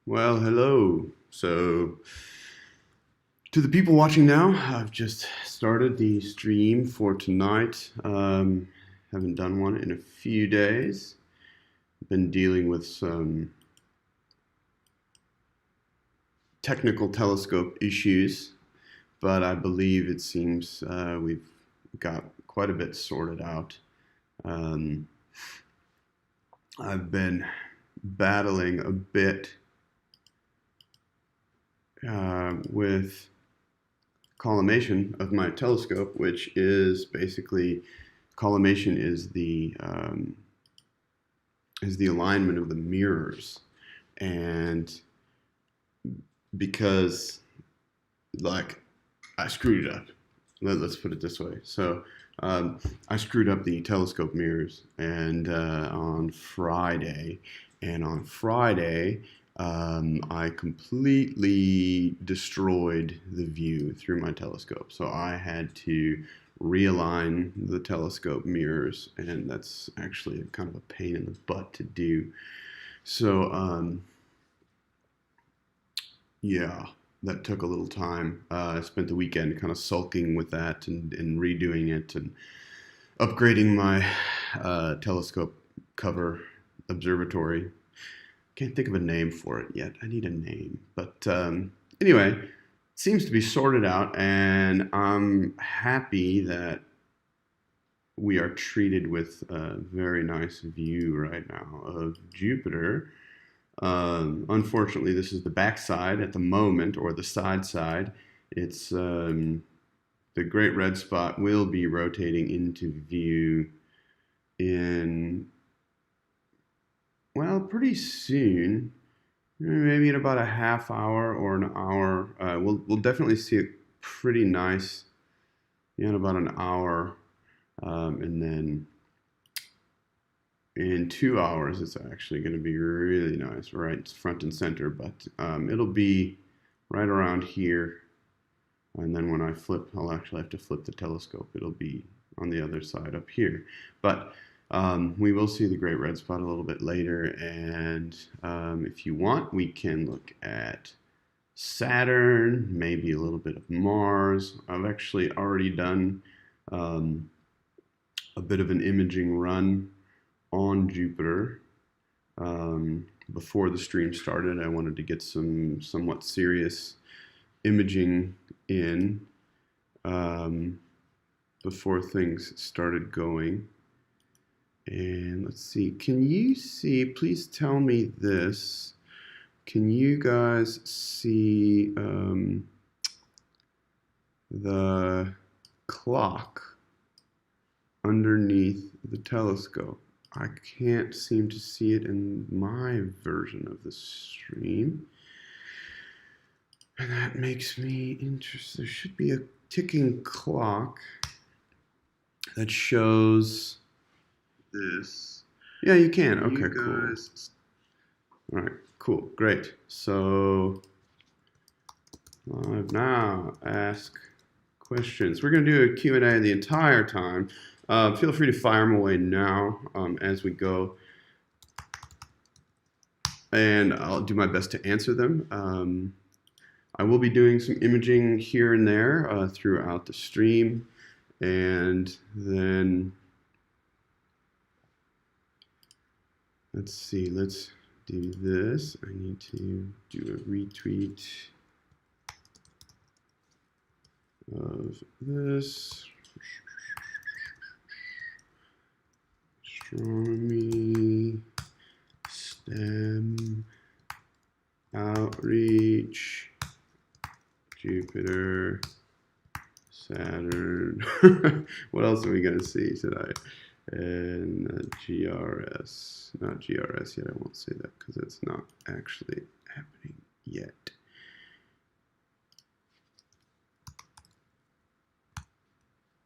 Well, hello. So, to the people watching now, I've just started the stream for tonight. Haven't done one in a few days. Been dealing with some technical telescope issues, but I believe it seems we've got quite a bit sorted out. Um, I've been battling a bit with collimation of my telescope, which is basically collimation is the alignment of the mirrors, and because like I screwed it up. Let's put it this way. So I screwed up the telescope mirrors, and on Friday, I completely destroyed the view through my telescope. So I had to realign the telescope mirrors, and that's actually kind of a pain in the butt to do. So yeah, that took a little time. I spent the weekend kind of sulking with that and redoing it and upgrading my telescope cover observatory. Can't think of a name for it yet. I need a name. But anyway, it seems to be sorted out, and I'm happy that we are treated with a very nice view right now of Jupiter. Unfortunately, this is the backside at the moment, or the side. It's the Great Red Spot will be rotating into view in, well, pretty soon. Maybe in about a half hour or an hour. We'll definitely see it pretty nice in about an hour, and then in 2 hours it's actually going to be really nice, right front and center. But it'll be right around here, and then when I flip, I'll actually have to flip the telescope. It'll be on the other side up here. But we will see the Great Red Spot a little bit later, and if you want, we can look at Saturn, maybe a little bit of Mars. I've actually already done a bit of an imaging run on Jupiter before the stream started. I wanted to get some somewhat serious imaging in before things started going. And let's see, can you see, please tell me this, can you guys see the clock underneath the telescope? I can't seem to see it in my version of the stream, and that makes me interested. There should be a ticking clock that shows this. Yeah, you can. Okay, cool. All right, cool, great. So live now, ask questions. We're going to do a Q&A the entire time. Feel free to fire them away now as we go, and I'll do my best to answer them. I will be doing some imaging here and there throughout the stream, and then let's see, let's do this. I need to do a retweet of this. Astronomy, STEM, outreach, Jupiter, Saturn. What else are we going to see today? And GRS. Not GRS yet. I won't say that because it's not actually happening yet.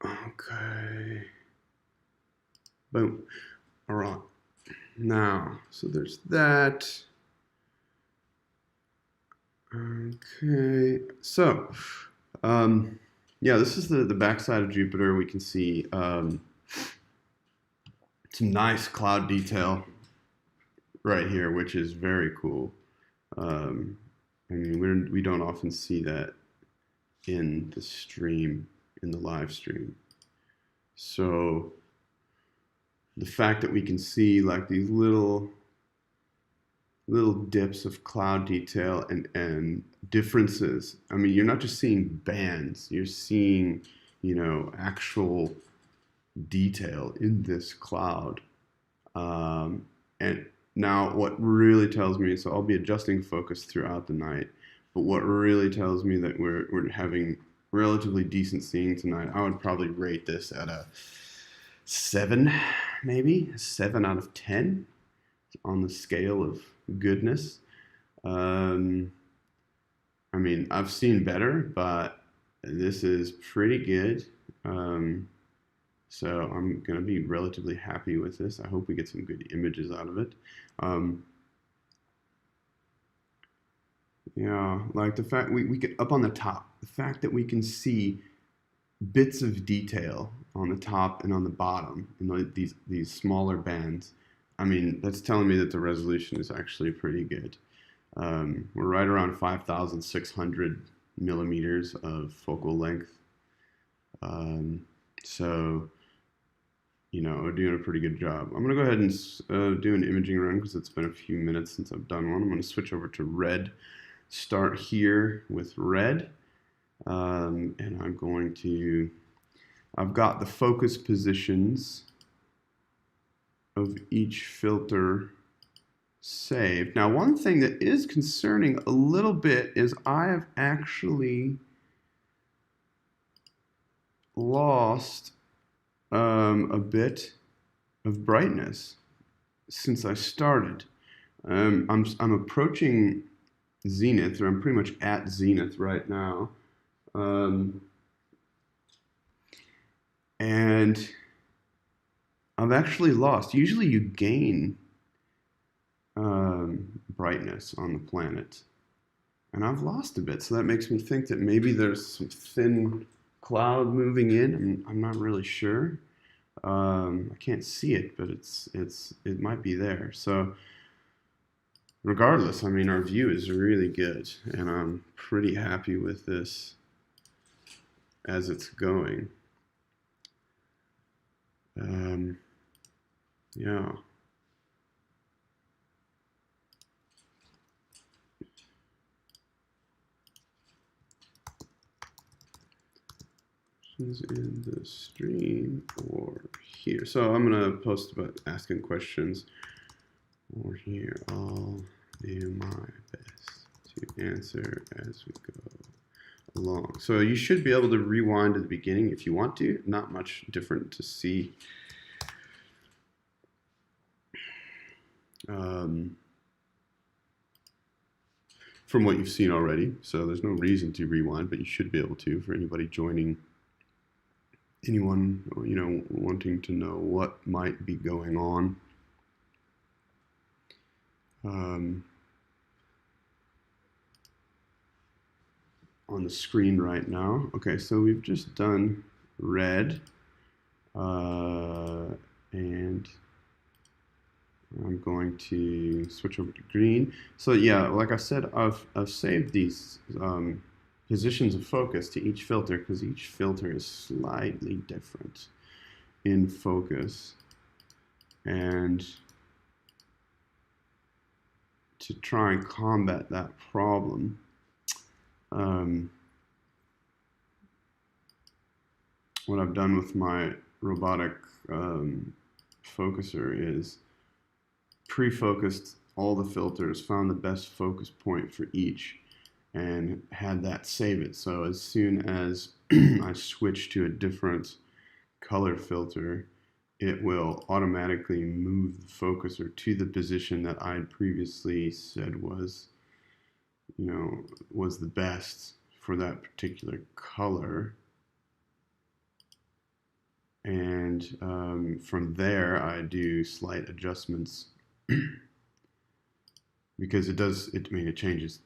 Okay. Boom. All right. Now, so there's that. Okay. So, yeah, this is the backside of Jupiter. We can see some nice cloud detail right here, which is very cool. I mean, we don't often see that in the stream, in the live stream. So the fact that we can see like these little dips of cloud detail and differences. I mean, you're not just seeing bands, you're seeing, you know, actual detail in this cloud. And now what really tells me, so I'll be adjusting focus throughout the night, but what really tells me that we're having relatively decent seeing tonight, I would probably rate this at a 7, maybe a 7 out of 10 on the scale of goodness. I mean, I've seen better, but this is pretty good. So I'm going to be relatively happy with this. I hope we get some good images out of it. Yeah, like the fact we get up on the top, the fact that we can see bits of detail on the top and on the bottom in these smaller bands. I mean, that's telling me that the resolution is actually pretty good. We're right around 5,600 millimeters of focal length. So, you know, we're doing a pretty good job. I'm going to go ahead and do an imaging run because it's been a few minutes since I've done one. I'm going to switch over to red. Start here with red. And I'm going to, I've got the focus positions of each filter saved. Now, one thing that is concerning a little bit is I have actually lost a bit of brightness since I started. I'm approaching zenith, or I'm pretty much at zenith right now. And I've actually lost. Usually you gain brightness on the planet. And I've lost a bit, so that makes me think that maybe there's some thin cloud moving in. I'm not really sure. I can't see it, but it might be there. So regardless, I mean, our view is really good, and I'm pretty happy with this as it's going. Yeah. In the stream or here. So I'm going to post about asking questions or here. I'll do my best to answer as we go along. So you should be able to rewind to the beginning if you want to. Not much different to see. From what you've seen already. So there's no reason to rewind, but you should be able to for anybody joining. Anyone, you know, wanting to know what might be going on. On the screen right now. Okay, so we've just done red, and I'm going to switch over to green. So yeah, like I said, I've saved these positions of focus to each filter because each filter is slightly different in focus. And to try and combat that problem, what I've done with my robotic focuser is pre-focused all the filters, found the best focus point for each, and had that save it. So as soon as I switch to a different color filter, it will automatically move the focuser to the position that I had previously said was, you know, was the best for that particular color. And from there, I do slight adjustments because I mean, it changes,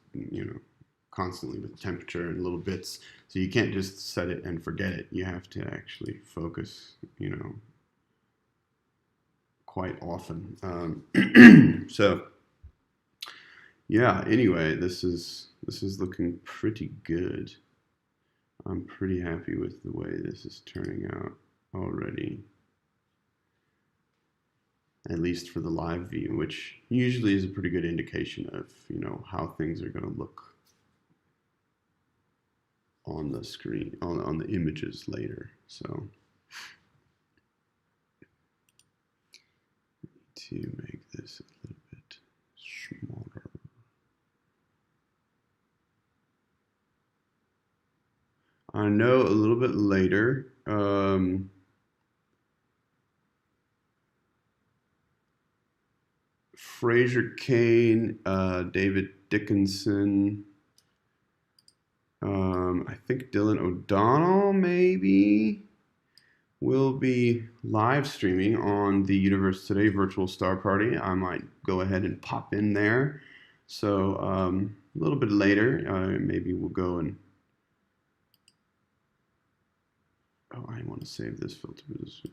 constantly with temperature and little bits. So you can't just set it and forget it. You have to actually focus, quite often. So yeah, anyway, this is looking pretty good. I'm pretty happy with the way this is turning out already. At least for the live view, which usually is a pretty good indication of, how things are going to look on the screen, on the images later. So to make this a little bit smaller. I know a little bit later, Fraser Cain, David Dickinson, I think Dylan O'Donnell maybe will be live streaming on the Universe Today Virtual Star Party. I might go ahead and pop in there. So a little bit later, maybe we'll go and... Oh, I want to save this filter position.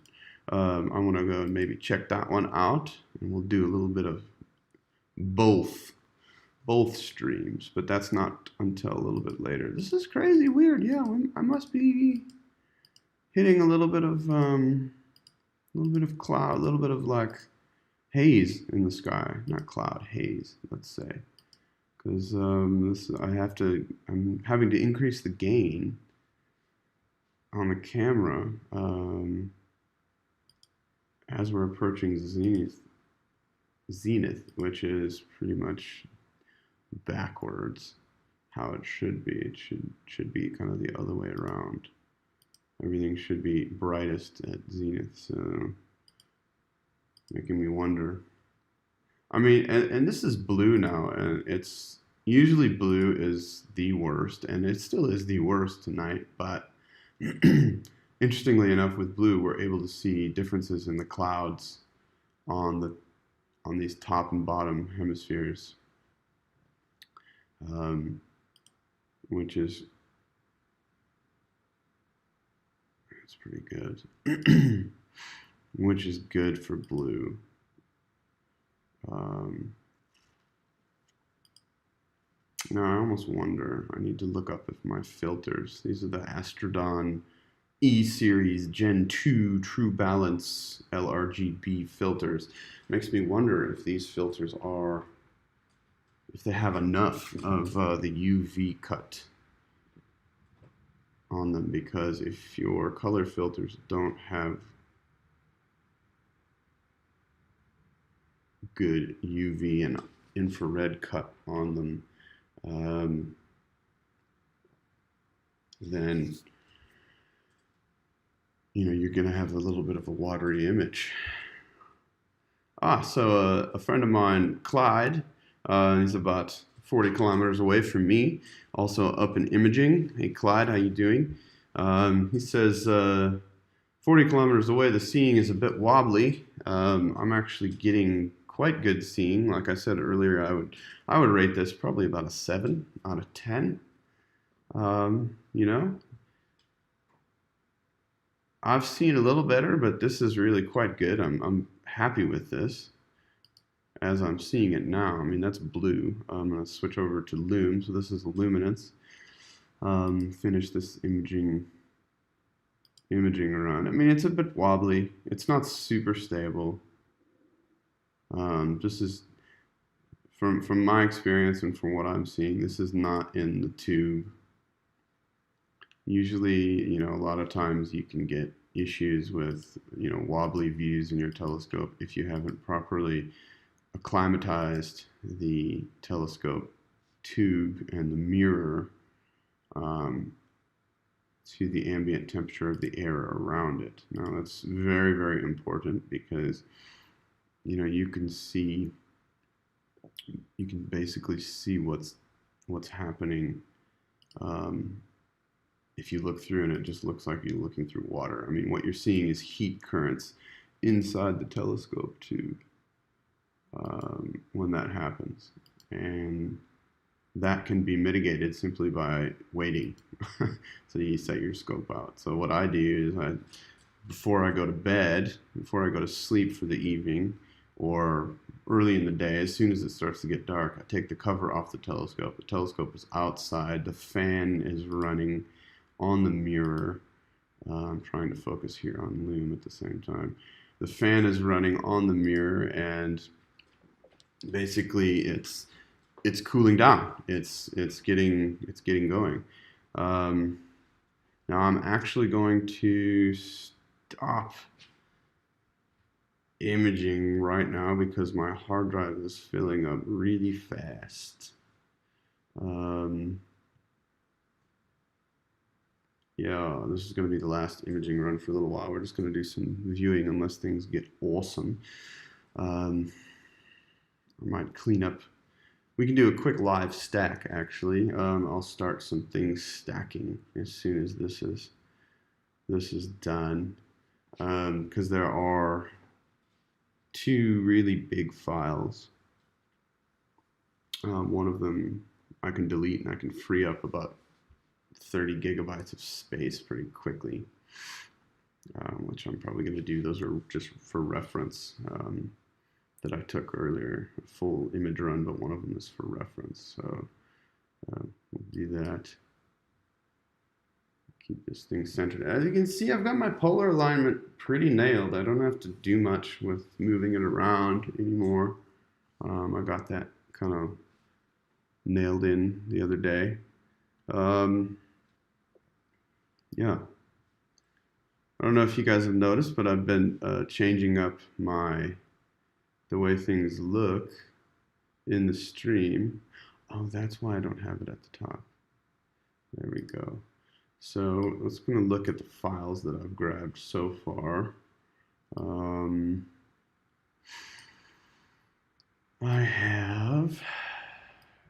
I want to go and maybe check that one out, and we'll do a little bit of both streams, but that's not until a little bit later. This is crazy weird. Yeah, I must be hitting a little bit of cloud, a little bit of like haze in the sky. Not cloud, haze, let's say, because I'm having to increase the gain on the camera as we're approaching zenith, which is pretty much backwards how it should be. It should be kind of the other way around. Everything should be brightest at zenith, so making me wonder. I mean, and this is blue now, and it's usually blue is the worst, and it still is the worst tonight, but interestingly enough, with blue, we're able to see differences in the clouds on these top and bottom hemispheres, which is it's pretty good, which is good for blue. Now I almost wonder, I need to look up if my filters, these are the Astrodon E-Series Gen 2 True Balance LRGB filters. Makes me wonder if these filters if they have enough of the UV cut on them, because if your color filters don't have good UV and infrared cut on them, then you're going to have a little bit of a watery image. So a friend of mine, Clyde, he's about 40 kilometers away from me, also up in imaging. Hey Clyde, how you doing? He says 40 kilometers away, the seeing is a bit wobbly. I'm actually getting quite good seeing. Like I said earlier, I would rate this probably about a 7 out of 10. I've seen a little better, but this is really quite good. I'm happy with this as I'm seeing it now. I mean, that's blue. I'm going to switch over to Loom. So this is luminance. Finish this imaging run. I mean, it's a bit wobbly. It's not super stable. This is from my experience and from what I'm seeing, this is not in the tube. Usually, a lot of times you can get issues with, wobbly views in your telescope if you haven't properly acclimatized the telescope tube and the mirror to the ambient temperature of the air around it. Now, that's very, very important because, you can basically see what's happening if you look through and it just looks like you're looking through water. I mean, what you're seeing is heat currents inside the telescope tube when that happens. And that can be mitigated simply by waiting. So you set your scope out. So what I do is before I go to bed, before I go to sleep for the evening, or early in the day, as soon as it starts to get dark, I take the cover off the telescope. The telescope is outside. The fan is running on the mirror. I'm trying to focus here on Loom at the same time. The fan is running on the mirror, and basically it's cooling down. It's getting going. Now I'm actually going to stop imaging right now because my hard drive is filling up really fast. Yeah, this is going to be the last imaging run for a little while. We're just going to do some viewing unless things get awesome. I might clean up. We can do a quick live stack, actually. I'll start some things stacking as soon as this is done, because there are two really big files. One of them I can delete, and I can free up about 30 gigabytes of space pretty quickly, which I'm probably going to do. Those are just for reference. That I took earlier, a full image run, but one of them is for reference. So we'll do that. Keep this thing centered. As you can see, I've got my polar alignment pretty nailed. I don't have to do much with moving it around anymore. I got that kind of nailed in the other day. Yeah. I don't know if you guys have noticed, but I've been changing up the way things look in the stream. Oh, that's why I don't have it at the top. There we go. So let's going to look at the files that I've grabbed so far. I have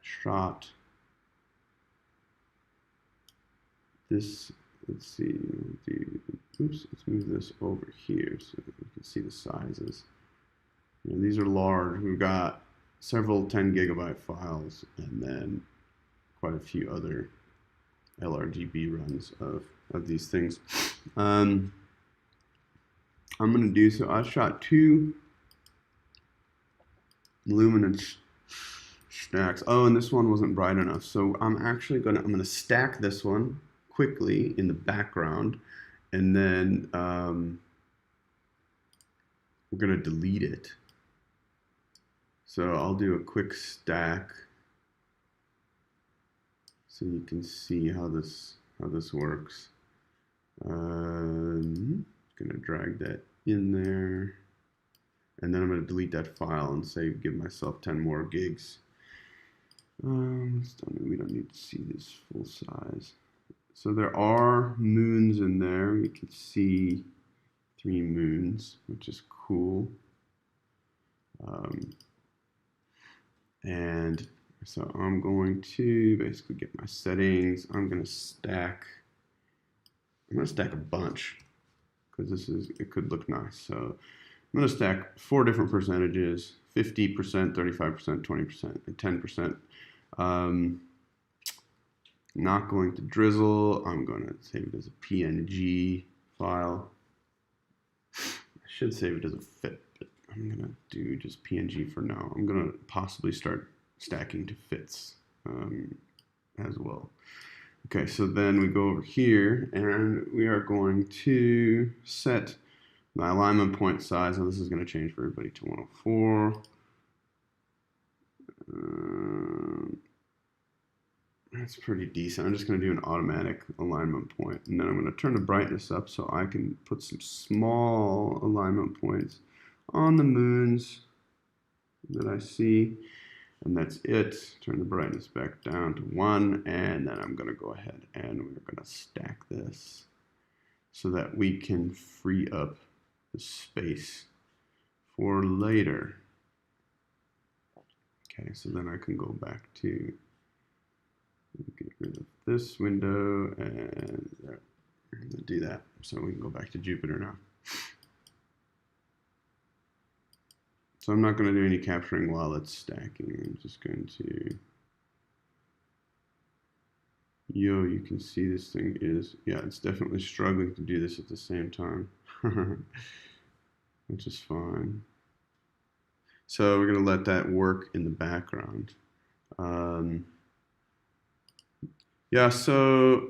shot this. Let's see. Oops, let's move this over here so that you can see the sizes. You know, these are large. We've got several 10 gigabyte files and then quite a few other LRGB runs of these things. I'm going to do so. I shot 2 luminance stacks. Oh, and this one wasn't bright enough. So I'm going to stack this one quickly in the background, and then we're going to delete it. So I'll do a quick stack so you can see how this works. I'm gonna drag that in there, and then I'm gonna delete that file and give myself 10 more gigs. We don't need to see this full size. So there are moons in there. We can see 3 moons, which is cool. And so I'm going to basically get my settings. I'm going to stack a bunch because it could look nice. So I'm going to stack 4 different percentages: 50%, 35%, 20%, and 10%. Not going to drizzle. I'm going to save it as a PNG file. I should save it as a FIT, but I'm going to do just PNG for now. I'm going to possibly start stacking to FITs as well. Okay, so then we go over here and we are going to set my alignment point size. Now this is going to change for everybody to 104. That's pretty decent. I'm just going to do an automatic alignment point, and then I'm going to turn the brightness up so I can put some small alignment points on the moons that I see, and that's it. Turn the brightness back down to 1, and then I'm going to go ahead and we're going to stack this so that we can free up the space for later. Okay, so then I can go back to get rid of this window, and there. We're going to do that. So we can go back to Jupiter now. So I'm not going to do any capturing while it's stacking. I'm just going to, you can see this thing is, yeah, it's definitely struggling to do this at the same time, which is fine. So we're going to let that work in the background. Yeah, so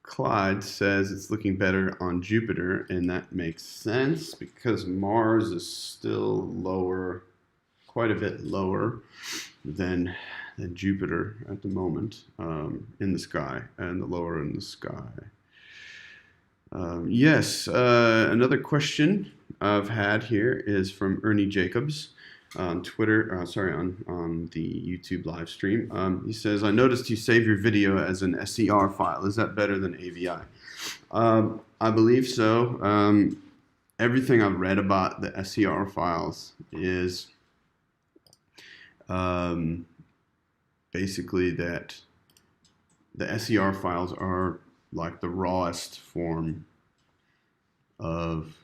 Clyde says it's looking better on Jupiter, and that makes sense because Mars is still lower, quite a bit lower than Jupiter at the moment in the sky, and the lower in the sky. Yes, another question I've had here is from Ernie Jacobs on Twitter, on the YouTube live stream. He says, I noticed you save your video as an SCR file. Is that better than AVI? I believe so. Everything I've read about the SCR files is basically that the SCR files are like the rawest form of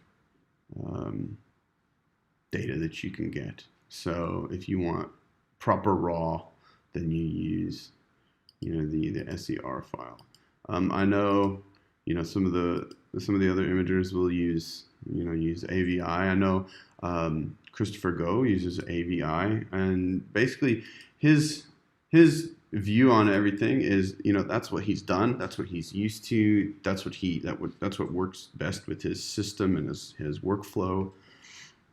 data that you can get. So if you want proper raw, then you use, the SCR file. I know, some of the other imagers will use, use AVI. I know Christopher Go uses AVI, and basically his view on everything is, that's what he's done, that's what he's used to, that's what works best with his system and his workflow.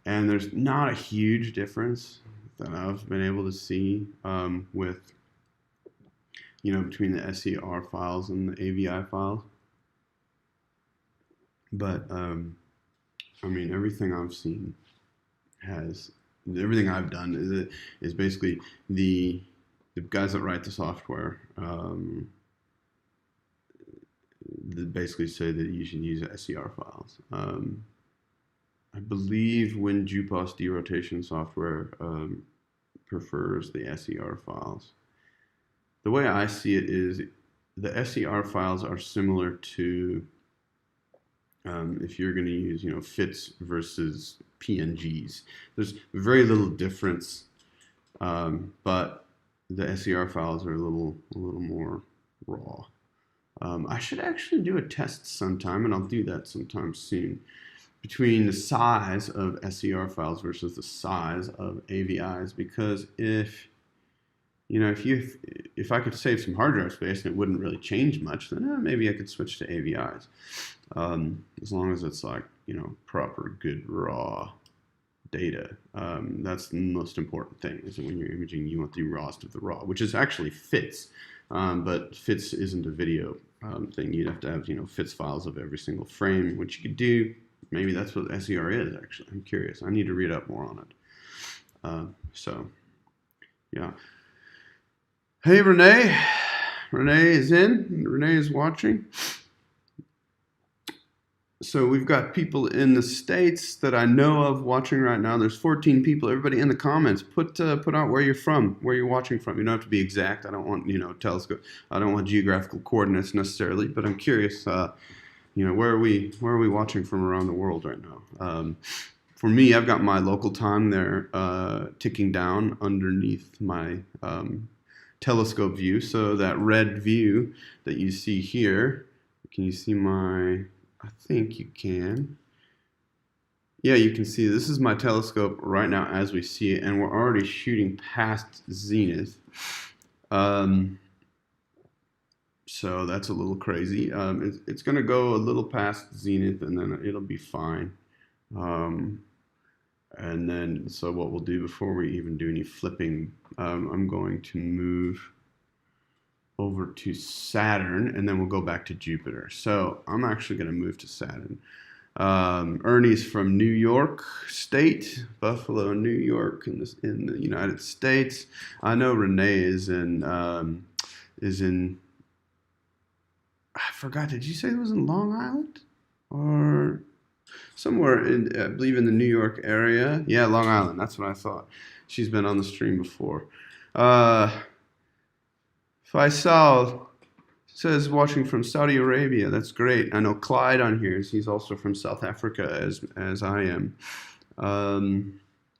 And there's not a huge difference that I've been able to see with, between the SCR files and the AVI files. But I mean, everything I've seen everything I've done is basically the guys that write the software basically say that you should use SCR files. I believe WinJupos derotation software prefers the SCR files. The way I see it is the SCR files are similar to if you're going to use, FITs versus PNGs. There's very little difference, but the SCR files are a little more raw. I should actually do a test sometime, and I'll do that sometime soon, between the size of SCR files versus the size of AVIs, because if I could save some hard drive space and it wouldn't really change much, then maybe I could switch to AVIs, as long as it's like, proper good raw data. That's the most important thing, is that when you're imaging, you want the rawest of the raw, which is actually FITs, but FITs isn't a video thing. You'd have to have, FITs files of every single frame, which you could do. Maybe that's what SCR is, actually. I'm curious. I need to read up more on it. So, yeah. Hey, Renee. Renee is in. Renee is watching. So we've got people in the States that I know of watching right now. There's 14 people. Everybody in the comments, put out where you're from, where you're watching from. You don't have to be exact. I don't want, telescope. I don't want geographical coordinates necessarily, but I'm curious, where are we watching from around the world right now? For me, I've got my local time there ticking down underneath my telescope view. So that red view that you see here, can you see my, I think you can. Yeah, you can see this is my telescope right now as we see it, and we're already shooting past zenith. So that's a little crazy. It's going to go a little past zenith, and then it'll be fine. And then, so what we'll do before we even do any flipping, I'm going to move over to Saturn, and then we'll go back to Jupiter. So I'm actually going to move to Saturn. Ernie's from New York State, Buffalo, New York, in the United States. I know Renee is in. I forgot. Did you say it was in Long Island or somewhere in? I believe in the New York area. Yeah, Long Island. That's what I thought. She's been on the stream before. Faisal says watching from Saudi Arabia. That's great. I know Clyde on here. He's also from South Africa, as I am.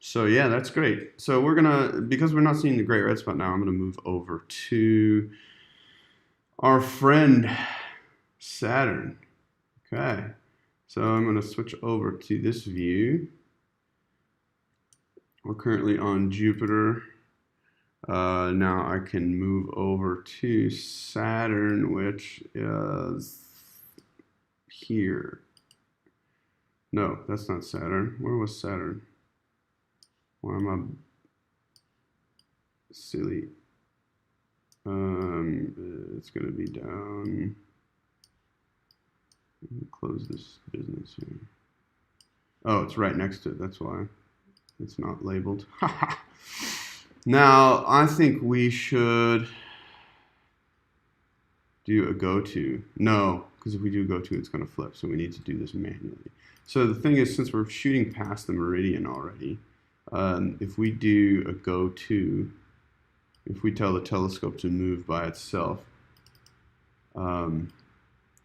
So yeah, that's great. So we're gonna, because we're not seeing the great red spot now, I'm gonna move over to our friend Saturn. Okay. So I'm gonna switch over to this view. We're currently on Jupiter. Now I can move over to Saturn, which is here. No, that's not Saturn. Where was Saturn? Why am I silly? It's gonna be down. Close this business here. Oh, it's right next to it. That's why it's not labeled. Now, I think we should do a go-to. No, because if we do go-to, it's going to flip. So we need to do this manually. So the thing is, since we're shooting past the meridian already, if we do a go-to, if we tell the telescope to move by itself,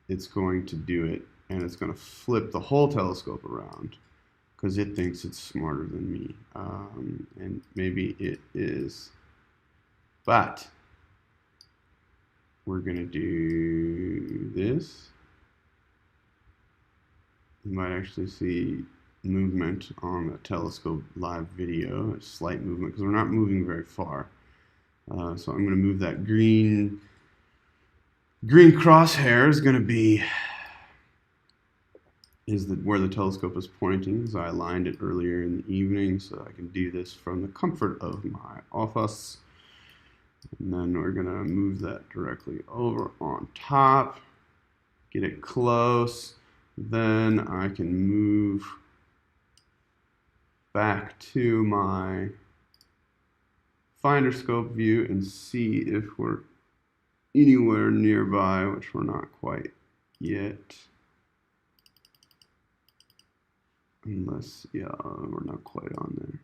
it's going to do it, and it's going to flip the whole telescope around because it thinks it's smarter than me, and maybe it is, but we're going to do this. You might actually see movement on the telescope live video, a slight movement, because we're not moving very far. So I'm going to move that green crosshair is going to be where the telescope is pointing, as I aligned it earlier in the evening, so I can do this from the comfort of my office. And then we're going to move that directly over on top, get it close. Then I can move back to my finder scope view and see if we're anywhere nearby, which we're not quite yet. Unless, yeah, we're not quite on there.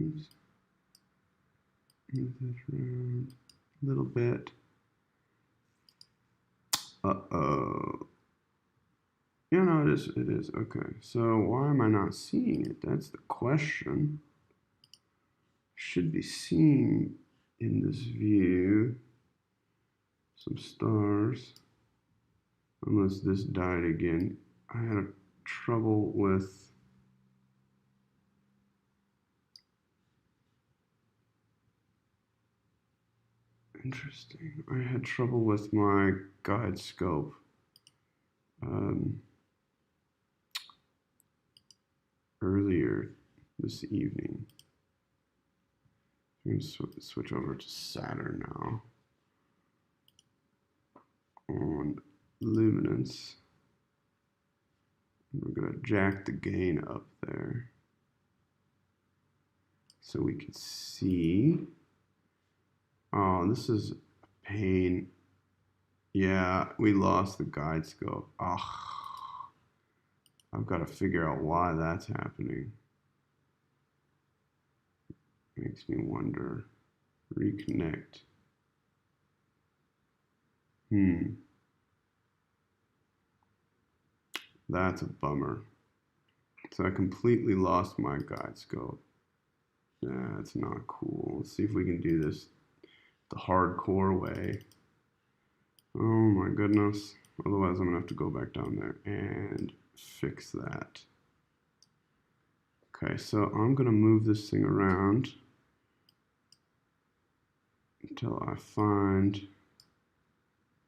Oops. Move that around a little bit. Uh-oh. Yeah, no, it is. Okay, so why am I not seeing it? That's the question. Should be seeing in this view some stars, unless this died again. I had trouble with interesting. I had trouble with my guide scope. Earlier this evening. I'm going to switch over to Saturn now. On luminance. We're going to jack the gain up there so we can see. Oh, this is a pain. Yeah, we lost the guide scope. Oh, I've got to figure out why that's happening. Makes me wonder. Reconnect. That's a bummer. So I completely lost my guide scope. Yeah, it's not cool. Let's see if we can do this the hardcore way. Oh my goodness. Otherwise I'm gonna have to go back down there and fix that. Okay, so I'm gonna move this thing around until I find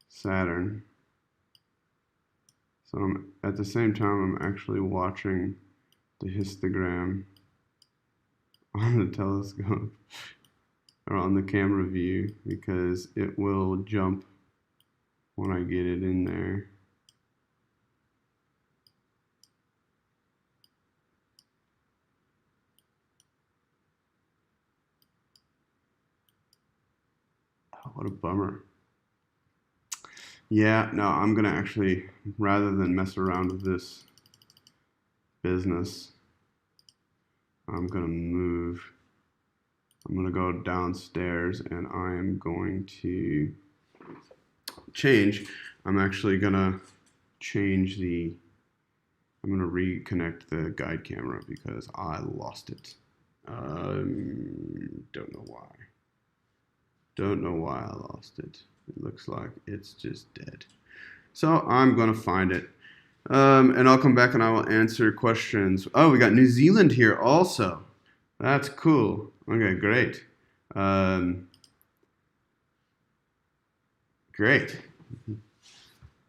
Saturn. So at the same time, I'm actually watching the histogram on the telescope or on the camera view, because it will jump when I get it in there. Oh, what a bummer. Yeah, no, I'm gonna actually, rather than mess around with this business. I'm going to go downstairs and I am going to change. I'm actually going to change I'm going to reconnect the guide camera because I lost it. Don't know why. Don't know why I lost it. It looks like it's just dead. So I'm going to find it. And I'll come back and I will answer questions. Oh, we got New Zealand here also. That's cool. Okay, great. Great.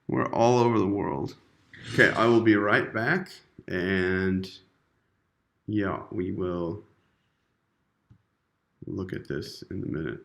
We're all over the world. Okay, I will be right back. And yeah, we will look at this in a minute.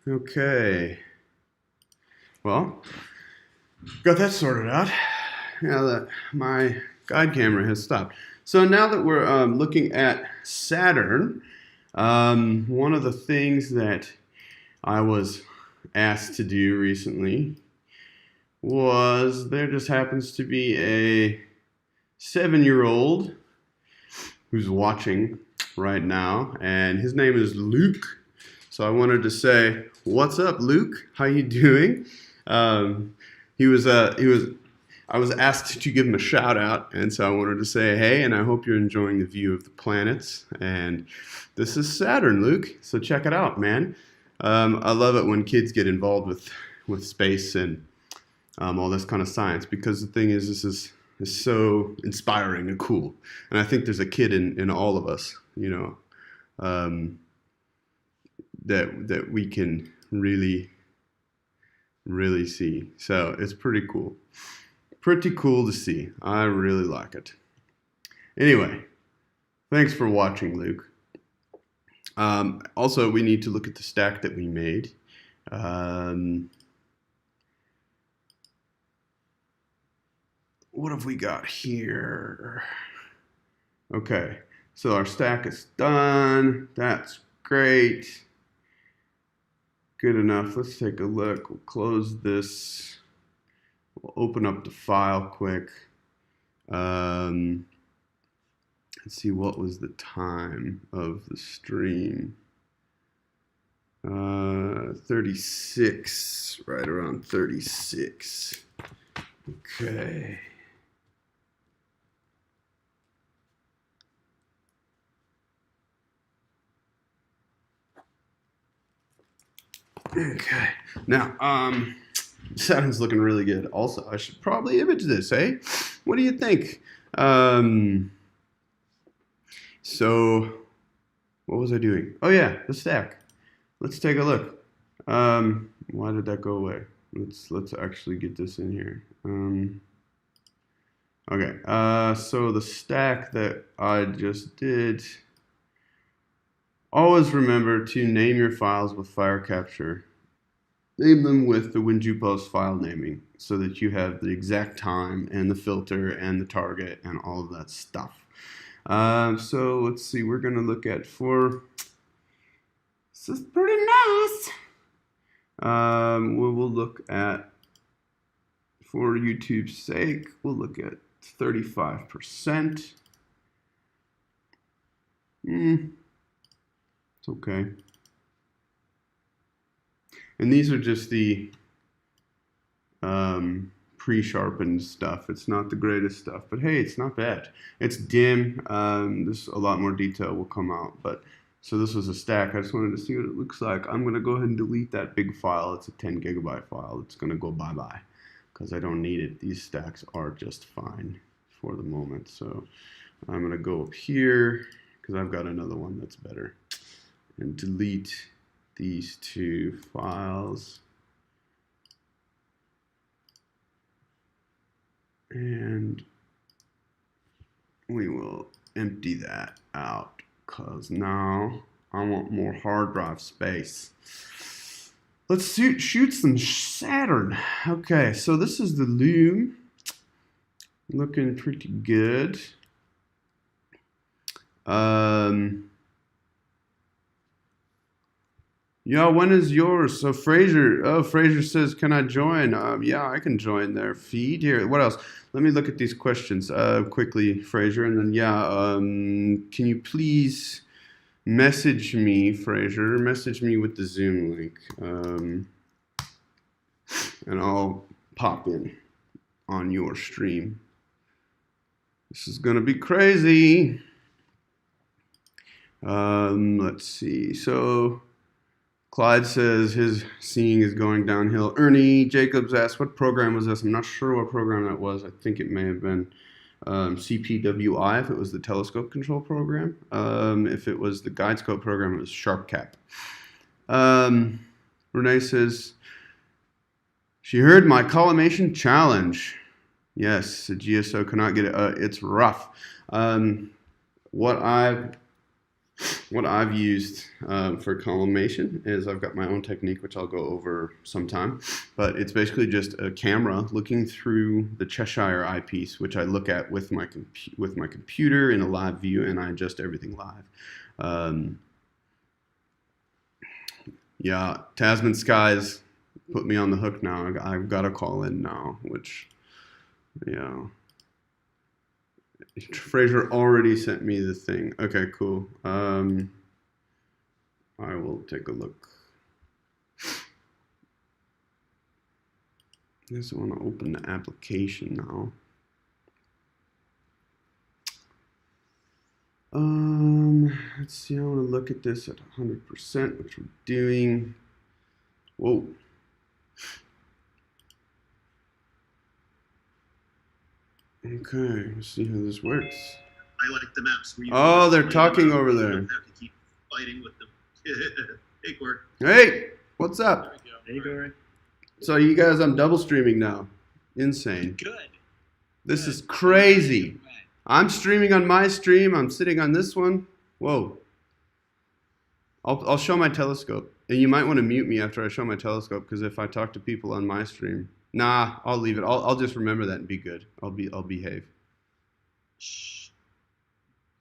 Okay. Well, got that sorted out. Now that my guide camera has stopped. So now that we're looking at Saturn, one of the things that I was asked to do recently was there just happens to be a 7-year-old who's watching right now, and his name is Luke. So I wanted to say, what's up, Luke? How you doing? I was asked to give him a shout out, and so I wanted to say, hey, and I hope you're enjoying the view of the planets. And this is Saturn, Luke. So check it out, man. I love it when kids get involved with space and all this kind of science, because the thing is, this is so inspiring and cool. And I think there's a kid in all of us, you know, that we can really see. So it's pretty cool. Pretty cool to see. I really like it. Anyway, thanks for watching, Luke. Also, we need to look at the stack that we made. What have we got here? Okay, so our stack is done. That's great. Good enough. Let's take a look. We'll close this. We'll open up the file quick. Let's see, what was the time of the stream? 36, right around 36. Okay. Okay. Now, Saturn's looking really good. Also, I should probably image this, eh? What do you think? So, what was I doing? Oh yeah, the stack. Let's take a look. Why did that go away? Let's actually get this in here. Okay. So the stack that I just did. Always remember to name your files with fire capture. Name them with the WinJupos file naming so that you have the exact time and the filter and the target and all of that stuff. So let's see, we're going to look at this is pretty nice. We'll look at, for YouTube's sake, we'll look at 35%. It's okay. And these are just the pre-sharpened stuff. It's not the greatest stuff, but hey, it's not bad. It's dim. This a lot more detail will come out. But so this was a stack. I just wanted to see what it looks like. I'm gonna go ahead and delete that big file. It's a 10 gigabyte file. It's gonna go bye-bye because I don't need it. These stacks are just fine for the moment. So I'm gonna go up here because I've got another one that's better and delete these two files, and we will empty that out because now I want more hard drive space. Let's shoot some Saturn. Okay, so this is the loom, looking pretty good. Yeah, when is yours? So Fraser says, can I join? Yeah, I can join their feed here. What else? Let me look at these questions quickly, Fraser, and then can you please message me, Fraser? Message me with the Zoom link, and I'll pop in on your stream. This is gonna be crazy. Let's see. So Clyde says his seeing is going downhill. Ernie Jacobs asked, what program was this? I'm not sure what program that was. I think it may have been CPWI if it was the telescope control program. If it was the guide scope program, it was SharpCap. Renee says, she heard my collimation challenge. Yes, the GSO cannot get it. It's rough. What I've used for collimation is I've got my own technique, which I'll go over sometime. But it's basically just a camera looking through the Cheshire eyepiece, which I look at with my computer in a live view, and I adjust everything live. Yeah, Tasman Skies put me on the hook now. I've got to call in now, which, yeah. Fraser already sent me the thing. Okay, cool. I will take a look. I just want to open the application now. Let's see. I want to look at this at 100%, which we're doing. Whoa. Okay, let's see how this works. I like the maps. Oh, they're talking over there. You don't have to keep fighting with them. Hey, Gord. Hey, what's up? Hey, Gord. So you guys, I'm double streaming now. Insane. Good. This is crazy. I'm streaming on my stream. I'm sitting on this one. Whoa. I'll show my telescope. And you might want to mute me after I show my telescope, because if I talk to people on my stream, nah, I'll leave it. I'll just remember that and be good. I'll behave. Shh.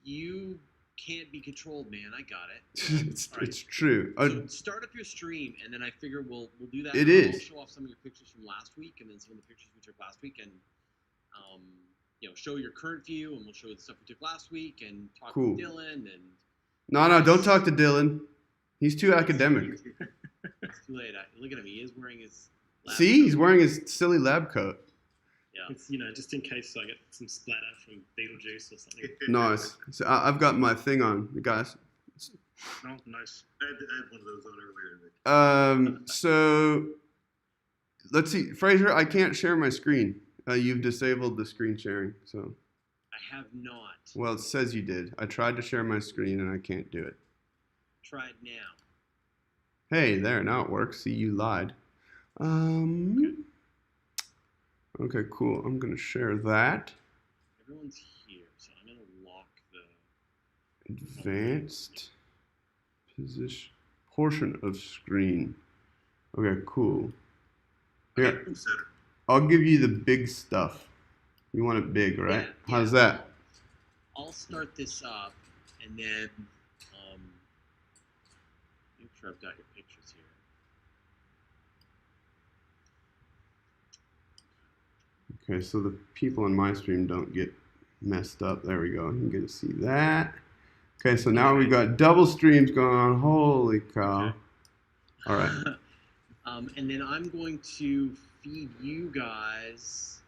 You can't be controlled, man. I got it. It's true. So start up your stream, and then I figure we'll do that. It is. I'll show off some of your pictures from last week, and then some of the pictures we took last week, and show your current view, and we'll show the stuff we took last week, and talk to Dylan. And no, don't talk to Dylan. He's too academic. It's too late. Look at him. He is wearing his lab coat. He's wearing his silly lab coat. Yeah. It's, just in case I get some splatter from Beetlejuice or something. Nice. So I've got my thing on, guys. Oh, nice. I had one of those on earlier. So let's see. Fraser, I can't share my screen. You've disabled the screen sharing, so. I have not. Well, it says you did. I tried to share my screen and I can't do it. Try it now. Hey, there, now it works. See, you lied. Okay, cool. I'm gonna share that. Everyone's here, so I'm gonna lock the advanced position portion of screen. Okay, cool. Yeah, I'll give you the big stuff. You want it big, right? Yeah, How's that? I'll start this up, and then make sure I've got your pictures here. Okay, so the people on my stream don't get messed up. There we go. You can get to see that. Okay, so now we've got double streams going on. Holy cow. Okay. All right. And then I'm going to feed you guys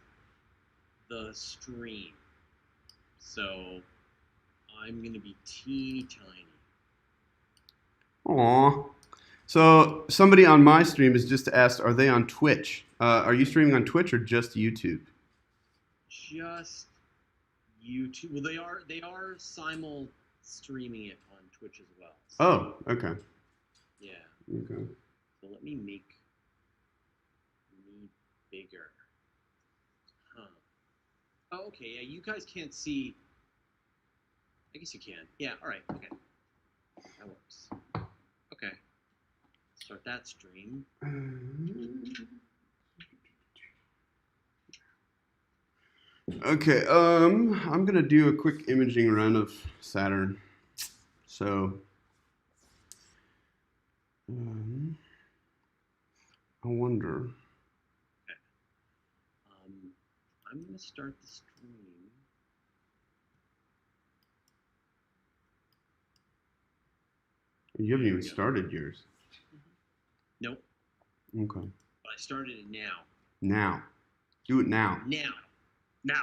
the stream. So I'm going to be teeny tiny. Aw. So somebody on my stream has just asked, are they on Twitch? Are you streaming on Twitch or just YouTube? Just YouTube. Well, they are simul streaming it on Twitch as well. So, oh, okay. Yeah. Okay. So let me make me bigger. Huh. Oh, okay. Yeah, you guys can't see. I guess you can. Yeah. All right. Okay. That works. Okay. Start that stream. Okay, I'm gonna do a quick imaging run of Saturn. So, I wonder. Okay. I'm gonna start the stream. You haven't even started yours. Nope. Okay. But I started it now. Now. Do it now. Now. Now.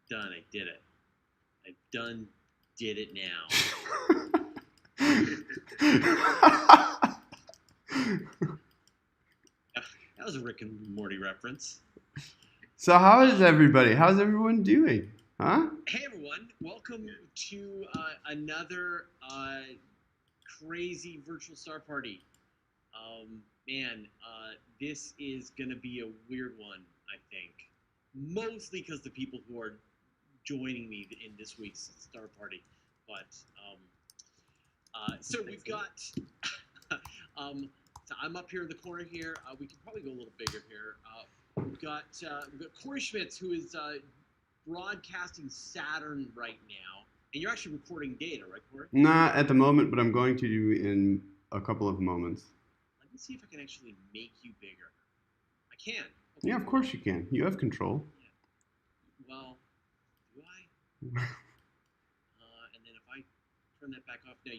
Done. I did it. I did it now. That was a Rick and Morty reference. So how's everyone doing? Huh? Hey everyone, welcome to another crazy virtual star party. This is gonna be a weird one, I think. Mostly because the people who are joining me in this week's star party. But so we've got so I'm up here in the corner here. We can probably go a little bigger here. We've got Corey Schmitz, who is broadcasting Saturn right now, and you're actually recording data, right, Corey? Not at the moment, but I'm going to do in a couple of moments. Let me see if I can actually make you bigger. I can. Okay. Yeah, of course you can. You have control. well, do I? And then if I turn that back off, now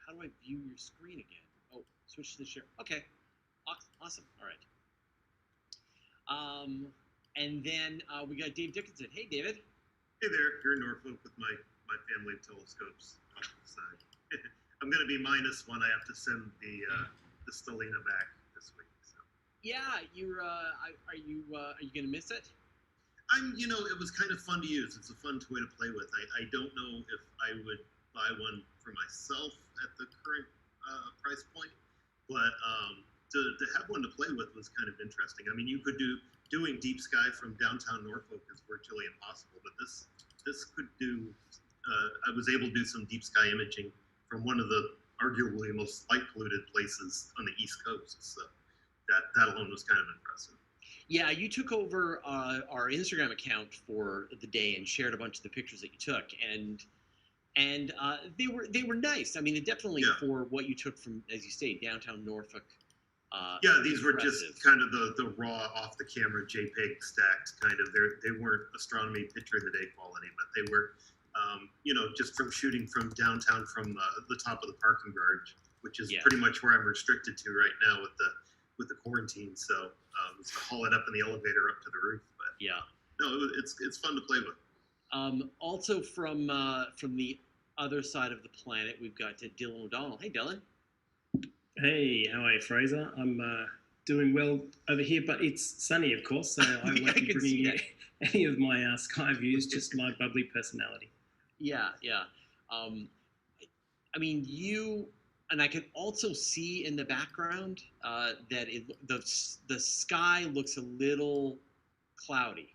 how do I view your screen again? Oh, switch to the share. Okay, awesome. All right. And then we got Dave Dickinson. Hey, David. Hey there, here in Norfolk with my family of telescopes off to the side. I'm going to be minus one. I have to send the Stellina back this week. So. Yeah, are you going to miss it? It was kind of fun to use. It's a fun toy to play with. I don't know if I would buy one for myself at the current price point, but to have one to play with was kind of interesting. I mean, you could doing deep sky from downtown Norfolk is virtually impossible, but this could do. I was able to do some deep sky imaging from one of the arguably most light polluted places on the East Coast. So that alone was kind of impressive. Yeah, you took over our Instagram account for the day and shared a bunch of the pictures that you took, and they were nice. I mean, definitely for what you took from, as you say, downtown Norfolk. These were just kind of the raw off the camera JPEG stacked kind of. They weren't astronomy picture of the day quality, but they were, just from shooting from downtown from the top of the parking garage, which is pretty much where I'm restricted to right now with the quarantine. So it's to haul it up in the elevator up to the roof. But it's fun to play with. Also from the other side of the planet, we've got Dylan O'Donnell. Hey, Dylan. Hey, how are you, Fraser? I'm doing well over here, but it's sunny, of course, so I won't be bringing you any of my sky views, just my bubbly personality. Yeah. I mean, and I can also see in the background that the sky looks a little cloudy.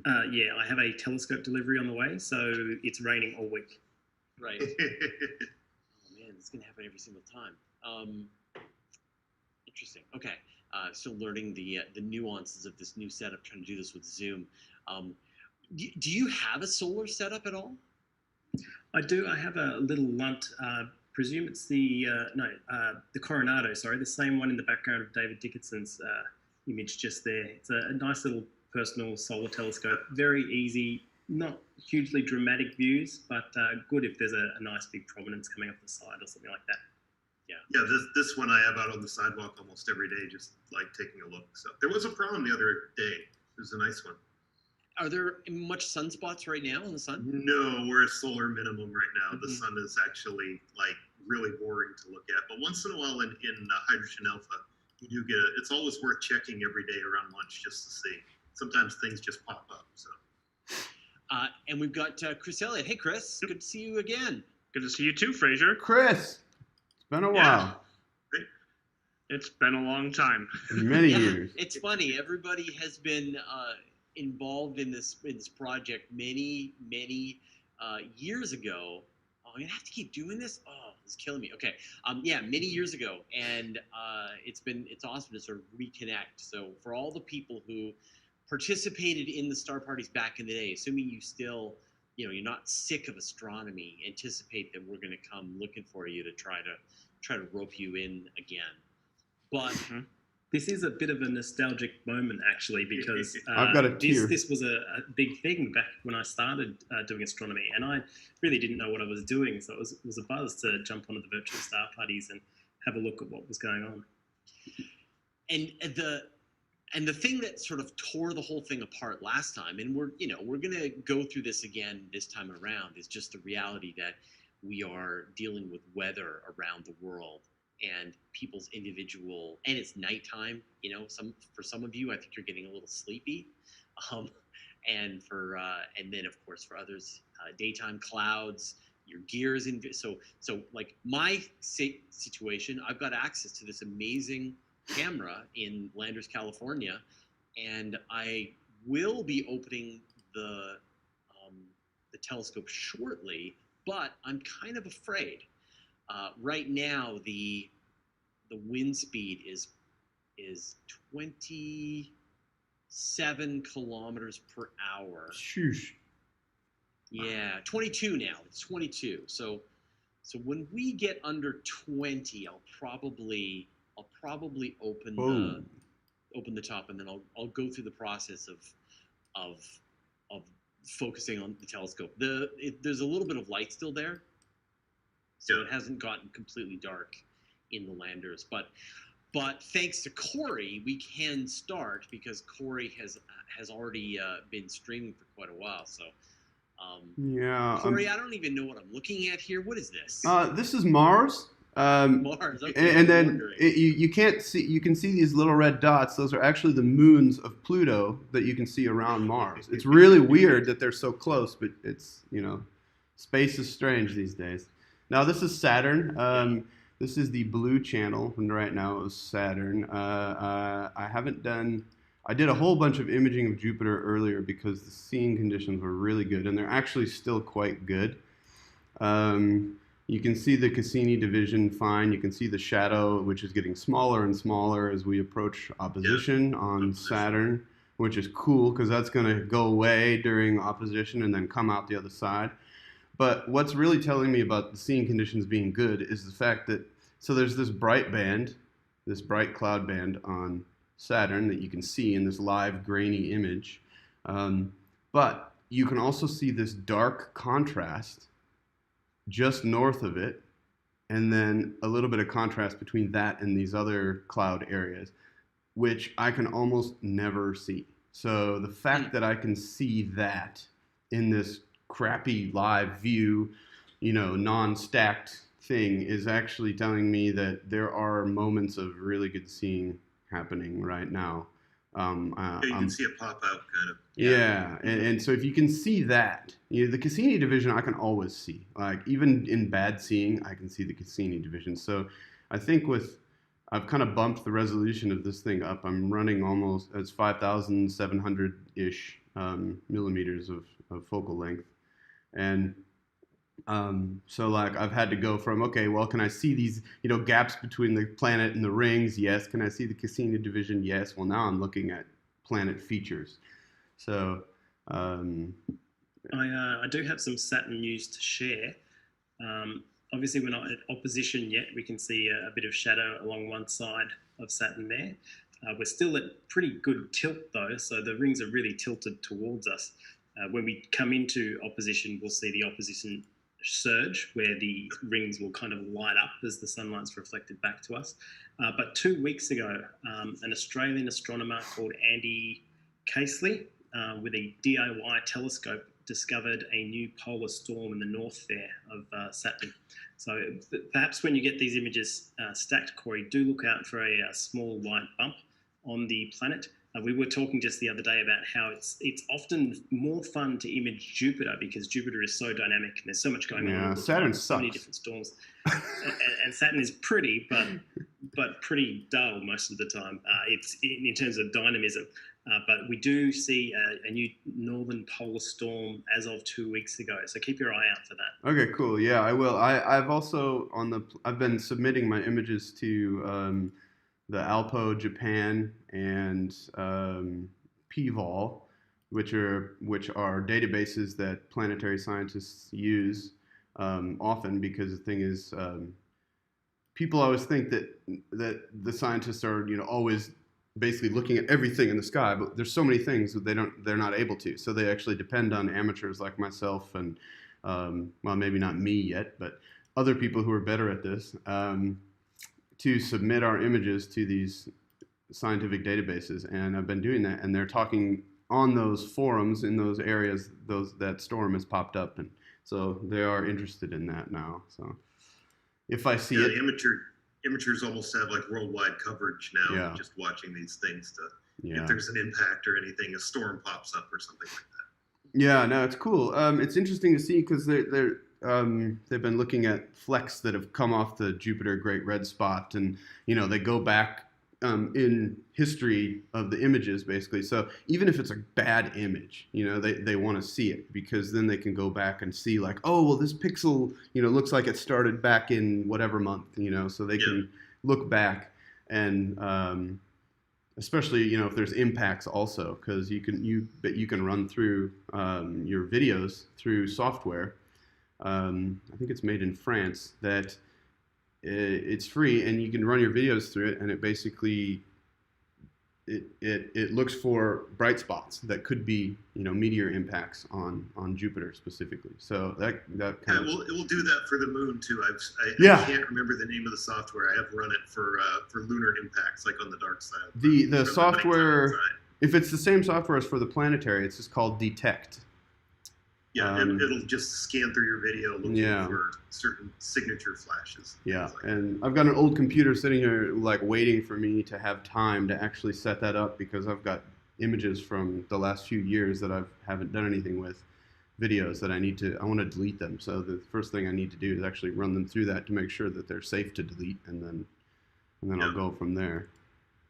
I have a telescope delivery on the way, so it's raining all week. Right. Oh man, it's gonna happen every single time. Interesting. Okay. Still learning the nuances of this new setup. Trying to do this with Zoom. Do you have a solar setup at all? I do. I have a little lunt. Presume it's the Coronado. Sorry, the same one in the background of David Dickinson's image just there. It's a nice little personal solar telescope. Very easy. Not hugely dramatic views, but good if there's a nice big prominence coming off the side or something like that. Yeah, this one I have out on the sidewalk almost every day, just like taking a look. So there was a problem the other day. It was a nice one. Are there much sunspots right now in the sun? No, we're at solar minimum right now. Mm-hmm. The sun is actually like really boring to look at. But once in a while in hydrogen alpha, you do get it. It's always worth checking every day around lunch just to see. Sometimes things just pop up. So. And we've got Chris Elliott. Hey, Chris. Good to see you again. Good to see you too, Fraser. Chris, it's been a while. It's been a long time. Many years. It's funny. Everybody has been involved in this project many years ago. Oh, I'm gonna have to keep doing this. Oh, it's killing me. Okay. Many years ago, and it's awesome to sort of reconnect. So for all the people who participated in the star parties back in the day, assuming you still, you're not sick of astronomy, anticipate that we're going to come looking for you to try to rope you in again. But this is a bit of a nostalgic moment, actually, because I've got a tear. This was a big thing back when I started doing astronomy, and I really didn't know what I was doing, so it was a buzz to jump onto the virtual star parties and have a look at what was going on. And the thing that sort of tore the whole thing apart last time, and we're going to go through this again this time around, is just the reality that we are dealing with weather around the world and people's individual, and it's nighttime. For some of you, I think you're getting a little sleepy, and then of course for others, daytime clouds. Your gear is in. So like my situation, I've got access to this amazing camera in Landers, California, and I will be opening the telescope shortly, but I'm kind of afraid. Right now, the wind speed is 27 kilometers per hour. Shoosh. Yeah, 22 now. It's 22. So when we get under 20, I'll probably open the top, and then I'll go through the process of of focusing on the telescope. There's a little bit of light still there, so it hasn't gotten completely dark in the landers. But thanks to Corey, we can start because Corey has already been streaming for quite a while. So, Corey, I don't even know what I'm looking at here. What is this? This is Mars. Mars. Okay, and then you can't see. You can see these little red dots. Those are actually the moons of Pluto that you can see around Mars. It's really weird that they're so close, but it's space is strange these days. Now this is Saturn. This is the blue channel, and right now it's Saturn. I did a whole bunch of imaging of Jupiter earlier because the seeing conditions were really good, and they're actually still quite good. You can see the Cassini division fine. You can see the shadow, which is getting smaller and smaller as we approach opposition on Saturn, which is cool because that's going to go away during opposition and then come out the other side. But what's really telling me about the seeing conditions being good is the fact that, so there's this bright band, this bright cloud band on Saturn that you can see in this live grainy image. But you can also see this dark contrast just north of it, and then a little bit of contrast between that and these other cloud areas, which I can almost never see. So the fact that I can see that in this crappy live view, non-stacked thing is actually telling me that there are moments of really good seeing happening right now. You can see it pop out, kind of. Yeah, and so if you can see that, the Cassini division I can always see. Like even in bad seeing, I can see the Cassini division. So I think I've kind of bumped the resolution of this thing up. I'm running almost as 5,700-ish millimeters of focal length. And so like I've had to go from, okay, well, can I see these, gaps between the planet and the rings? Yes. Can I see the Cassini division? Yes. Well, now I'm looking at planet features. So I do have some Saturn news to share. Obviously, we're not at opposition yet. We can see a bit of shadow along one side of Saturn there. We're still at pretty good tilt, though, so the rings are really tilted towards us. When we come into opposition, we'll see the opposition surge, where the rings will kind of light up as the sunlight's reflected back to us. But 2 weeks ago, an Australian astronomer called Andy Casely, with a DIY telescope, discovered a new polar storm in the north there of Saturn. So perhaps when you get these images stacked, Corey, do look out for a small white bump on the planet. We were talking just the other day about how it's often more fun to image Jupiter because Jupiter is so dynamic and there's so much going on. Yeah, Saturn sucks. So many different storms, and Saturn is pretty, but pretty dull most of the time. It's in terms of dynamism. But we do see a new northern polar storm as of 2 weeks ago. So keep your eye out for that. Okay, cool. Yeah, I will. I've also I've been submitting my images to the Alpo Japan and PVOL, which are databases that planetary scientists use often, because the thing is, people always think that the scientists are always basically looking at everything in the sky, but there's so many things that they're not able to. So they actually depend on amateurs like myself and well, maybe not me yet, but other people who are better at this, to submit our images to these scientific databases. And I've been doing that, and they're talking on those forums in those areas. That storm has popped up, and so they are interested in that now. So if I see it, amateurs almost have like worldwide coverage now. Yeah. Just watching these things to if there's an impact or anything, a storm pops up or something like that. Yeah, no, it's cool. It's interesting to see because they've been looking at flecks that have come off the Jupiter Great Red Spot, and they go back in history of the images basically. So even if it's a bad image, they want to see it, because then they can go back and see like, oh well, this pixel looks like it started back in whatever month, so they can look back, and especially if there's impacts also, because you can run through your videos through software. I think it's made in France, that it's free, and you can run your videos through it, and it basically it looks for bright spots that could be, meteor impacts on Jupiter specifically. So that kind of it will do that for the moon too. Yeah. I can't remember the name of the software. I have run it for lunar impacts, like on the dark side. the For software. nighttime side. If it's the same software as for the planetary, it's just called Detect. Yeah, it'll just scan through your video looking for certain signature flashes. Yeah, Like that. and I've got an old computer sitting here like waiting for me to have time to actually set that up, because I've got images from the last few years that I haven't done anything with, videos that I want to delete them. So the first thing I need to do is actually run them through that to make sure that they're safe to delete, and then I'll go from there.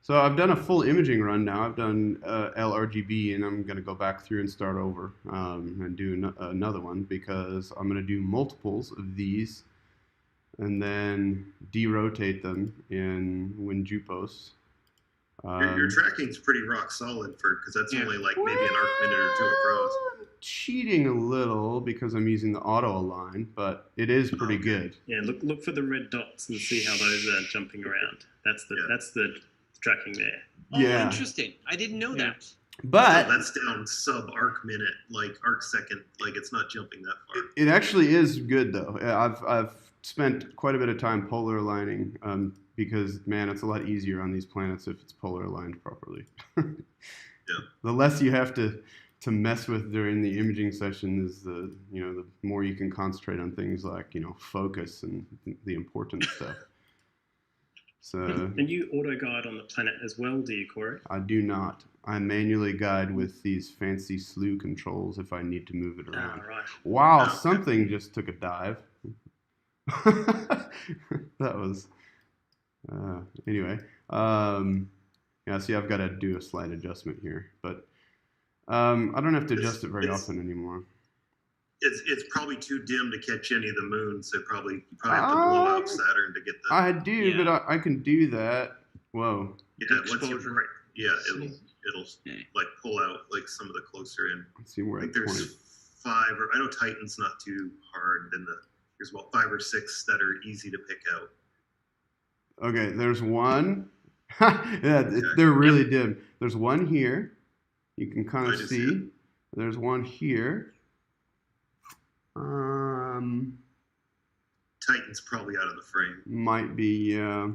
So I've done a full imaging run now. I've done LRGB, and I'm going to go back through and start over and do another one, because I'm going to do multiples of these and then derotate them in WinJupos. Your tracking's pretty rock solid because that's only like maybe an arc minute or two across. Cheating a little because I'm using the auto align, but it is pretty good. Yeah, look for the red dots and see how those are jumping around. That's the tracking there. Oh, Yeah. interesting. I didn't know that. But That's down sub arc minute, like arc second. Like it's not jumping that far. it actually is good though. I've spent quite a bit of time polar aligning because, man, it's a lot easier on these planets if it's polar aligned properly. The less you have to mess with during the imaging session is the more you can concentrate on things like focus and the important stuff. So And you auto guide on the planet as well, do you, Corey? I do not. I manually guide with these fancy slew controls if I need to move it around. Right. Wow, something just took a dive. That was anyway. See, I've got to do a slight adjustment here, but I don't have to adjust it very often anymore. It's probably too dim to catch any of the moons. So you probably have to blow out Saturn to get the. I do, but I can do that. Whoa. Once it'll like pull out like some of the closer in. Let's see where I think I point. there's 5, or I know Titan's not too hard. Then there's about 5 or 6 that are easy to pick out. Okay, there's one. They're really dim. There's one here. You can kind of see. There's one here. Titan's probably out of the frame. Might be, Yeah.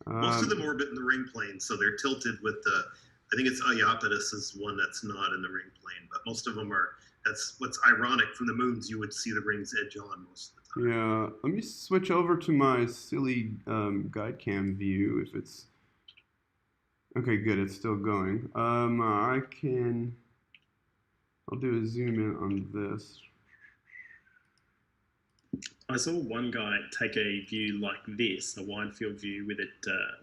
Most of them orbit in the ring plane, so they're tilted with the. I think it's Iapetus is one that's not in the ring plane, but most of them are. That's what's ironic. From the moons, you would see the rings edge on most of the time. Yeah, let me switch over to my silly guide cam view if it's. Okay, good. It's still going. I'll do a zoom in on this. I saw one guy take a view like this, a wide field view with it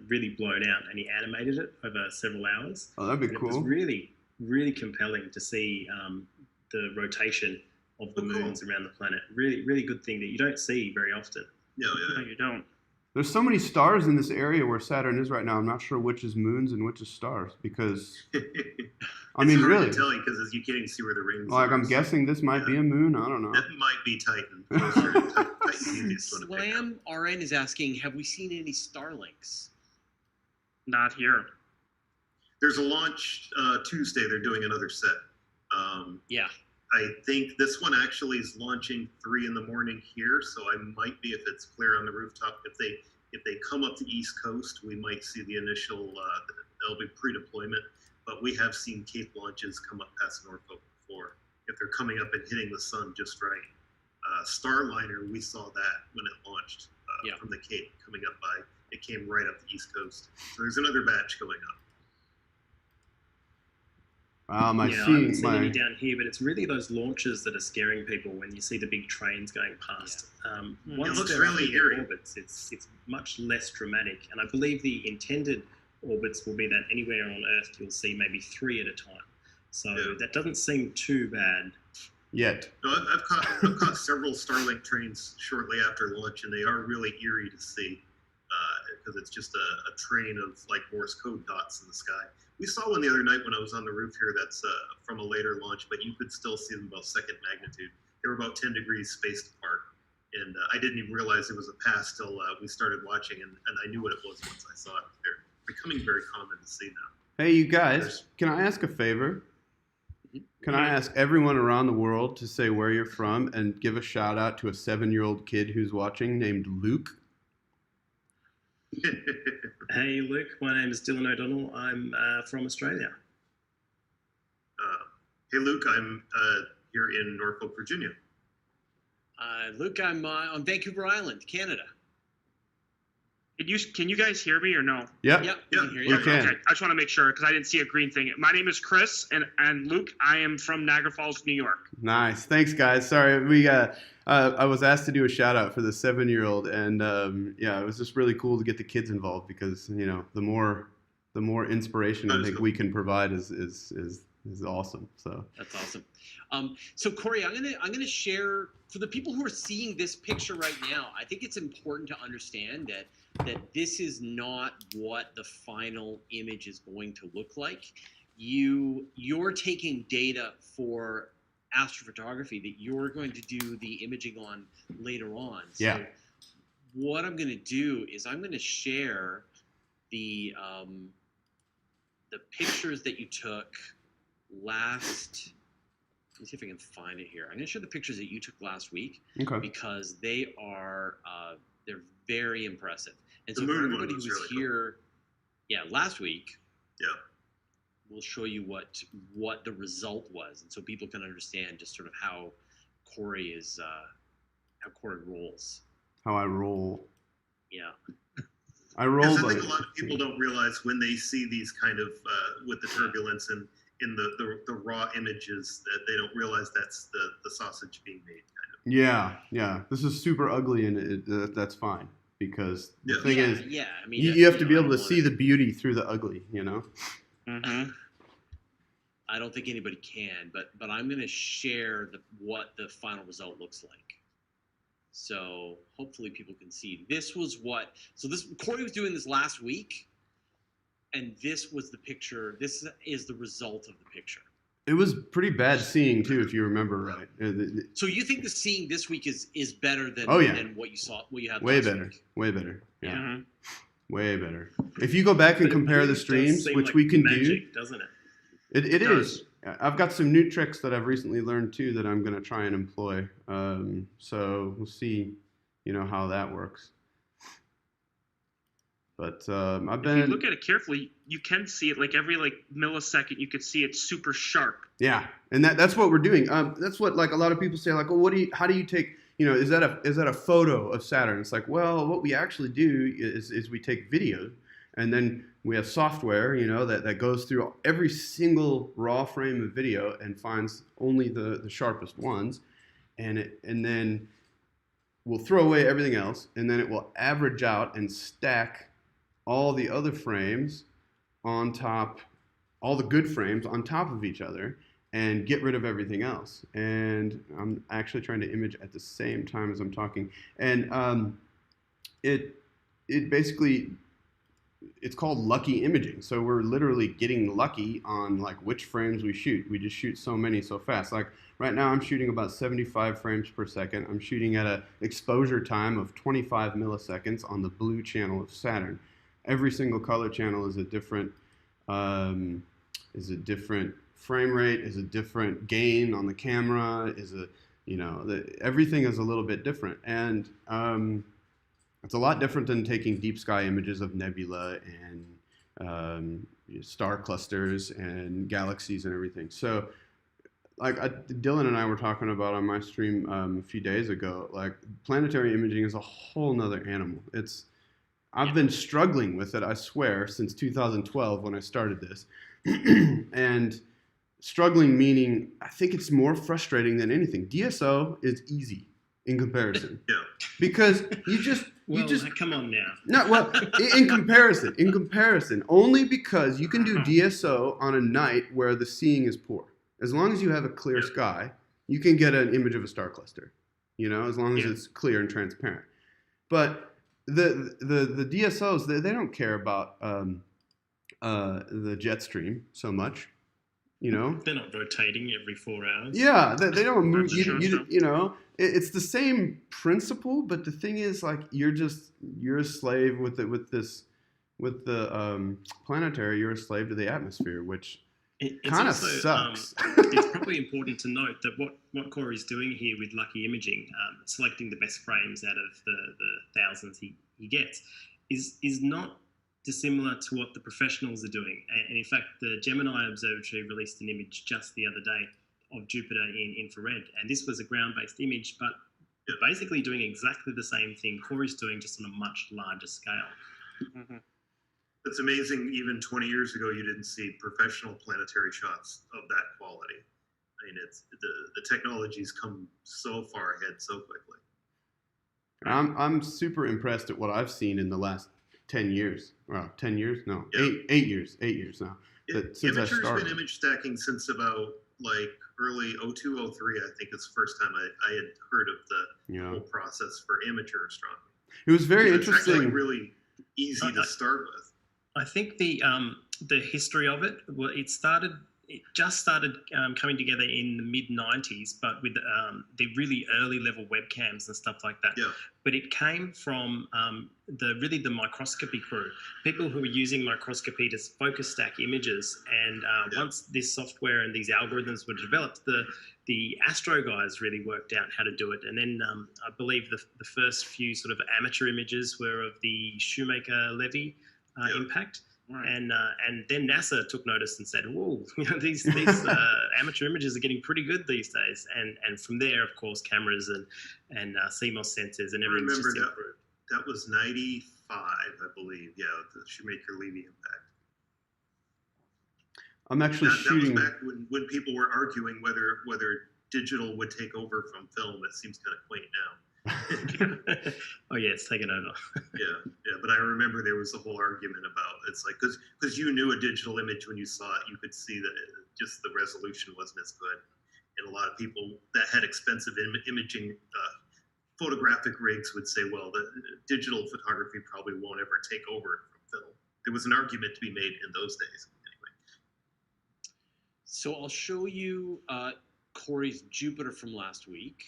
really blown out, and he animated it over several hours. Oh, that'd be And cool. It was really, really compelling to see the rotation of the moons around the planet. Really, really good thing that you don't see very often. No, you don't. There's so many stars in this area where Saturn is right now. I'm not sure which is moons and which is stars because, I mean, it's hard really, to tell you because you can't even see where the rings like are. I'm guessing this might be a moon. I don't know. That might be Titan. Titan's the easiest one to pick up. Slam RN is asking, have we seen any Starlinks? Not here. There's a launch Tuesday. They're doing another set. Yeah. I think this one actually is launching 3 in the morning here, so I might be, if it's clear on the rooftop, if they come up the East Coast, we might see the initial. They'll be pre-deployment, but we have seen Cape launches come up past Norfolk before if they're coming up and hitting the sun just right. Starliner, we saw that when it launched from the Cape coming up by. It came right up the East Coast, so there's another batch going up. I haven't seen any down here, but it's really those launches that are scaring people when you see the big trains going past. Once it looks they're really up in their eerie. orbits, it's much less dramatic. And I believe the intended orbits will be that anywhere on Earth you'll see maybe 3 at a time. So that doesn't seem too bad. Yet. No, I've caught several Starlink trains shortly after launch, and they are really eerie to see because it's just a train of like Morse code dots in the sky. We saw one the other night when I was on the roof here that's from a later launch, but you could still see them about second magnitude. They were about 10 degrees spaced apart, and I didn't even realize it was a pass till we started watching, and I knew what it was once I saw it. becoming very common to see now. Hey, you guys, can I ask a favor? Can I ask everyone around the world to say where you're from and give a shout out to a 7-year-old kid who's watching named Luke? Hey, Luke. My name is Dylan O'Donnell. I'm from Australia. Hey, Luke, I'm here in Norfolk, Virginia. Luke, I'm on Vancouver Island, Canada. Can you guys hear me or no? Yep. Yep, Yeah, we can hear we you. can. Okay, I just want to make sure because I didn't see a green thing. My name is Chris, and Luke, I am from Niagara Falls, New York. Nice. Thanks, guys. Sorry, I was asked to do a shout out for the 7-year-old, and it was just really cool to get the kids involved because the more inspiration I think we can provide is awesome. So That's awesome. So Corey, I'm gonna share for the people who are seeing this picture right now. I think it's important to understand that this is not what the final image is going to look like. You're taking data for astrophotography that you're going to do the imaging on later on. So Yeah. what I'm going to do is I'm going to share the pictures that you took last. Let me see if I can find it here. I'm going to show the pictures that you took last week okay. because they are they're very impressive. And The so for moon one everybody was who was really cool. here, last week, Yeah. we'll show you what the result was, and so people can understand just sort of how Corey rolls. How I roll. Yeah. I roll, Yes, I but think a lot of people don't realize when they see these kind of with the turbulence and in the raw images that they don't realize that's the sausage being made. yeah. This is super ugly, and that's fine because the Yeah. thing is, I mean, you have to be I able to don't see the beauty through the ugly. Mm-hmm. I don't think anybody can, but I'm going to share what the final result looks like. So hopefully people can see. Corey was doing this last week, and this was the picture. This is the result of the picture. It was pretty bad seeing too, if you remember right. So you think the seeing this week is better than than what you had Way last better, week? way better. Yeah, Mm-hmm. way better. If you go back and But it compare really the does streams, seem which like we can magic, doesn't it? do, it does. is. I've got some new tricks that I've recently learned too that I'm going to try and employ. So we'll see, how that works. But I've If you been, look at it carefully, you can see it like every millisecond. You could see it super sharp. yeah, and that's what we're doing. That's what like a lot of people say, like, well, how do you take, is that a photo of Saturn? It's like, well, what we actually do is we take video, and then we have software, that goes through every single raw frame of video and finds only the sharpest ones, and then we'll throw away everything else, and then it will average out and stack all the other frames on top, all the good frames on top of each other, and get rid of everything else. And I'm actually trying to image at the same time as I'm talking. And it basically, it's called lucky imaging. So we're literally getting lucky on like which frames we shoot. We just shoot so many so fast. Like right now I'm shooting about 75 frames per second. I'm shooting at an exposure time of 25 milliseconds on the blue channel of Saturn. Every single color channel is a different frame rate, is a different gain on the camera, everything is a little bit different. And it's a lot different than taking deep sky images of nebula and star clusters and galaxies and everything. So like Dylan and I were talking about on my stream a few days ago, like planetary imaging is a whole nother animal. I've been struggling with it, I swear, since 2012 when I started this. And struggling meaning I think it's more frustrating than anything. DSO is easy in comparison. Yeah. Because you just come on now. no, well, in comparison, only because you can do DSO on a night where the seeing is poor. As long as you have a clear sky, you can get an image of a star cluster, as long as it's clear and transparent. But the DSOs, they don't care about the jet stream so much, They're not rotating every 4 hours. Yeah, they don't move. True. It's the same principle, but the thing is, like, you're a slave with this with the planetary, you're a slave to the atmosphere, which It's kind of also sucks. it's probably important to note that what Corey's doing here with Lucky Imaging, selecting the best frames out of the thousands he gets, is not dissimilar to what the professionals are doing. And in fact, the Gemini Observatory released an image just the other day of Jupiter in infrared, and this was a ground-based image, but basically doing exactly the same thing Corey's doing, just on a much larger scale. Mm-hmm. It's amazing. Even 20 years ago, you didn't see professional planetary shots of that quality. I mean, it's the technology's come so far ahead so quickly. I'm super impressed at what I've seen in the last 10 years. Well, 10 years? No, Yeah. 8 years. 8 years now. Since I Imager's started. been image stacking since about like early 02, 03. I think it's the first time I had heard of the whole process for amateur astronomy. It was very It's interesting. actually really easy to start with. I think the history of it, well, it just started coming together in the mid 90s, but with the really early level webcams and stuff like that. Yeah. But it came from the microscopy crew, people who were using microscopy to focus stack images. And once this software and these algorithms were developed, the Astro guys really worked out how to do it. And then I believe the first few sort of amateur images were of the Shoemaker-Levy impact. Right. And then NASA took notice and said, "Whoa, these amateur images are getting pretty good these days." And from there, of course, cameras and CMOS sensors and everything just improved. That was 95, I believe. Yeah, the Shoemaker-Levy impact. I'm actually shooting. That was back when people were arguing whether digital would take over from film. It seems kind of quaint now. Oh yeah, it's taken over. yeah, but I remember there was a whole argument about it's like because you knew a digital image when you saw it, you could see that just the resolution wasn't as good, and a lot of people that had expensive imaging photographic rigs would say, well, the digital photography probably won't ever take over from film. There was an argument to be made in those days. Anyway. So I'll show you Corey's Jupiter from last week.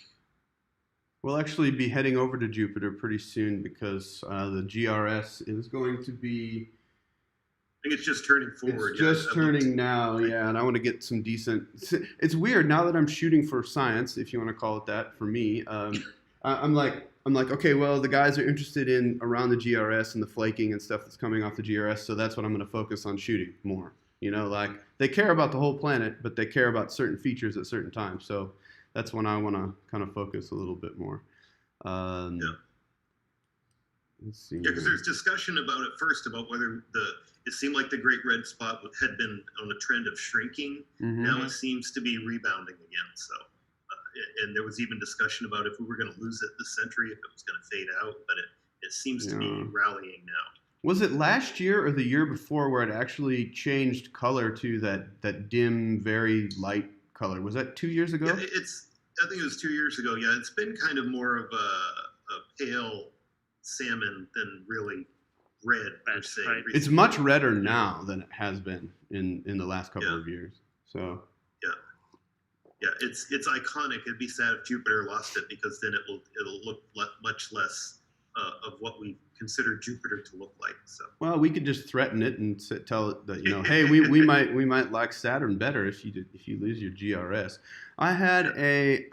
We'll actually be heading over to Jupiter pretty soon because the GRS is going to be. I think it's just turning forward. It's just turning now, yeah, and I want to get some decent. It's weird now that I'm shooting for science, if you want to call it that, for me. I'm like, okay, well, the guys are interested in around the GRS and the flaking and stuff that's coming off the GRS, so that's what I'm going to focus on shooting more. You know, like they care about the whole planet, but they care about certain features at certain times. So that's when I want to kind of focus a little bit more. Let's see. Yeah, because there's discussion about it first about whether it seemed like the Great Red Spot had been on a trend of shrinking. Mm-hmm. Now it seems to be rebounding again. So, and there was even discussion about if we were going to lose it this century, if it was going to fade out. But it seems to be rallying now. Was it last year or the year before where it actually changed color to that dim, very light color? Was that 2 years ago? Yeah, I think it was 2 years ago. Yeah, it's been kind of more of a pale salmon than really red per se. Right. It's much redder now than it has been in the last couple of years. So yeah, it's iconic. It'd be sad if Jupiter lost it because then it'll look much less of what we consider Jupiter to look like. So well, we could just threaten it and tell it that hey, we might like Saturn better if you lose your GRS. I had a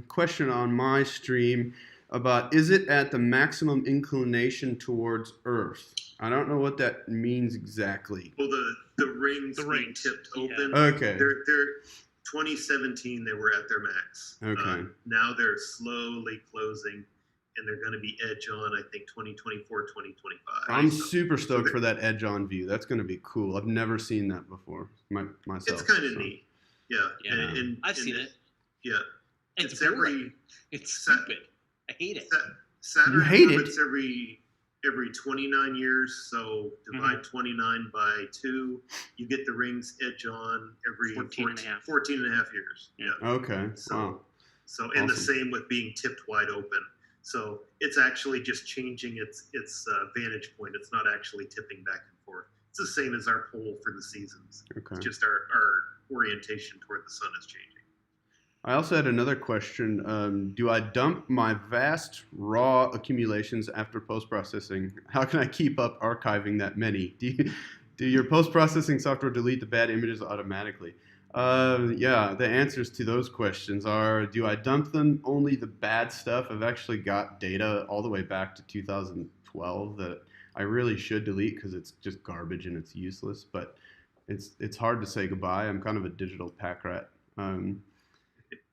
question on my stream about is it at the maximum inclination towards Earth? I don't know what that means exactly. Well, the rings being tipped open. Okay. They're 2017 they were at their max. Okay. Now they're slowly closing, and they're going to be edge on. I think 2024, 2025. I'm super stoked for that edge on view. That's going to be cool. I've never seen that before myself. It's kind of neat. Yeah. And I've seen it. Yeah. It's stupid. I hate it. Saturn hate orbits every 29 years, so divide 29 by 2, you get the rings edge on every 14 and a half years. Yeah. Okay. So, wow. So and the same with being tipped wide open. So it's actually just changing its vantage point. It's not actually tipping back and forth. It's the same as our pole for the seasons. Okay. It's just our orientation toward the sun is changing. I also had another question. Do I dump my vast raw accumulations after post-processing? How can I keep up archiving that many? Do your post-processing software delete the bad images automatically? Yeah, the answers to those questions are, do I dump them only the bad stuff? I've actually got data all the way back to 2012 that I really should delete because it's just garbage and it's useless, but it's hard to say goodbye. I'm kind of a digital pack rat.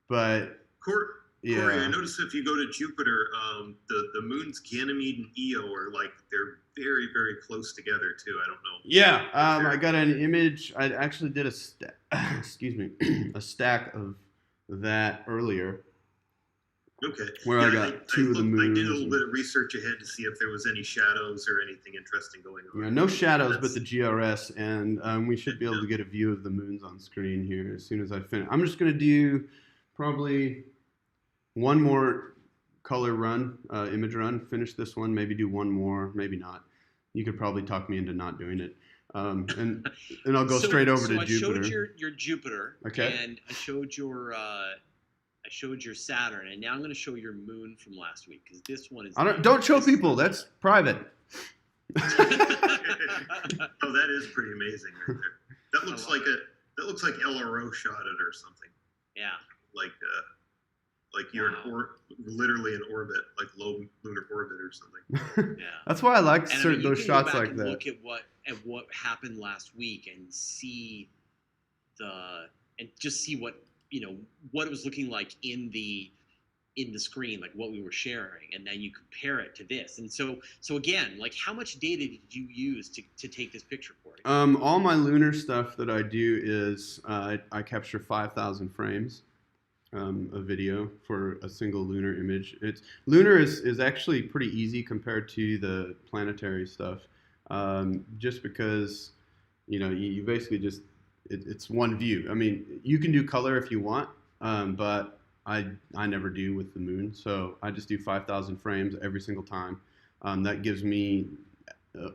But Corey, yeah, I noticed if you go to Jupiter, the moons Ganymede and Io are like they're very, very close together too. I don't know. yeah. I got an image. I actually did excuse me, a stack of that earlier. Okay. Where I got two of the moons. I did a little bit of research ahead to see if there was any shadows or anything interesting going on. Yeah, no shadows, but the GRS, and we should be able to get a view of the moons on screen here as soon as I finish. I'm just going to do probably one more color run, image run, finish this one, maybe do one more, maybe not. You could probably talk me into not doing it. And I'll go straight over to Jupiter. I showed your Jupiter, okay, and I showed your Saturn, and now I'm going to show your moon from last week because this one is. Don't show people. That's private. Oh, that is pretty amazing right there. That looks like LRO shot it or something. Yeah. Like you're literally in orbit, like low lunar orbit or something. Yeah. That's why I like And those shots like that. Look at what happened last week and see what what it was looking like in the screen, like what we were sharing, and then you compare it to this. And so again, like how much data did you use to take this picture, Corey? All my lunar stuff that I do is I capture 5,000 frames of video for a single lunar image. Lunar is actually pretty easy compared to the planetary stuff, just because you basically just it's one view. I mean, you can do color if you want, but I never do with the moon, so I just do 5,000 frames every single time. That gives me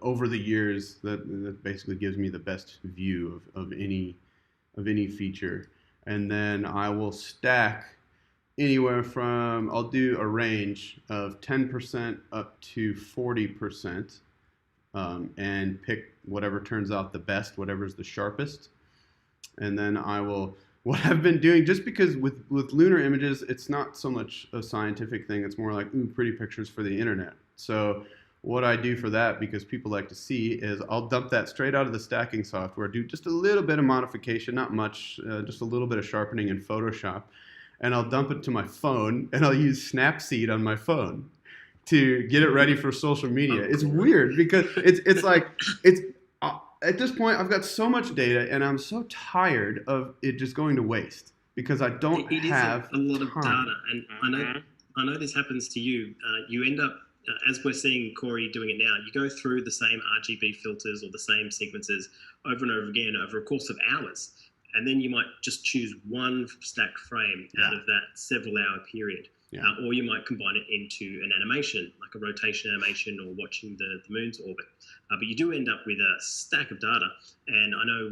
over the years that basically gives me the best view of any feature. And then I will stack anywhere from, I'll do a range of 10% up to 40%, and pick whatever turns out the best, whatever's the sharpest. And then what I've been doing, just because with lunar images, it's not so much a scientific thing, it's more like, ooh, pretty pictures for the internet. So what I do for that, because people like to see, is I'll dump that straight out of the stacking software, do just a little bit of modification, not much, just a little bit of sharpening in Photoshop, and I'll dump it to my phone, and I'll use Snapseed on my phone to get it ready for social media. It's weird, because it's like, at this point, I've got so much data, and I'm so tired of it just going to waste, because I don't have a lot of time. data, and I know this happens to you. You end up, as we're seeing Corey doing it now, you go through the same RGB filters or the same sequences over and over again over a course of hours, and then you might just choose one stacked frame out of that several-hour period. Yeah. Or you might combine it into an animation, like a rotation animation or watching the moon's orbit. But you do end up with a stack of data. And I know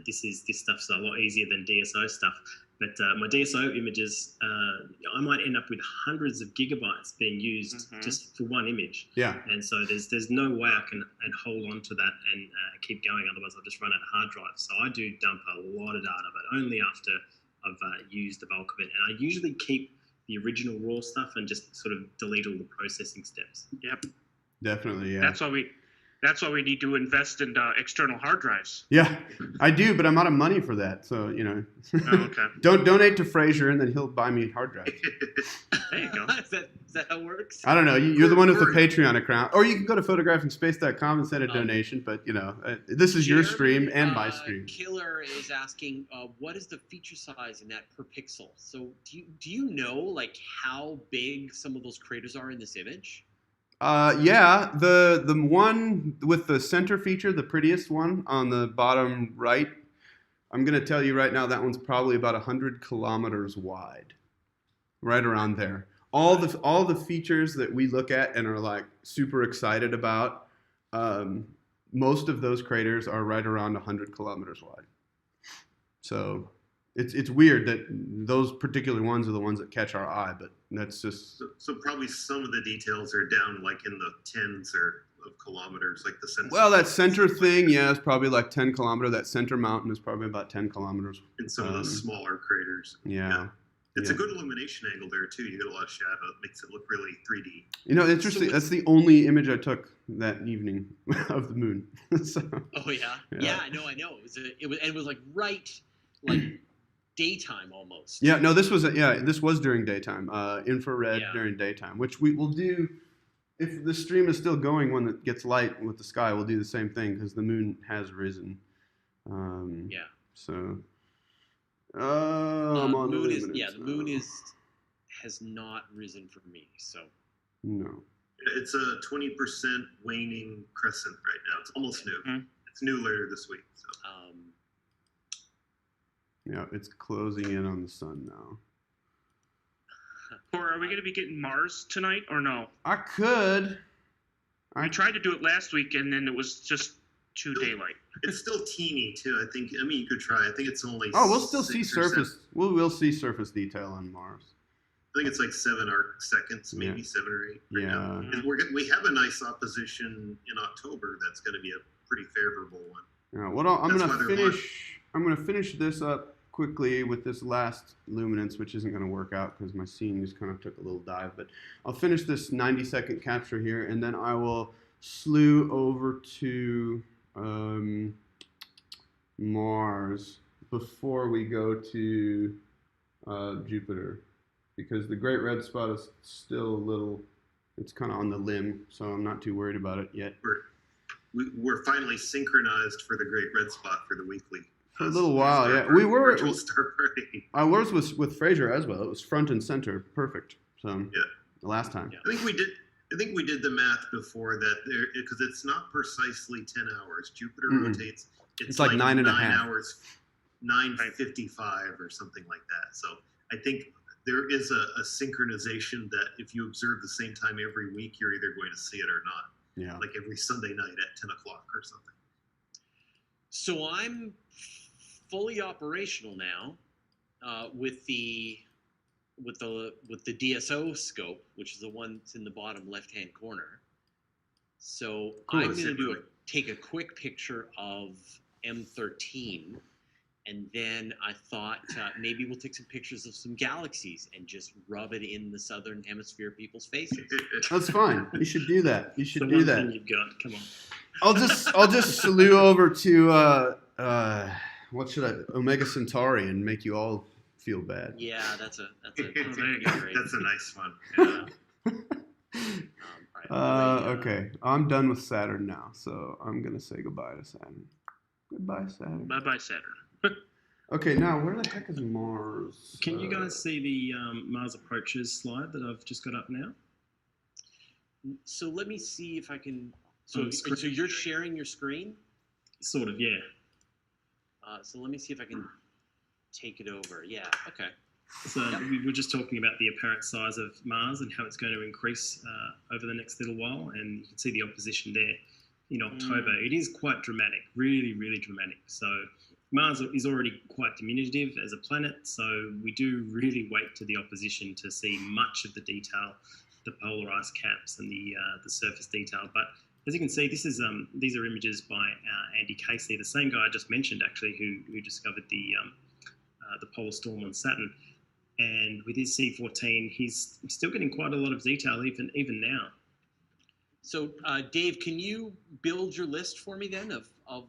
this stuff's a lot easier than DSO stuff. But my DSO images, I might end up with hundreds of gigabytes being used just for one image. Yeah. And so there's no way I can hold on to that and keep going. Otherwise, I'll just run out of hard drive. So I do dump a lot of data, but only after I've used the bulk of it. And I usually keep the original raw stuff and just sort of delete all the processing steps. Yep. Definitely, yeah. That's why we need to invest in external hard drives. Yeah, I do, but I'm out of money for that. So, Oh, okay. Don't donate to Fraser, and then he'll buy me hard drives. There you go. Is that how it works? I don't know. You're the one with the Patreon account. Or you can go to photographingspace.com and send a donation. But, this is your stream and my stream. Killer is asking, what is the feature size in that per pixel? So do you know, like, how big some of those craters are in this image? Yeah, the one with the center feature, the prettiest one on the bottom right, I'm going to tell you right now that one's probably about 100 kilometers wide, right around there. All the features that we look at and are like super excited about, most of those craters are right around 100 kilometers wide. So It's weird that those particular ones are the ones that catch our eye, but that's just So probably some of the details are down like in the tens or of kilometers, like the sense. well, that center thing, yeah, is probably like 10 kilometer. That center mountain is probably about 10 kilometers. In some of those smaller craters. Yeah. It's Yeah. a good illumination angle there too. You get a lot of shadow. It makes it look really 3D. You know, interesting. That's the only image I took that evening of the moon. So, Oh yeah, Yeah. yeah. I know. It was like like daytime almost. yeah, no, this was during daytime. Infrared Yeah. during daytime, which we will do if the stream is still going when it gets light with the sky. We'll do the same thing because the moon has risen. Yeah. So, I'm on moon is luminance the moon now. has not risen for me. So No. It's a 20% waning crescent right now. It's almost new. Mhm. It's new later this week. So. Yeah, it's closing in on the sun now. Or are we going to be getting Mars tonight or no? I could. I tried to do it last week and then it was just too daylight. It's still teeny too. I mean, you could try. I think it's only. Oh, we'll still see 6 or 7. surface. We'll see surface detail on Mars. I think it's like 7 arc seconds, maybe Yeah. 7 or 8. Right Yeah. now. And we have a nice opposition in October. That's going to be a pretty favorable one. Yeah. What I'm That's gonna why they're finish. I'm gonna finish this up quickly with this last luminance, which isn't gonna work out because my scene just kind of took a little dive. But I'll finish this 90-second capture here, and then I will slew over to Mars before we go to Jupiter, because the Great Red Spot is still a little. It's kind of on the limb, so I'm not too worried about it yet. We're finally synchronized for the Great Red Spot for the weekly. For a little while, yeah. We were. Virtual star party. I was with Fraser as well. It was front and center, perfect. So Yeah. the last time. Yeah. I think we did the math before that there, because it's not precisely 10 hours. Jupiter Mm-mm. rotates. It's like 9.5 hours, 9:55 or something like that. So I think there is a synchronization that if you observe the same time every week, you're either going to see it or not. Yeah. Like every Sunday night at 10 o'clock or something. So I'm fully operational now with the DSO scope, which is the one that's in the bottom left-hand corner. So Cool. I'm going to take a quick picture of M13, and then I thought maybe we'll take some pictures of some galaxies and just rub it in the southern hemisphere people's faces. That's fine. You should do that. You It's should the do one that. thing you've got. Come on. I'll just slew over to what should I Omega Centauri and make you all feel bad. Yeah, that's a There you go. great. That's a nice one. All right, Okay, I'm done with Saturn now, so I'm gonna say goodbye to Saturn. Goodbye, Saturn. Bye bye, Saturn. Okay, now where the heck is Mars? Can you guys see the Mars approaches slide that I've just got up now? So let me see if I can. Oh, So you're sharing your screen. Sort of, yeah. So let me see if I can take it over. Yeah. Okay. So we were just talking about the apparent size of Mars and how it's going to increase over the next little while, and you can see the opposition there in October. It is quite dramatic, really, really dramatic. So Mars is already quite diminutive as a planet, so we do really wait to the opposition to see much of the detail, the polar ice caps and the surface detail. But as you can see, these are images by Andy Casey, the same guy I just mentioned actually, who discovered the polar storm on Saturn. And with his C14, he's still getting quite a lot of detail even now. So Dave, can you build your list for me then of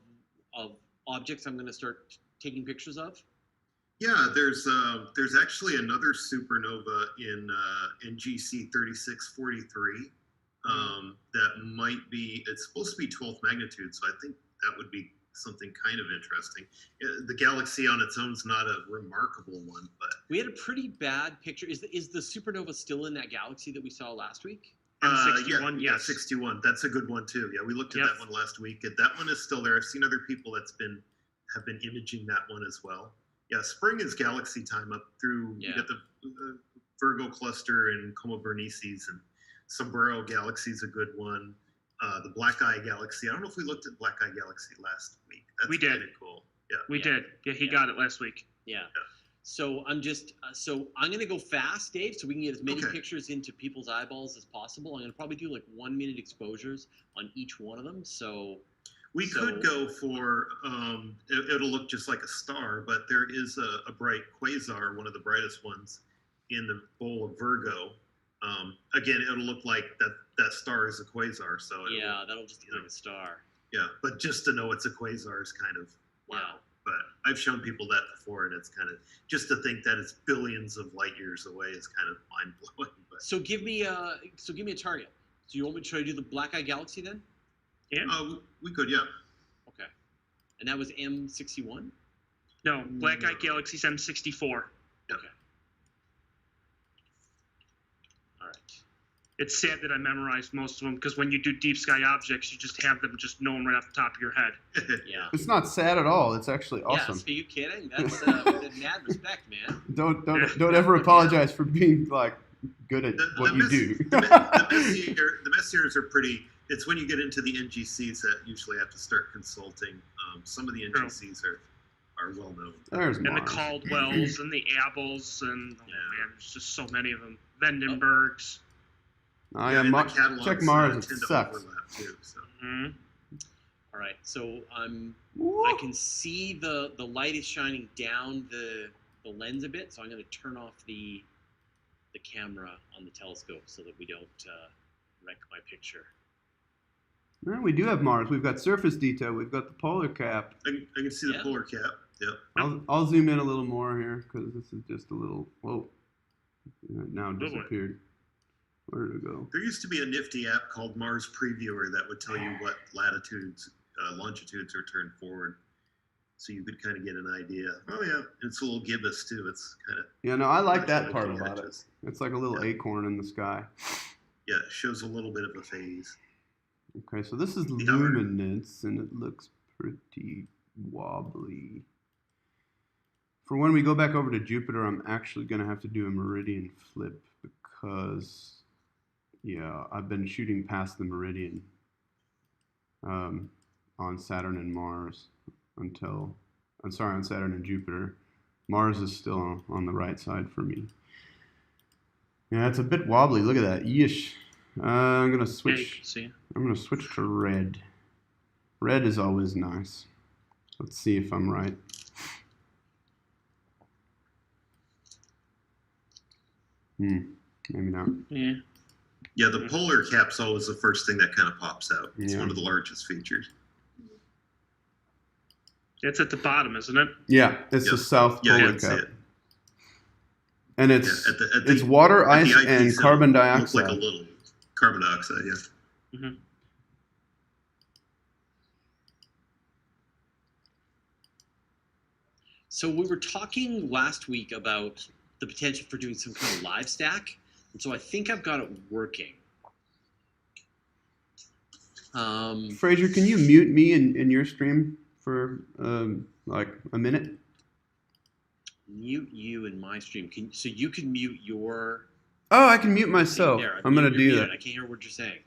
objects I'm going to start taking pictures of? Yeah, there's actually another supernova in NGC 3643 that might be. It's supposed to be 12th magnitude, so I think that would be something kind of interesting. The galaxy on its own is not a remarkable one, but We had a pretty bad picture. Is the supernova still in that galaxy that we saw last week? M61, yeah, yes. 61. That's a good one too. Yeah, we looked at Yep. that one last week. That one is still there. I've seen other people have been imaging that one as well. Yeah, spring is galaxy time up through. Yeah. You got the Virgo cluster and Coma Berenices, and Sombrero Galaxy is a good one. The Black Eye Galaxy. I don't know if we looked at Black Eye Galaxy last week. That's We did. kinda cool. Yeah. We Yeah. did. Yeah, he Yeah. got it last week. Yeah. So I'm gonna go fast, Dave, so we can get as many Okay. pictures into people's eyeballs as possible. I'm gonna probably do like 1 minute exposures on each one of them. So We could go for it'll look just like a star, but there is a bright quasar, one of the brightest ones, in the bowl of Virgo. Again, it'll look like that star is a quasar. So yeah, that'll just look like a star. yeah, but just to know it's a quasar is kind of wow. Yeah. But I've shown people that before, and it's kind of just to think that it's billions of light years away is kind of mind blowing. But So give me a target. So you want me to try to do the Black Eye Galaxy then? Yeah. we could, yeah. Okay. And that was M61? No, Black Eye Galaxy's M64. Okay. All right. It's sad that I memorized most of them because when you do deep sky objects, you just have them just known right off the top of your head. Yeah. It's not sad at all. It's actually awesome. Yes, are you kidding? That's with mad respect, man. Don't ever apologize for being like good at what you do. The messiers are pretty. It's when you get into the NGCs that usually have to start consulting. Some of the NGCs are well known. There's And the Mars. Caldwells and the Abels and Yeah. man, there's just so many of them. Vandenbergs. Oh, Yeah, yeah, and the catalogs, check Mars. tend It to sucks. overlap too. So. Hmm. All right. So Woo. I can see the light is shining down the lens a bit, so I'm going to turn off the camera on the telescope so that we don't wreck my picture. Yeah, we do have Mars. We've got surface detail. We've got the polar cap. I can see the Yeah. polar cap. Yep. I'll zoom in a little more here because this is just a little. Whoa! It now boy. disappeared. Where did it go? There used to be a nifty app called Mars Previewer that would tell you what latitudes, longitudes are turned forward, so you could kind of get an idea. Oh yeah, it's a little gibbous too. It's kind of Yeah, no, I like that actually part looking about at it. just- It's like a little Yeah. acorn in the sky. Yeah, it shows a little bit of a phase. Okay, so this is Yeah, we're- luminance, and it looks pretty wobbly. For when we go back over to Jupiter, I'm actually going to have to do a meridian flip because, yeah, I've been shooting past the meridian on Saturn and Mars on Saturn and Jupiter. Mars is still on the right side for me. Yeah, it's a bit wobbly. Look at that. Yeesh. I'm going to Yeah, you switch. can see. I'm going to switch to red. Red is always nice. Let's see if I'm right. Maybe not. Yeah. Yeah, the polar cap's always the first thing that kind of pops out. It's Yeah. one of the largest features. It's at the bottom, isn't it? Yeah, it's the Yep. south Yeah, polar you can see cap. it. And Yeah, it's at the it's water, at the ice, eyepiece, and it'll carbon look dioxide. like a little carbon dioxide. Yeah. So we were talking last week about the potential for doing some kind of live stack, and so I think I've got it working. Fraser, can you mute me in your stream for like a minute? Mute you in my stream. So you can mute your. Oh, I can mute myself. There, I'm gonna you're do muted. that. I can't hear what you're saying.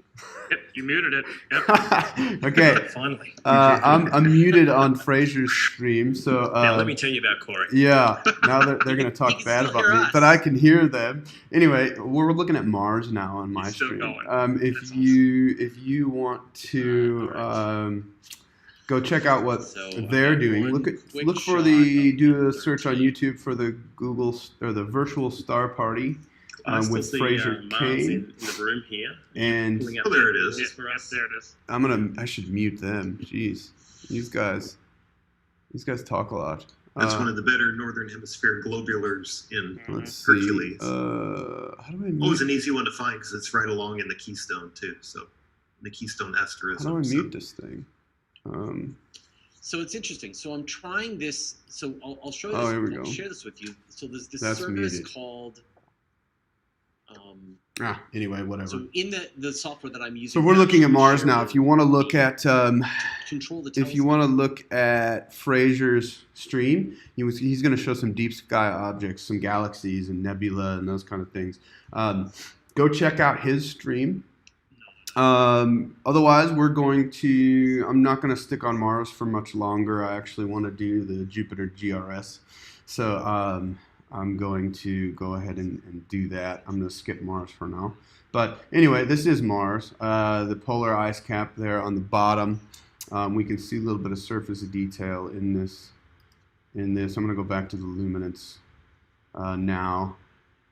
Yep, you muted it. Yep. Okay, Finally. I'm muted on Fraser's stream, so Now let me tell you about Corey. yeah. Now they're gonna You talk can bad still about hear me, us. but I can hear them. Anyway, we're looking at Mars now on my He's still stream. going. If That's you want to Alright. go check out what So, they're I've got doing, one quick look for shot the of do a the search on 13. YouTube for the Google or the Virtual Star Party. I still with see Fraser Mars Cain. in the room here. And Pulling up Oh, there it the is. images for Yep, us. there it is. I should mute them. Jeez, these guys talk a lot. That's one of the better northern hemisphere globulars in. Let's see. Hercules. How do I Oh, it's mute? an easy one to find because it's right along in the Keystone too. So, the Keystone asterism. How do I so- mute this thing? So it's interesting. So I'm trying this. So I'll show you. Oh, This, here we I'll go. share this with you. So there's this That's service muted. called. Anyway, whatever. So in the software that I'm using. So we're to looking at actually Mars share now. If you want to look at control the. if you want to look at Fraser's stream, he's going to show some deep sky objects, some galaxies and nebula and those kind of things. Go check out his stream. Otherwise, I'm not going to stick on Mars for much longer. I actually want to do the Jupiter GRS So I'm going to go ahead and do that. I'm going to skip Mars for now. But anyway, this is Mars. The polar ice cap there on the bottom. We can see a little bit of surface detail in this. I'm going to go back to the luminance now.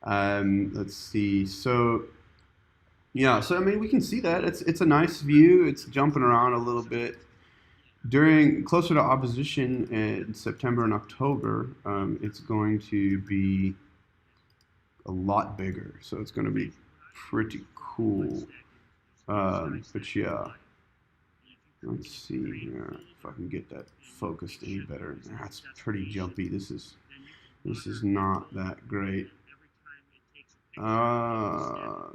Let's see. So yeah, so I mean we can see that it's a nice view. It's jumping around a little bit. During closer to opposition in September and October, it's going to be a lot bigger. So it's going to be pretty cool. But yeah, let's see here if I can get that focused any better. That's pretty jumpy. This is not that great. I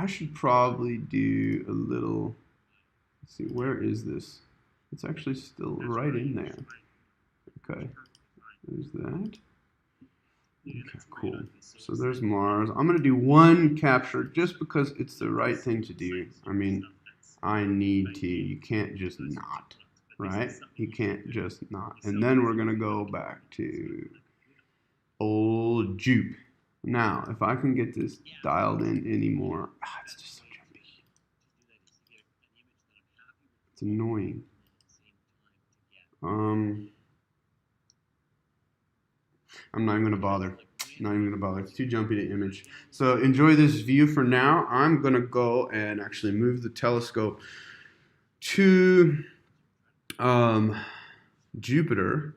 should probably do a little. Let's see, where is this? It's actually still right in there. Okay, there's that. Okay, cool. So there's Mars. I'm gonna do one capture just because it's the right thing to do. I mean, I need to. You can't just not, right? You can't just not. And then we're gonna go back to old Jupe. Now, if I can get this dialed in anymore, it's just so jumpy. It's annoying. I'm not even gonna bother. Not even gonna bother. It's too jumpy to image. So enjoy this view for now. I'm gonna go and actually move the telescope to Jupiter.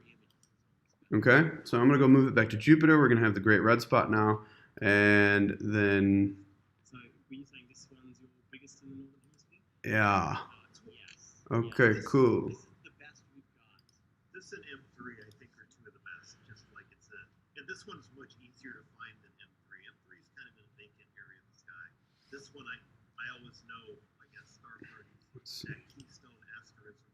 Okay, so I'm gonna go move it back to Jupiter. We're gonna have the great red spot now, and then. So, were you saying this one's your biggest in the northern hemisphere? Yeah. Yes. Okay, cool. This is the best we've got. This and M3, I think, are two of the best. Just like it's a, and this one's much easier to find than M3. M3 is kind of in a vacant area of the sky. This one, I always know, I guess, star parties. Let's see. That keystone asterism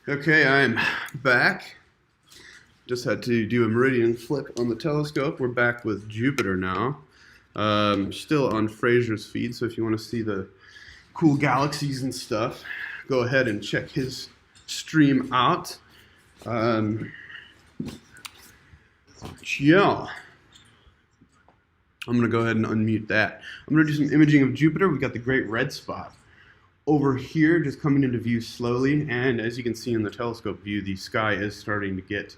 Okay, I'm back. Just had to do a meridian flip on the telescope. We're back with Jupiter now. Still on Fraser's feed, so if you want to see the cool galaxies and stuff, go ahead and check his stream out. Yeah. I'm going to go ahead and unmute that. I'm going to do some imaging of Jupiter. We've got the Great Red Spot over here, just coming into view slowly. And as you can see in the telescope view, the sky is starting to get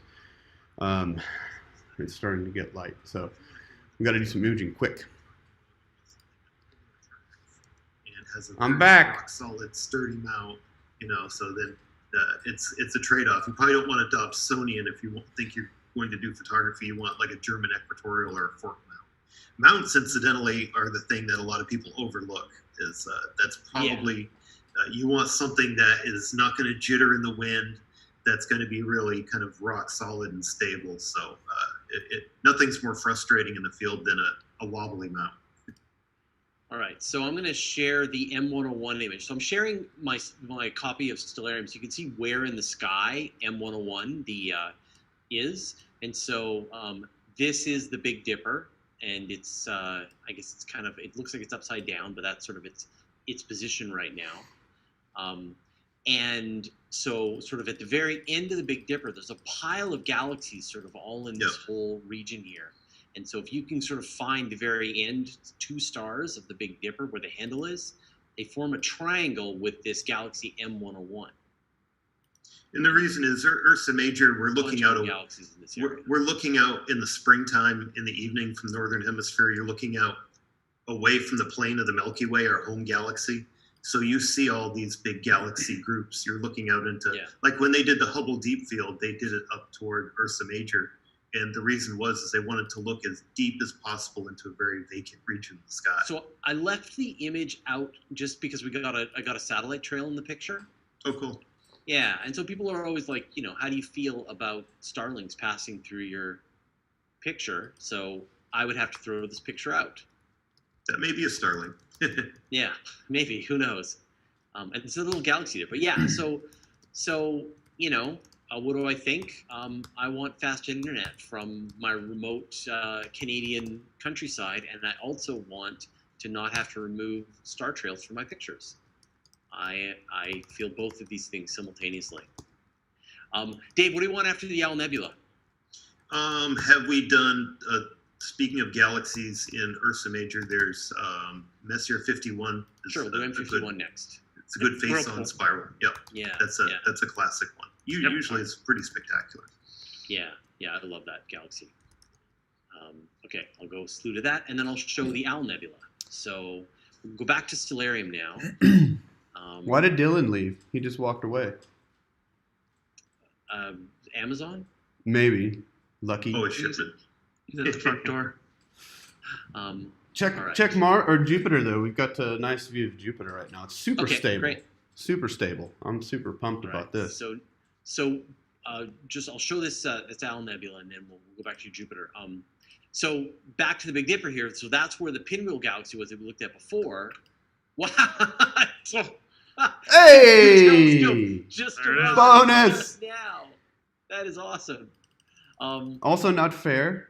light. So we've got to do some imaging quick. And has a I'm very back. rock solid, sturdy mount, so then it's a trade-off. You probably don't want a Dobsonian if you think you're going to do photography. You want like a German equatorial or a fork mount. Mounts, incidentally, are the thing that a lot of people overlook. That's probably you want something that is not going to jitter in the wind. That's going to be really kind of rock solid and stable. So nothing's more frustrating in the field than a wobbly mount. All right, so I'm going to share the M101 image. So I'm sharing my copy of Stellarium so you can see where in the sky M101 is. And so this is the Big Dipper, and it's I guess it's kind of, it looks like it's upside down, but that's sort of its position right now. And so sort of at the very end of the Big Dipper, there's a pile of galaxies sort of all in this whole region here. And so if you can sort of find the very end 2 stars of the Big Dipper where the handle is, they form a triangle with this galaxy M101. And the reason is Ursa Major, we're looking out galaxies in this area. we're looking out in the springtime in the evening from the northern hemisphere. You're looking out away from the plane of the Milky Way, our home galaxy. So you see all these big galaxy groups. You're looking out into, like when they did the Hubble Deep Field, they did it up toward Ursa Major. And the reason was they wanted to look as deep as possible into a very vacant region of the sky. So I left the image out just because I got a satellite trail in the picture. Oh, cool. Yeah, and so people are always like, how do you feel about starlings passing through your picture? So I would have to throw this picture out. That may be a starling. Yeah, maybe. Who knows? And it's a little galaxy there. But yeah, so what do I think? I want fast internet from my remote Canadian countryside, and I also want to not have to remove star trails from my pictures. I feel both of these things simultaneously. Dave, what do you want after the Owl Nebula? Have we done, speaking of galaxies in Ursa Major, there's Messier 51. Sure, we'll do M51 next. It's a good face-on spiral. Yep. Yeah. That's a classic one. Usually it's pretty spectacular. Yeah, I love that galaxy. Okay, I'll go slew to that, and then I'll show the Owl Nebula. So we'll go back to Stellarium now. Why did Dylan leave? He just walked away. Amazon? Maybe. Lucky. Oh, it shipped it. He's at the front door. Check Mars or Jupiter though. We've got a nice view of Jupiter right now. It's super stable. Great. Super stable. I'm super pumped about this. So I'll show this Owl Nebula, and then we'll go back to Jupiter. So back to the Big Dipper here. So that's where the Pinwheel Galaxy was that we looked at before. Wow! Hey! Just bonus now. That is awesome. Also not fair.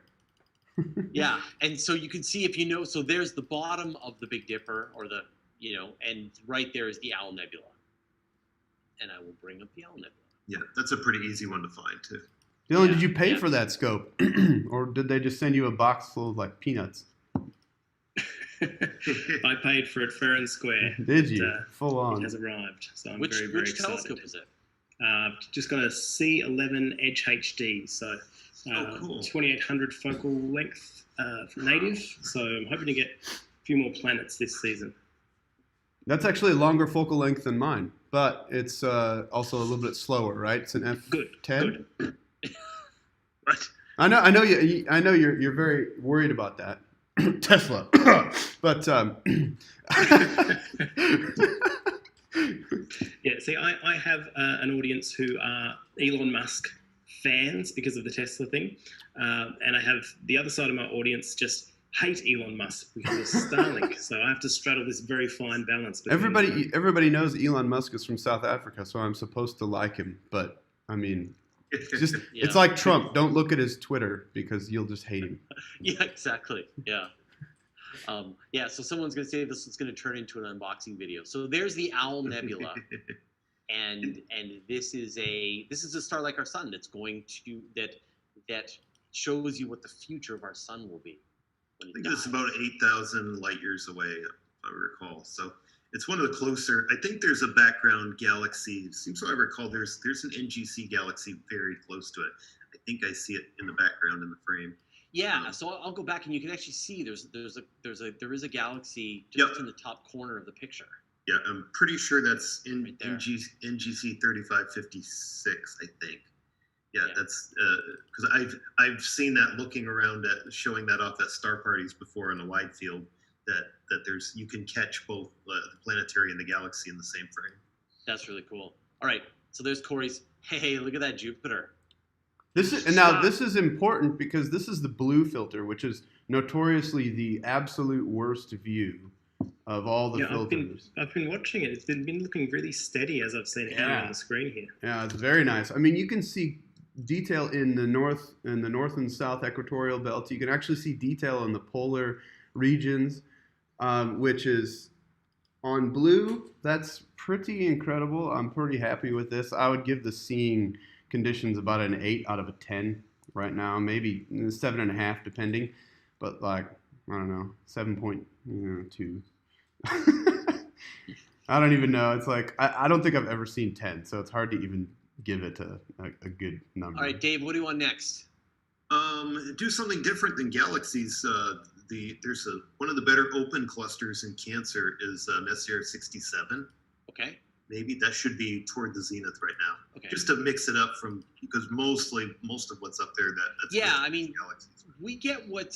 Yeah, and so you can see so there's the bottom of the Big Dipper, or and right there is the Owl Nebula. And I will bring up the Owl Nebula. Yeah, that's a pretty easy one to find too. Dylan, did you pay for that scope, or did they just send you a box full of like peanuts? I paid for it fair and square. Did you? Full on. It has arrived, so I'm Which very excited. telescope is it? Just got a C11 Edge HD, so cool. 2800 focal length native. So I'm hoping to get a few more planets this season. That's actually a longer focal length than mine, but it's also a little bit slower, right? It's an F10. Good. Right. I know you're very worried about that. Tesla. But yeah, see, I have an audience who are Elon Musk fans because of the Tesla thing, and I have the other side of my audience just hate Elon Musk because of Starlink. So I have to straddle this very fine balance. Between Everybody knows Elon Musk is from South Africa, so I'm supposed to like him. But I mean, just Yeah. it's like Trump. Don't look at his Twitter because you'll just hate him. Yeah, exactly. Yeah. Yeah, so someone's going to say this is going to turn into an unboxing video. So there's the Owl Nebula. And this is a star like our sun that's going to that shows you what the future of our sun will be when I it think dies. it's about 8,000 light years away, if I recall. So it's one of the closer. I think there's a background galaxy. Seems so I recall there's an NGC galaxy very close to it. I think I see it in the background in the frame. Yeah, so I'll go back and you can actually see there is a galaxy just in the top corner of the picture. Yeah, I'm pretty sure that's in Right there. NGC 3556. I think. Yeah, Yeah. that's because I've seen that looking around at showing that off at star parties before in a wide field. That there's you can catch both the planetary and the galaxy in the same frame. That's really cool. All right, so there's Corey's. Hey, look at that Jupiter. This is important because this is the blue filter, which is notoriously the absolute worst view of all the filters. I've been watching it. It's been looking really steady as I've seen it out on the screen here. Yeah, it's very nice. I mean, you can see detail in the north and south equatorial belts. You can actually see detail in the polar regions, which is on blue. That's pretty incredible. I'm pretty happy with this. I would give the seeing conditions about an 8 out of a 10 right now, maybe 7.5 depending, but like I don't know, 7.2. I don't even know. It's like I don't think I've ever seen 10, so it's hard to even give it a good number. All right, Dave, what do you want next? Do something different than galaxies. There's one of the better open clusters in Cancer is Messier 67. Okay. Maybe that should be toward the zenith right now. Okay. Just to mix it up because most of what's up there that's Yeah, I mean, galaxies. we get what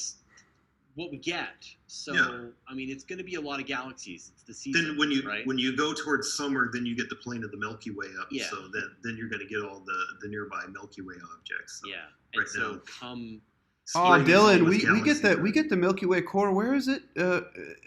we get. So Yeah. I mean, it's going to be a lot of galaxies. It's the season. Then right? when you go towards summer, then you get the plane of the Milky Way up. Yeah. So then you're going to get all the nearby Milky Way objects. So Yeah. And right so now, come. Oh, spring is Dylan, almost we get the Milky Way core. Where is it?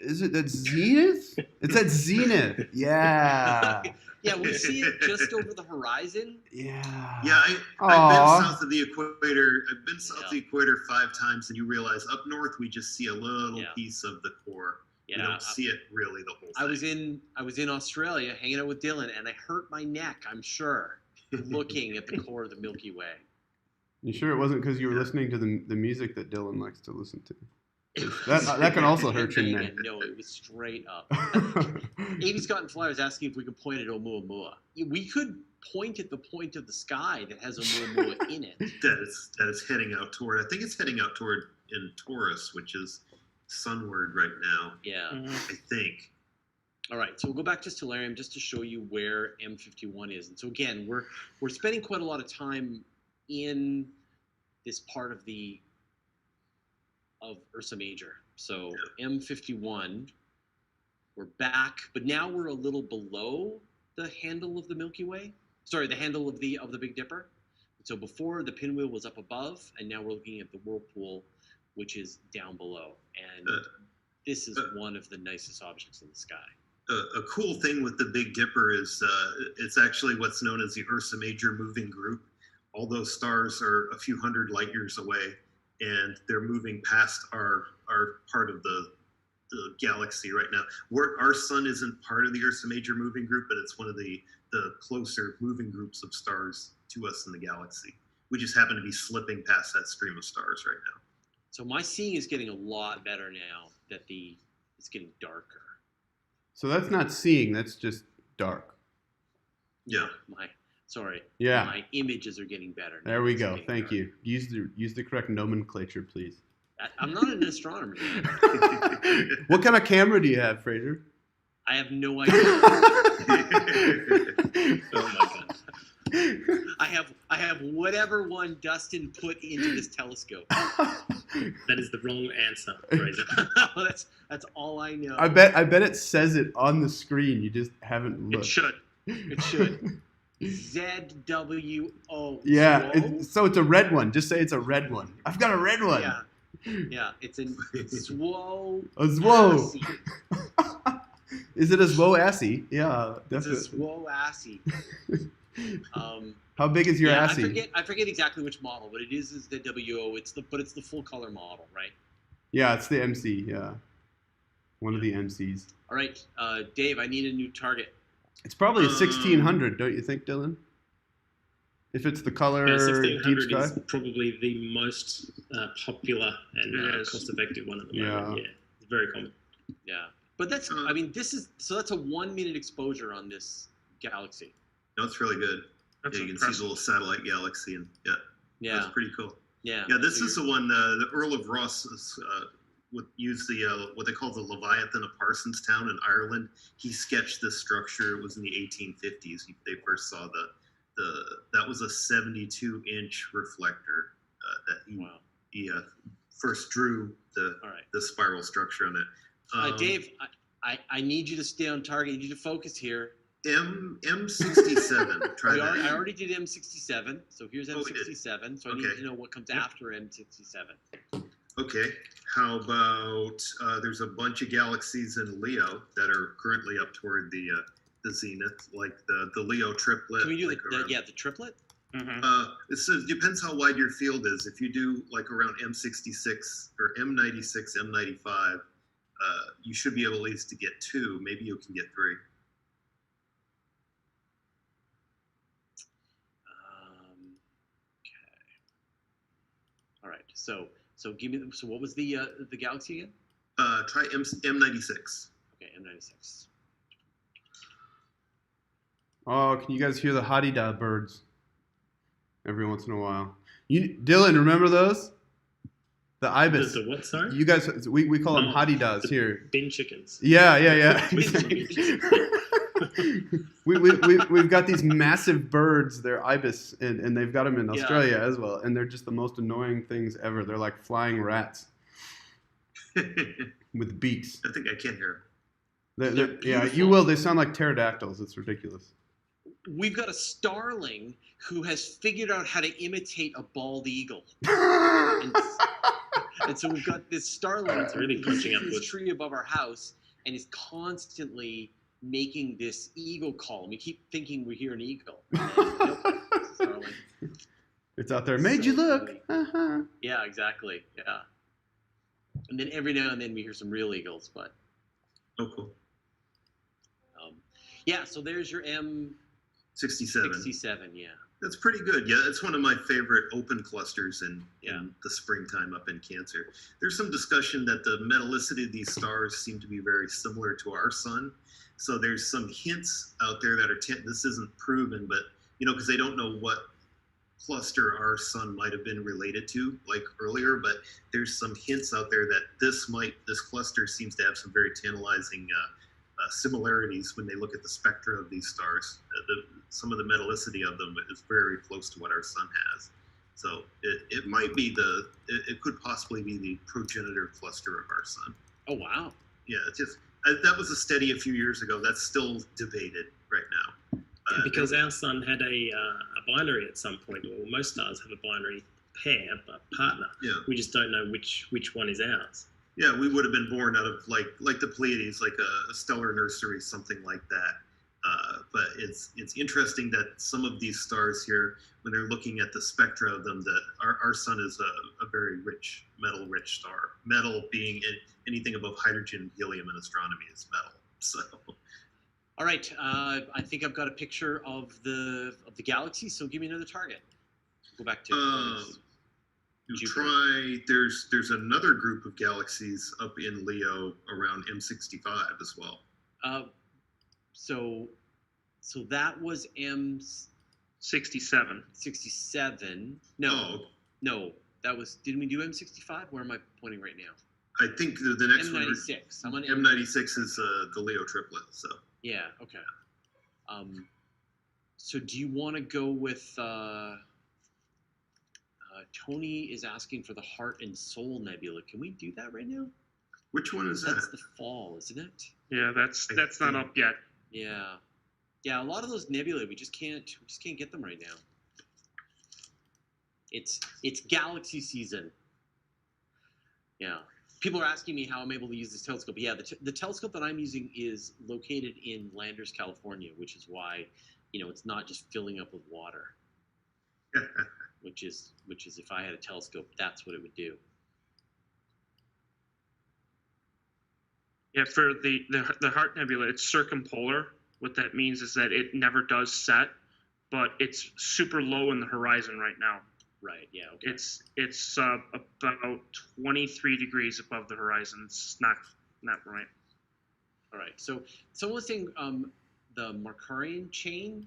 Is it at Zenith? It's at Zenith. Yeah. Yeah, we see it just over the horizon. Yeah. Yeah, I've been south of the equator. I've been south of the equator 5 times, and you realize up north we just see a little piece of the core. Yeah, we don't see it really the whole thing. I was in Australia hanging out with Dylan, and I hurt my neck. I'm sure, looking at the core of the Milky Way. You sure it wasn't because you were listening to the music that Dylan likes to listen to? That can also hurt your neck. No, it was straight up. Amy Scott and Fly was asking if we could point at Oumuamua. We could point at the point of the sky that has Oumuamua in it. That is heading out toward. I think it's heading out toward in Taurus, which is sunward right now. Yeah. I think. All right, so we'll go back to Stellarium just to show you where M51 is. And so again, we're spending quite a lot of time in this part of Ursa Major. So M51, we're back, but now we're a little below the handle of the Milky Way. Sorry, the handle of the Big Dipper. So before the pinwheel was up above, and now we're looking at the whirlpool, which is down below. And this is one of the nicest objects in the sky. A cool thing with the Big Dipper is it's actually what's known as the Ursa Major moving group. All those stars are a few hundred light years away, and they're moving past our part of the galaxy right now. Our sun isn't part of the Ursa Major moving group, but it's one of the closer moving groups of stars to us in the galaxy. We just happen to be slipping past that stream of stars right now. So my seeing is getting a lot better now that it's getting darker. So that's not seeing, that's just dark. Yeah. My images are getting better now. There we go. Thank you. Use the correct nomenclature, please. I'm not an astronomer. What kind of camera do you have, Fraser? I have no idea. Oh my god. I have whatever one Dustin put into this telescope. That is the wrong answer, Fraser. That's all I know. I bet it says it on the screen. You just haven't looked. It should. ZWO. Yeah. So it's a red one. Just say it's a red one. I've got a red one. Yeah. Yeah, it's in Swow. A Zwo. Assy. Is it a Zwo-assy? Yeah, It's a definitely. Swow-assy. How big is your Yeah, assy? I forget exactly which model, but it is the WO. It's the full color model, right? Yeah, it's the MC. Yeah, one of the MCs. All right, Dave, I need a new target. It's probably a 1600, don't you think, Dylan? If it's the color Yeah, deep 1600 sky. is probably the most popular and It is. cost-effective one at the moment. Yeah. Yeah, it's very common. Yeah, but that's I mean that's a 1 minute exposure on this galaxy. No, it's really good. That's Yeah, you can see impressive. the little satellite galaxy, and Yeah, that's pretty cool. yeah. Yeah, this is the one. The Earl of Ross would use the what they call the Leviathan of Parsonstown in Ireland. He sketched this structure. It was in the 1850s. They first saw that was a 72-inch reflector that he first drew All right, the spiral structure on it. Dave, I need you to stay on target. I need you to focus here. M67. Try that. I already did M67, so here's Oh, we did. M67. So I need Okay. to know what comes after M67. Okay. How about there's a bunch of galaxies in Leo that are currently up toward the zenith, like the Leo triplet. Can we do like the triplet? Mm-hmm. It depends how wide your field is. If you do like around M66 or M96, M95, you should be able at least to get 2. Maybe you can get 3. Okay. All right. So give me. So what was the galaxy again? Try M96. Okay, M96. Oh, can you guys hear the hadida birds every once in a while? Dylan, remember those? The ibis. The what, sorry? You guys, we call them Oh, hadidas the here. bin chickens. Yeah. Bin We've got these massive birds. They're ibis, and they've got them in Yeah. Australia as well. And they're just the most annoying things ever. They're like flying rats with beaks. I think I can hear. Yeah, beautiful. you will. They sound like pterodactyls. It's ridiculous. We've got a starling who has figured out how to imitate a bald eagle. And so we've got this starling It's really who punching sees upwards. this tree above our house and is constantly making this eagle call. And we keep thinking we hear an eagle. And then, nope, it's a starling. It's out there. Made you So look. funny. Yeah, exactly. Yeah. And then every now and then we hear some real eagles, but Oh, cool. yeah. So there's your M67. 67. Yeah. That's pretty good. Yeah, it's one of my favorite open clusters in Yeah. the springtime up in Cancer. There's some discussion that the metallicity of these stars seem to be very similar to our sun. So there's some hints out there that are this isn't proven, but because they don't know what cluster our sun might have been related to like earlier, but there's some hints out there that this cluster seems to have some very tantalizing similarities when they look at the spectra of these stars. Some of the metallicity of them is very close to what our sun has. So it might be it could possibly be the progenitor cluster of our sun. Oh wow. Yeah, it's just that was a study a few years ago. That's still debated right now. Because our sun had a binary at some point, or most stars have a binary pair, but partner. Yeah. We just don't know which one is ours. Yeah, we would have been born out of like the Pleiades, like a stellar nursery, something like that. But it's interesting that some of these stars here, when they're looking at the spectra of them, that our sun is a very metal-rich star. Metal being anything above hydrogen and helium in astronomy is metal. So. All right. I think I've got a picture of the galaxy. So give me another target. Go back to. Jupiter. There's another group of galaxies up in Leo around M65 as well. So that was M67. 67. Oh. No, that was. Didn't we do M65? Where am I pointing right now? I think the next M96. I'm on M96 is the Leo triplet. So. Yeah. Okay. So do you want to go with? Tony is asking for the Heart and Soul Nebula. Can we do that right now? Which one is That's that? the fall, isn't it? Yeah, that's not up yet. Yeah. Yeah, a lot of those nebulae we just can't get them right now. It's galaxy season. Yeah. People are asking me how I'm able to use this telescope. Yeah, the telescope that I'm using is located in Landers, California, which is why, it's not just filling up with water. which is if I had a telescope, that's what it would do. Yeah, for the Heart Nebula, it's circumpolar. What that means is that it never does set, but it's super low in the horizon right now. Right. Yeah. Okay. It's about 23 degrees above the horizon. It's not right. All right. So someone was saying the Mercurian chain.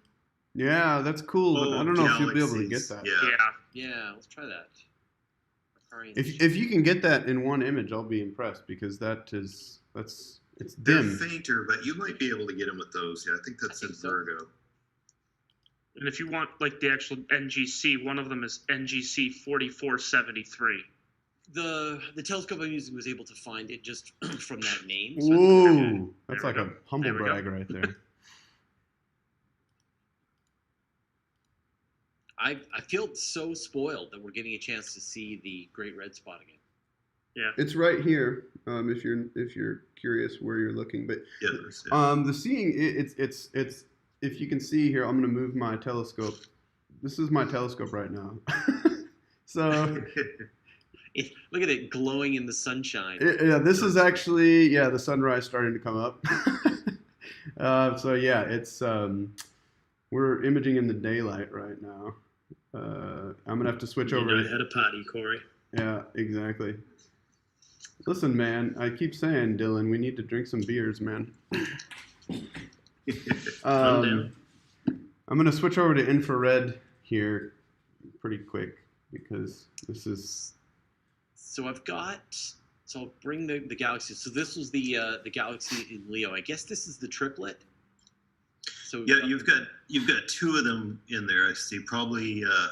Yeah, that's cool, but I don't know if you'll be able to get that. Yeah. Let's try that. Mercurian If you can get that in one image, I'll be impressed, because it's dim. They're fainter, but you might be able to get them with those. Yeah, I think that's in Virgo. And if you want like the actual NGC, one of them is NGC 4473. The telescope I'm using was able to find it just from that name. So whoa, that's like a humble brag right there. I feel so spoiled that we're getting a chance to see the Great Red Spot again. Yeah, it's right here. If you're curious where you're looking, but the seeing it's if you can see here, I'm going to move my telescope. This is my telescope right now. So look at it glowing in the sunshine. This is actually the sunrise starting to come up. So yeah, it's we're imaging in the daylight right now. I'm gonna have to switch over. You know how to party, Corey. Yeah, exactly. Listen, man, I keep saying, Dylan, we need to drink some beers, man. I'm going to switch over to infrared here pretty quick, because this is... So I'll bring the galaxy. So this was the galaxy in Leo. I guess this is the triplet. So yeah, you've got two of them in there. I see. Probably. So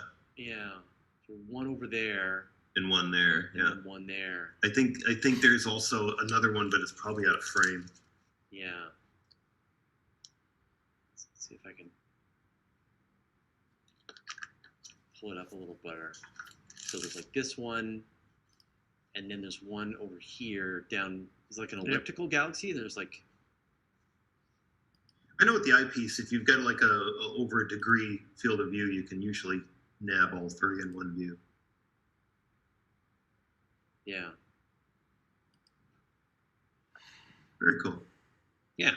one over there. And one there. Yeah. And one there. I think there's also another one, but it's probably out of frame. Yeah. Let's see if I can pull it up a little better. So there's like this one, and then there's one over here down. It's like an elliptical galaxy. There's like. I know with the eyepiece, if you've got like a over a degree field of view, you can usually nab all three in one view. Yeah. Very cool. Yeah.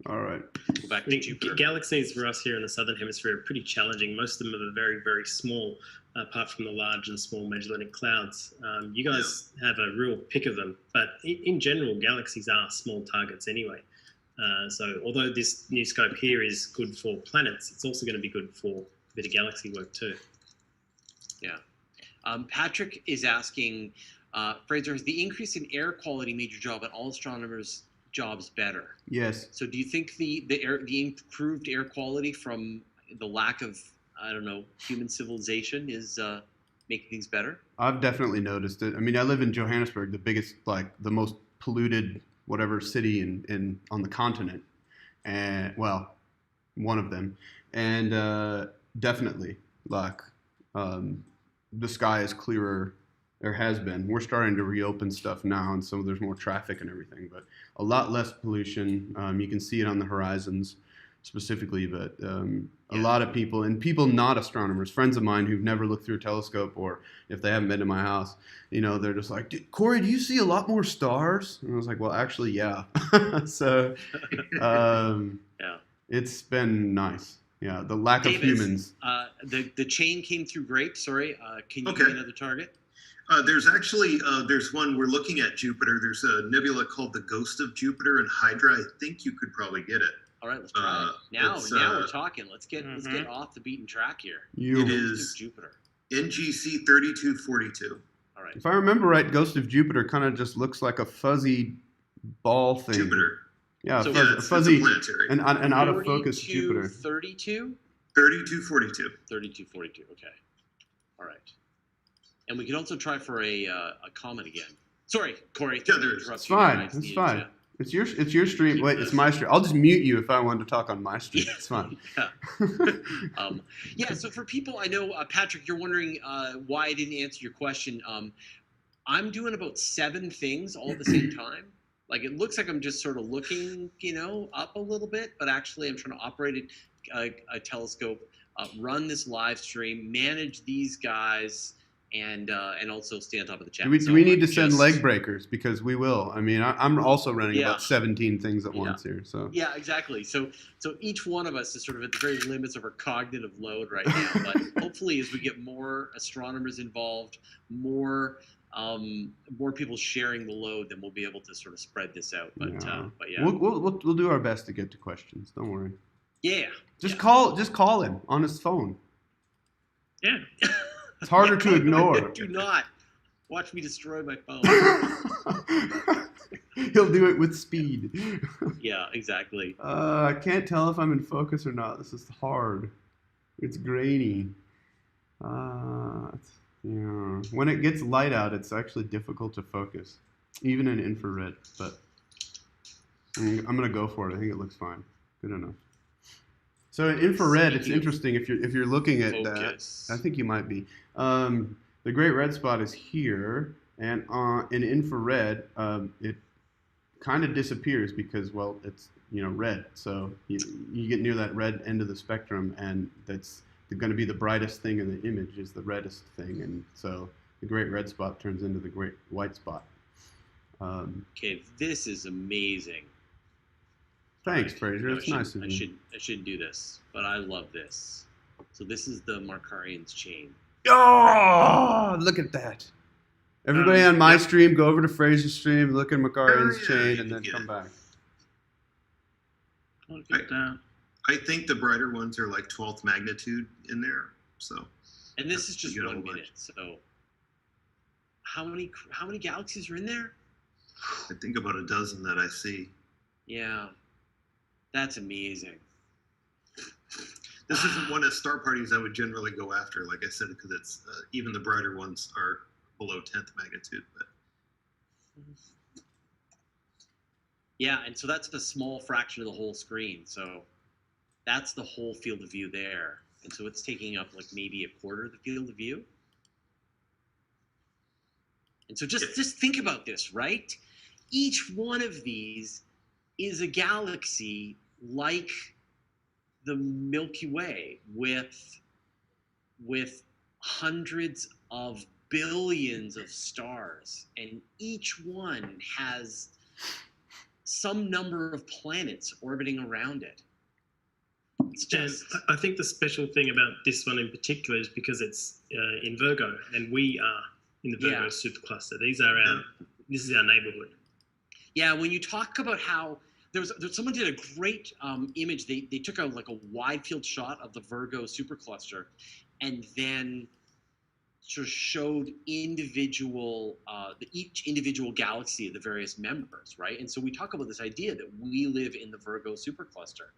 All right. Go back to Jupiter. Galaxies for us here in the southern hemisphere are pretty challenging. Most of them are very, very small, apart from the large and small Magellanic Clouds. You guys have a real pick of them, but in general, galaxies are small targets anyway. So although this new scope here is good for planets, it's also going to be good for a bit of galaxy work too. Yeah. Patrick is asking, Fraser, has the increase in air quality made your job and all astronomers' jobs better? Yes. So do you think the improved air quality from the lack of, I don't know, human civilization is making things better? I've definitely noticed it. I mean, I live in Johannesburg, the biggest, like the most polluted whatever city in on the continent, and well, one of them, and definitely like the sky is clearer. There has been. We're starting to reopen stuff now, and so there's more traffic and everything, but a lot less pollution. You can see it on the horizons specifically, but a lot of people, and people not astronomers, friends of mine who've never looked through a telescope, or if they haven't been to my house, you know, they're just like, Corey, do you see a lot more stars? And I was like, well, actually, yeah. So yeah, it's been nice. Yeah, the lack of humans. The chain came through great. Sorry, can you give me another target? There's actually there's one we're looking at Jupiter. There's a nebula called the Ghost of Jupiter in Hydra. I think you could probably get it. All right, let's try it. Now we're talking. Let's get off the beaten track here. It is Jupiter. NGC 3242. All right. If I remember right, Ghost of Jupiter kind of just looks like a fuzzy ball thing. Jupiter. Yeah, so a fuzzy and out of focus 42, Jupiter. 32? 3242. 3242. Okay. All right. And we can also try for a comet again. Sorry, Corey. Yeah, it's fine. It's fine. It's your stream. Wait, it's my stream. I'll just mute you if I wanted to talk on my stream. It's fine. Yeah. So for people, I know, Patrick, you're wondering why I didn't answer your question. I'm doing about 7 things all at the same time. Like it looks like I'm just sort of looking, up a little bit, but actually I'm trying to operate a telescope, run this live stream, manage these guys, and also stay on top of the chat. Do we need to send leg breakers? Because we will. I mean, I'm also running about 17 things at once here. So yeah, exactly. So each one of us is sort of at the very limits of our cognitive load right now. But hopefully, as we get more astronomers involved, more people sharing the load, then we'll be able to sort of spread this out. But yeah, we'll do our best to get to questions. Don't worry. Yeah. Just call him on his phone. Yeah. It's harder to ignore. Do not watch me destroy my phone. He'll do it with speed. Yeah, exactly. I can't tell if I'm in focus or not. This is hard. It's grainy. When it gets light out, it's actually difficult to focus, even in infrared. But I'm gonna go for it. I think it looks fine. Good enough. So in infrared, it's interesting if you're looking at focus. that. I think you might be. The great red spot is here, and in infrared, it kind of disappears because, well, it's red. So you get near that red end of the spectrum, and that's going to be the brightest thing in the image is the reddest thing, and so the great red spot turns into the great white spot. Okay, this is amazing. Thanks, Fraser. That's nice of you. I shouldn't do this, but I love this. So this is the Markarian's chain. Oh, look at that. Everybody on my stream, go over to Fraser's stream, look at Markarian's chain, and then come back. Look at that. I think the brighter ones are like 12th magnitude in there. So. And this is just 1 minute. So how many galaxies are in there? I think about a dozen that I see. Yeah. That's amazing. This isn't one of star parties I would generally go after, like I said, because it's even the brighter ones are below 10th magnitude. But yeah, and so that's a small fraction of the whole screen. So that's the whole field of view there, and so it's taking up like maybe a quarter of the field of view. And so just think about this, right? Each one of these is a galaxy like the Milky Way with hundreds of billions of stars, and each one has some number of planets orbiting around it. It's just... I think the special thing about this one in particular is because it's in Virgo, and we are in the Virgo supercluster. This is our neighborhood. Yeah, when you talk about how there's someone did a great image. They took a wide field shot of the Virgo supercluster, and then sort of showed each individual galaxy of the various members, right? And so we talk about this idea that we live in the Virgo supercluster.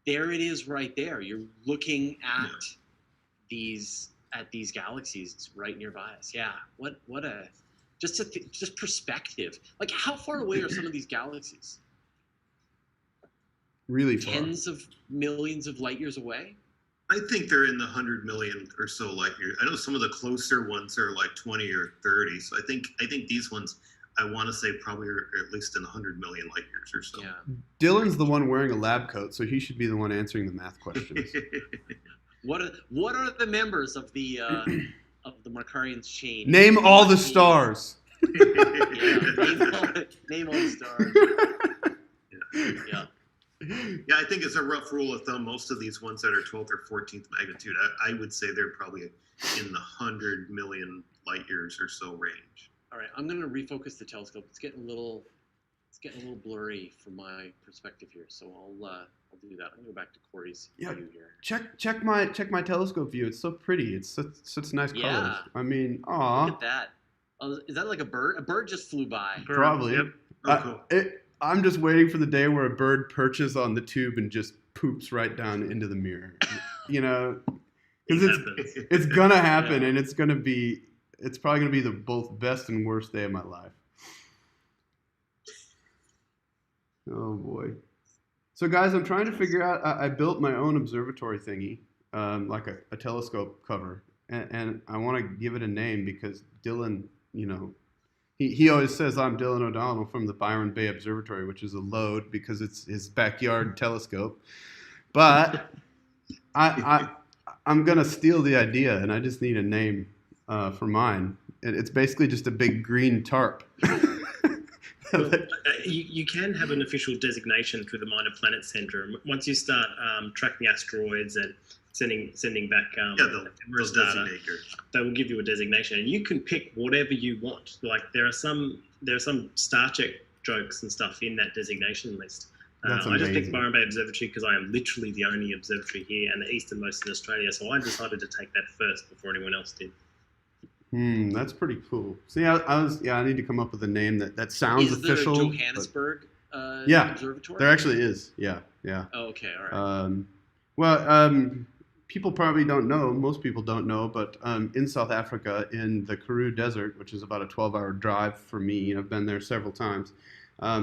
There it is, right there. You're looking at these galaxies right nearby us. Yeah, what a just perspective. Like, how far away are some of these galaxies? Really far. Tens of millions of light years away? I think they're in the 100 million or so light years. I know some of the closer ones are like 20 or 30. So I think these ones, I want to say probably are at least in 100 million light years or so. Yeah. Dylan's the one wearing a lab coat, so he should be the one answering the math questions. What are the members of the Markarian's chain? Name all the stars. Name all the stars. Yeah. Yeah, I think it's a rough rule of thumb. Most of these ones that are 12th or 14th magnitude, I would say they're probably in the 100 million light years or so range. All right, I'm going to refocus the telescope. It's getting a little blurry from my perspective here, so I'll do that. I'm going to go back to Corey's view here. Check my telescope view. It's so pretty. It's such nice colors. I mean, aw. Look at that. Is that like a bird? A bird just flew by. Probably. Yep. Oh, cool. I'm just waiting for the day where a bird perches on the tube and just poops right down into the mirror. Because it's gonna happen, and it's probably gonna be the both best and worst day of my life. Oh boy. So guys, I'm trying to figure out. I built my own observatory thingy, like a telescope cover, and I want to give it a name because Dylan, he always says I'm Dylan O'Donnell from the Byron Bay Observatory, which is a load because it's his backyard telescope. But I'm gonna steal the idea, and I just need a name for mine. It's basically just a big green tarp. Well, you can have an official designation through the Minor Planet Center. Once you start tracking asteroids and sending back they'll ephemeris data, designate your. they will give you a designation, and you can pick whatever you want. Like there are some Star Trek jokes and stuff in that designation list. That's I just picked amazing. Byron Bay Observatory because I am literally the only observatory here and the easternmost in Australia. So I decided to take that first before anyone else did. That's pretty cool. See, I need to come up with a name that sounds Is official. there a but- Johannesburg Yeah, observatory? There actually is. Yeah. Oh, okay, all right. People probably don't know, most people don't know, but in South Africa, in the Karoo Desert, which is about a 12-hour drive for me, I've been there several times,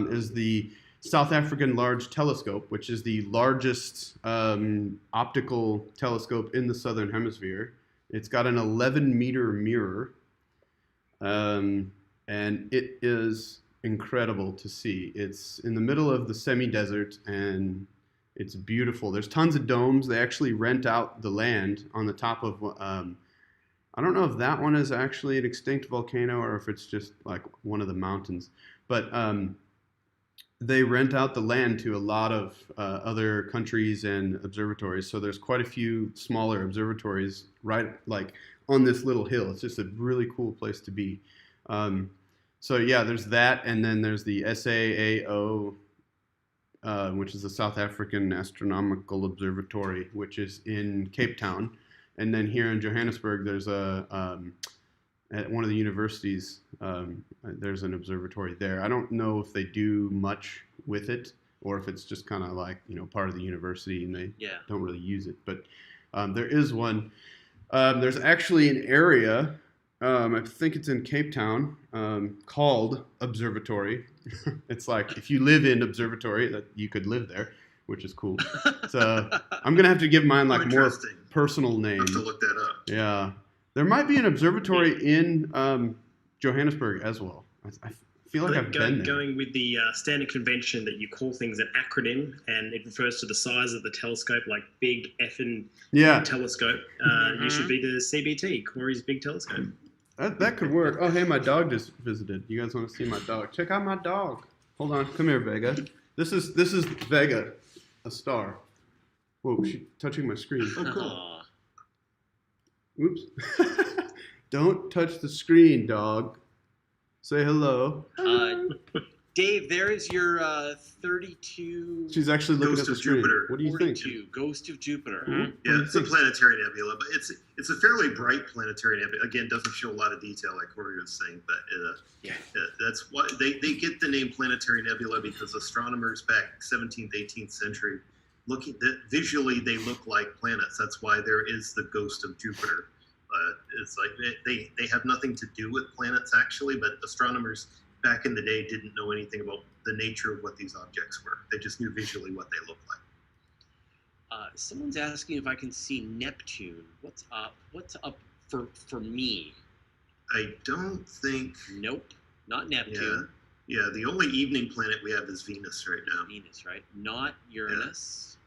is the South African Large Telescope, which is the largest optical telescope in the Southern Hemisphere. It's got an 11-meter mirror, and it is incredible to see. It's in the middle of the semi-desert, and it's beautiful. There's tons of domes. They actually rent out the land on the top of, I don't know if that one is actually an extinct volcano or if it's just like one of the mountains, but they rent out the land to a lot of other countries and observatories. So there's quite a few smaller observatories right like on this little hill. It's just a really cool place to be. So yeah, there's that, and then there's the SAAO, which is the South African Astronomical Observatory, which is in Cape Town. And then here in Johannesburg, there's at one of the universities, there's an observatory there. I don't know if they do much with it or if it's just kind of like, part of the university and they don't really use it. But there is one. There's actually an area, I think it's in Cape Town, called Observatory. It's like if you live in Observatory, that you could live there, which is cool. So I'm gonna have to give mine like more Interesting. personal name. I'll have to look that up. Yeah, there might be an observatory in Johannesburg as well. I feel like I've been there. Going with the standard convention that you call things an acronym, and it refers to the size of the telescope, like big effing Yeah, telescope. You should be the CBT, Corey's Big Telescope. that could work. Oh, hey, my dog just visited. You guys want to see my dog? Check out my dog. Hold on, come here, Vega. This is Vega, a star. Whoa, she's touching my screen. Oh, cool. Aw. Oops. Don't touch the screen, dog. Say hello. Dave, there is your 32. She's actually looking Ghost at the of screen. Jupiter. What do you think? 42, Ghost of Jupiter. Yeah, it's a planetary nebula, but it's a fairly bright planetary nebula. Again, doesn't show a lot of detail, like Corey was saying, but that's why they get the name planetary nebula, because astronomers back 17th, 18th century visually they look like planets. That's why there is the Ghost of Jupiter. It's like they have nothing to do with planets actually, but astronomers back in the day didn't know anything about the nature of what these objects were. They just knew visually what they looked like. Someone's asking if I can see Neptune. What's up? What's up for me? I don't think. Nope, not Neptune. Yeah. The only evening planet we have is Venus right now. Venus, right? Not Uranus.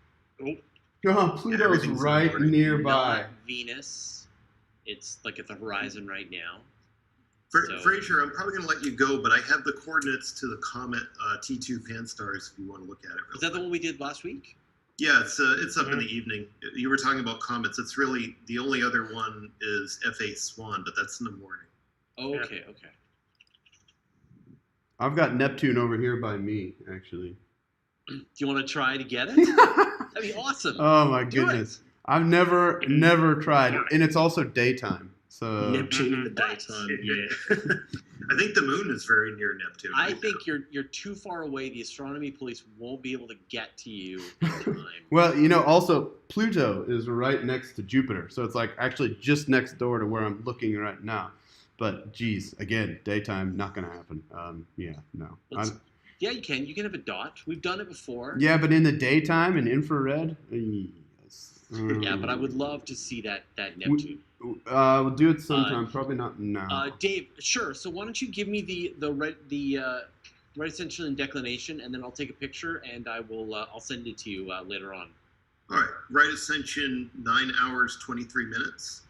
Oh, Pluto's everything's right in order. nearby. Not Venus. It's like at the horizon right now. So- Fraser, I'm probably going to let you go, but I have the coordinates to the comet T2 fan stars if you want to look at it. Is that the one we did last week? Yeah, it's up in the evening. You were talking about comets. It's really the only other one is F8 Swan, but that's in the morning. Oh, okay. I've got Neptune over here by me, actually. Do you want to try to get it? That'd be awesome. Oh my Do goodness. it. I've never tried. And it's also daytime. So Neptune in the daytime, yeah. I think the moon is very near Neptune. I right think now. you're too far away. The astronomy police won't be able to get to you in time. well, also Pluto is right next to Jupiter. So it's like actually just next door to where I'm looking right now. But geez, again, daytime, not gonna happen. No. Yeah, you can. You can have a dot. We've done it before. Yeah, but in the daytime in infrared, yes. Yeah, but I would love to see that Neptune. We'll do it sometime. Probably not now. Dave, sure. So why don't you give me the right ascension and declination, and then I'll take a picture and I'll send it to you later on. All right, right ascension 9 hours 23 minutes.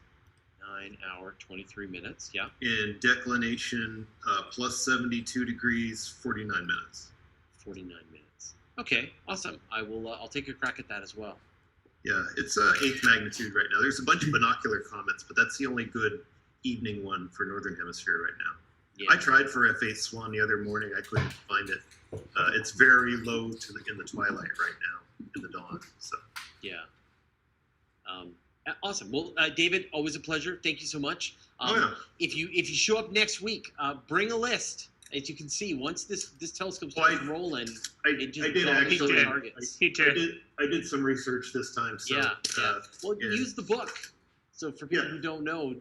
9 hour 23 minutes. Yeah. And declination plus 72 degrees 49 minutes. 49 minutes. Okay, awesome. I'll take a crack at that as well. Yeah, it's 8th magnitude right now. There's a bunch of binocular comets, but that's the only good evening one for Northern Hemisphere right now. Yeah. I tried for F8 Swan the other morning. I couldn't find it. It's very low in the twilight right now, in the dawn. So. Yeah. Awesome. Well, David, always a pleasure. Thank you so much. If you show up next week, bring a list. As you can see, once this telescope starts rolling, it just actually targets. I did some research this time. So, Well, use the book. So for people who don't know,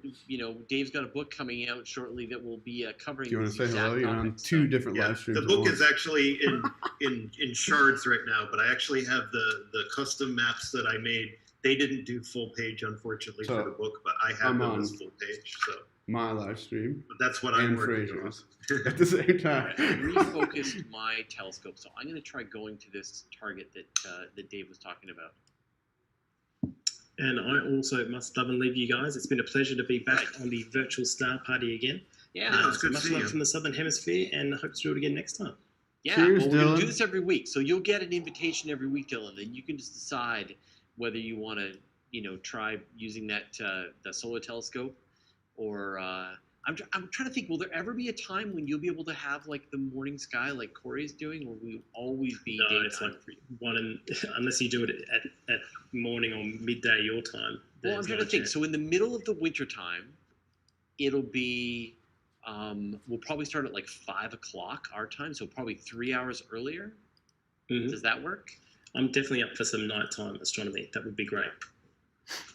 Dave's got a book coming out shortly that will be covering. Do you want to say hello? Topics, You're on two different live streams. The book is actually in shards right now, but I actually have the custom maps that I made. They didn't do full page, unfortunately, for the book, but I have them as full page. So my live stream. But that's what I'm working on at the same time. I refocused my telescope, so I'm going to try going to this target that Dave was talking about. And I also must love and leave you guys. It's been a pleasure to be back on the virtual star party again. Yeah, it's good to much see love you. from the Southern Hemisphere, and hope to do it again next time. Yeah, Cheers, well, we're going Dylan. to do this every week, so you'll get an invitation every week, Dylan. Then you can just decide whether you want to, try using the solar telescope, or I'm trying to think. Will there ever be a time when you'll be able to have like the morning sky like Corey's doing, or will you always be daytime? It's like unless you do it at morning or midday your time. Well, I'm trying to think. So in the middle of the winter time, it'll be. We'll probably start at like 5 o'clock our time, so probably 3 hours earlier. Mm-hmm. Does that work? I'm definitely up for some nighttime astronomy. That would be great.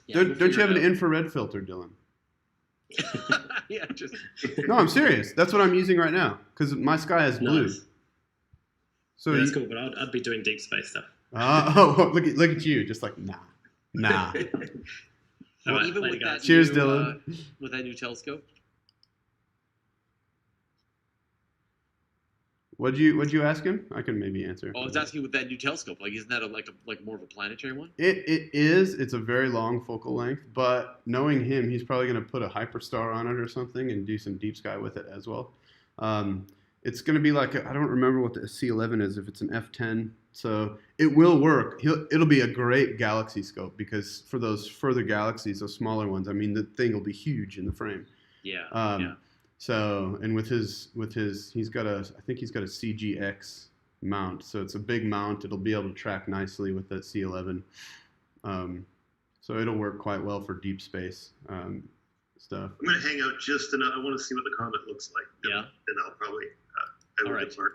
Yeah, Don't you have an infrared filter, Dylan? Yeah, just. No, I'm serious. That's what I'm using right now because my sky is blue. Nice. So Yeah, that's cool, but I'd be doing deep space stuff. Look at you, just like nah. All right, Even later, with guys. that Cheers, new, Dylan. With that new telescope. What'd you ask him? I can maybe answer. Oh, I was asking with that new telescope. Like, isn't that like more of a planetary one? It is. It's a very long focal length, but knowing him, he's probably going to put a hyperstar on it or something and do some deep sky with it as well. It's going to be like I don't remember what the C11 is. If it's an F10, so it will work. It'll be a great galaxy scope because for those further galaxies, those smaller ones, I mean, the thing will be huge in the frame. Yeah. Yeah. So, and with his, he's got a CGX mount. So it's a big mount. It'll be able to track nicely with that C11. So it'll work quite well for deep space stuff. I'm going to hang out just enough. I want to see what the comet looks like. Yeah. Then I'll probably, I will All right. depart.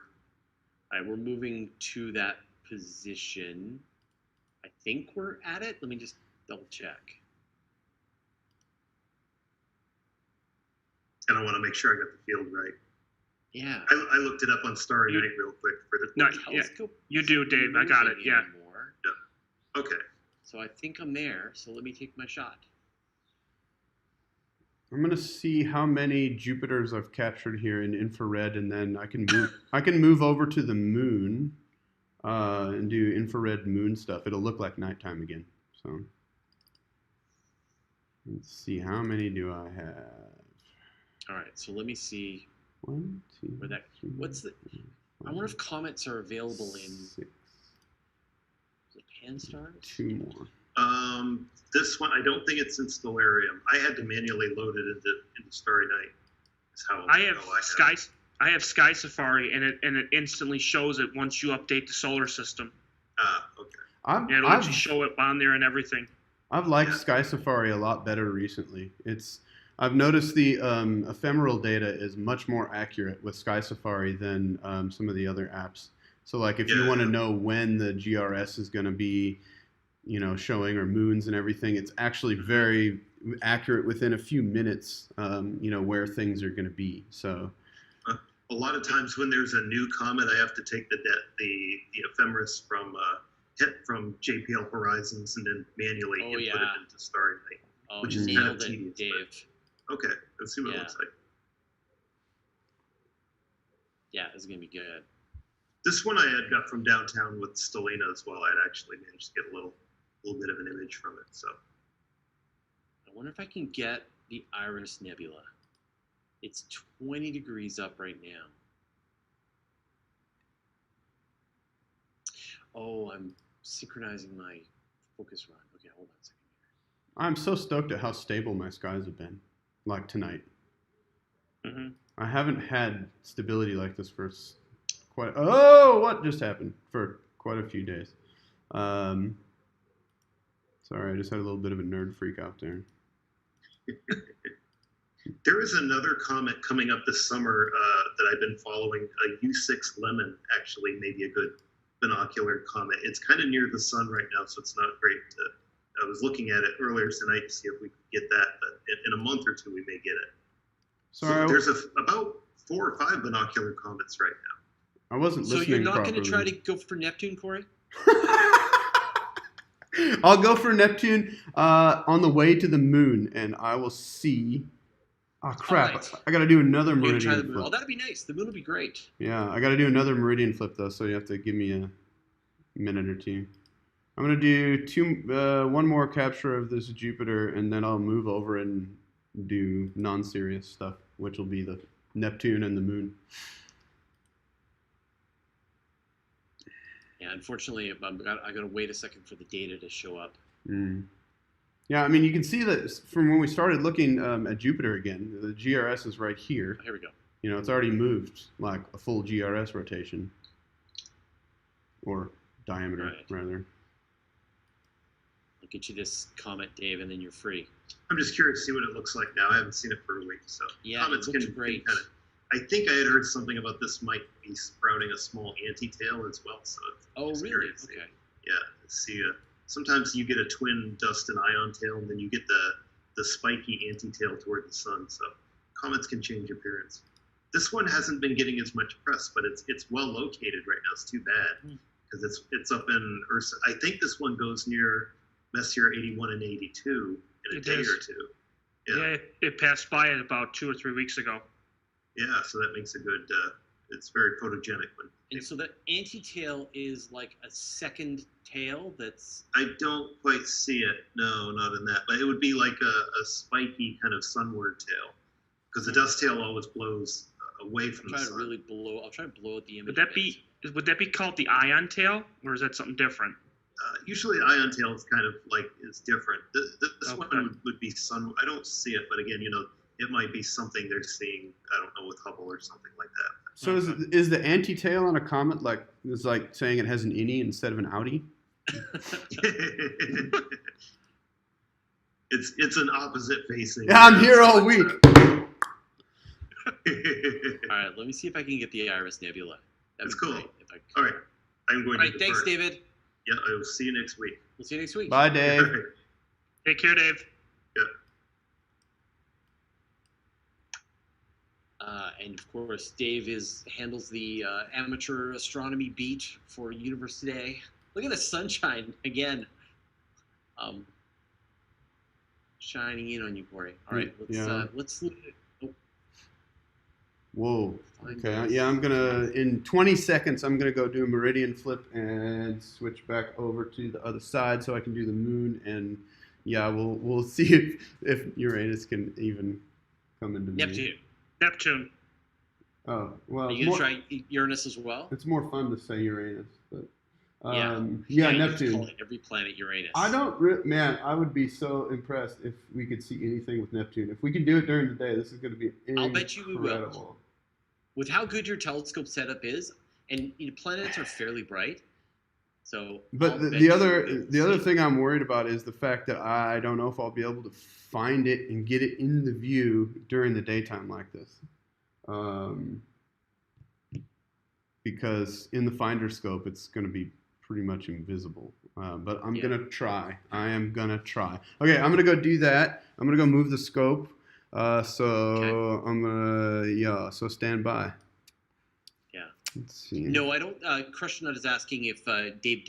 All right, we're moving to that position. I think we're at it. Let me just double check. And I want to make sure I got the field right. Yeah. I looked it up on Starry Night real quick for the. No, yeah, Telescope you do, Dave. I got it. using Yeah. anymore. Okay. So I think I'm there. So let me take my shot. I'm gonna see how many Jupiters I've captured here in infrared, and then I can move over to the moon and do infrared moon stuff. It'll look like nighttime again. So let's see, how many do I have? All right. So let me see 1, 2, where that. 3, What's the? I wonder if comets are available in 6, is it pan-stars. 2 more. This one, I don't think it's in Stellarium. I had to manually load it into Starry Night. That's how I have Sky Safari, and it instantly shows it once you update the solar system. Okay. Yeah, it'll let you show it on there and everything. I've liked Sky Safari a lot better recently. I've noticed the ephemeral data is much more accurate with Sky Safari than some of the other apps. So like if you want to know when the GRS is going to be, showing, or moons and everything, it's actually very accurate within a few minutes, where things are going to be. So a lot of times when there's a new comet, I have to take the ephemeris from hit from JPL Horizons and then manually input it into Starry Night, Oh, which is nailed kind of it, tedious. Dave. But, okay, let's see what it Yeah. looks like. Yeah, it's gonna be good. This one I had got from downtown with Stellina as well. I'd actually managed to get a little bit of an image from it. So I wonder if I can get the Iris Nebula. It's 20 degrees up right now. Oh, I'm synchronizing my focus run. Okay, hold on a second here. I'm so stoked at how stable my skies have been, like tonight. Mm-hmm. I haven't had stability like this for quite. Oh, what just happened? For quite a few days. Sorry, I just had a little bit of a nerd freak out there. there is another comet coming up this summer that I've been following. A U6 Lemon actually may be a good binocular comet. It's kind of near the sun right now, so it's not great to. I was looking at it earlier tonight to see if we could get that, but in a month or two we may get it. Sorry, So there's about 4 or 5 binocular comets right now. I wasn't So listening you're not properly. going to try to go for Neptune, Corey? I'll go for Neptune on the way to the moon, and I will see. Oh crap! Alright. I got to do another You're going to meridian try the moon. flip. Oh, that'd be nice. The moon would be great. Yeah, I got to do another meridian flip though, so you have to give me a minute or two. I'm gonna do one more capture of this Jupiter, and then I'll move over and do non-serious stuff, which will be the Neptune and the moon. Yeah, unfortunately, I got to wait a second for the data to show up. Mm. Yeah, I mean, you can see that from when we started looking at Jupiter again, the GRS is right here. Oh, here we go. You know, it's already moved like a full GRS rotation. Or diameter, Right. rather. I'll get you this comet, Dave, and then you're free. I'm just curious to see what it looks like now. I haven't seen it for a week, so Yeah, comets it looks great. kind of. I think I had heard something about this might be sprouting a small anti-tail as well. So Oh, just really? curious. Okay. Yeah, see. Sometimes you get a twin dust and ion tail, and then you get the spiky anti-tail toward the sun. So comets can change appearance. This one hasn't been getting as much press, but it's well located right now. It's too bad because it's up in Ursa. I think this one goes near Messier 81 and 82 in a It day is. or two. Yeah, it passed by it about 2 or 3 weeks ago. Yeah, so that makes a good. It's very photogenic. And so the anti-tail is like a second tail that's... I don't quite see it. No, not in that. But it would be like a spiky kind of sunward tail, because the dust tail always blows away from the I'll sun. try to blow out the image. Would that be called the ion tail, or is that something different? Usually, ion tail is kind of like is different. This Okay. one would be sun. I don't see it, but again, it might be something they're seeing. I don't know, with Hubble or something like that. So is the anti-tail on a comet like saying it has an innie instead of an outie? It's an opposite facing. Yeah, I'm here all week. All right, let me see if I can get the Iris Nebula. That'd That's be cool. great if I could. All right, I'm going All to right, thanks, depart. David. Yeah, I will see you next week. We'll see you next week. Bye, Dave. Take care, Dave. And of course, Dave handles the amateur astronomy beat for Universe Today. Look at the sunshine again, shining in on you, Corey. All right, let's. Oh, Whoa. find Okay. this. Yeah, I'm gonna in 20 seconds. I'm gonna go do a meridian flip and switch back over to the other side so I can do the moon. And yeah, we'll see if Uranus can even come into view. Neptune. Oh well. Are It's you more, gonna try Uranus as well? it's more fun to say Uranus, but Yeah, yeah, you just Neptune. call it every planet Uranus. I don't, man. I would be so impressed if we could see anything with Neptune. If we can do it during the day, this is going to be incredible. I'll bet you we will. With how good your telescope setup is, and planets are fairly bright, so. But I'll bet the you other we'll the other see. thing I'm worried about is the fact that I don't know if I'll be able to find it and get it in the view during the daytime like this, because in the finder scope it's going to be pretty much invisible. But I'm gonna try. I am gonna try. Okay, I'm gonna go do that. I'm gonna go move the scope. So I'm gonna So stand by. Yeah. Let's see. No, I don't. Crush Nut is asking if Dave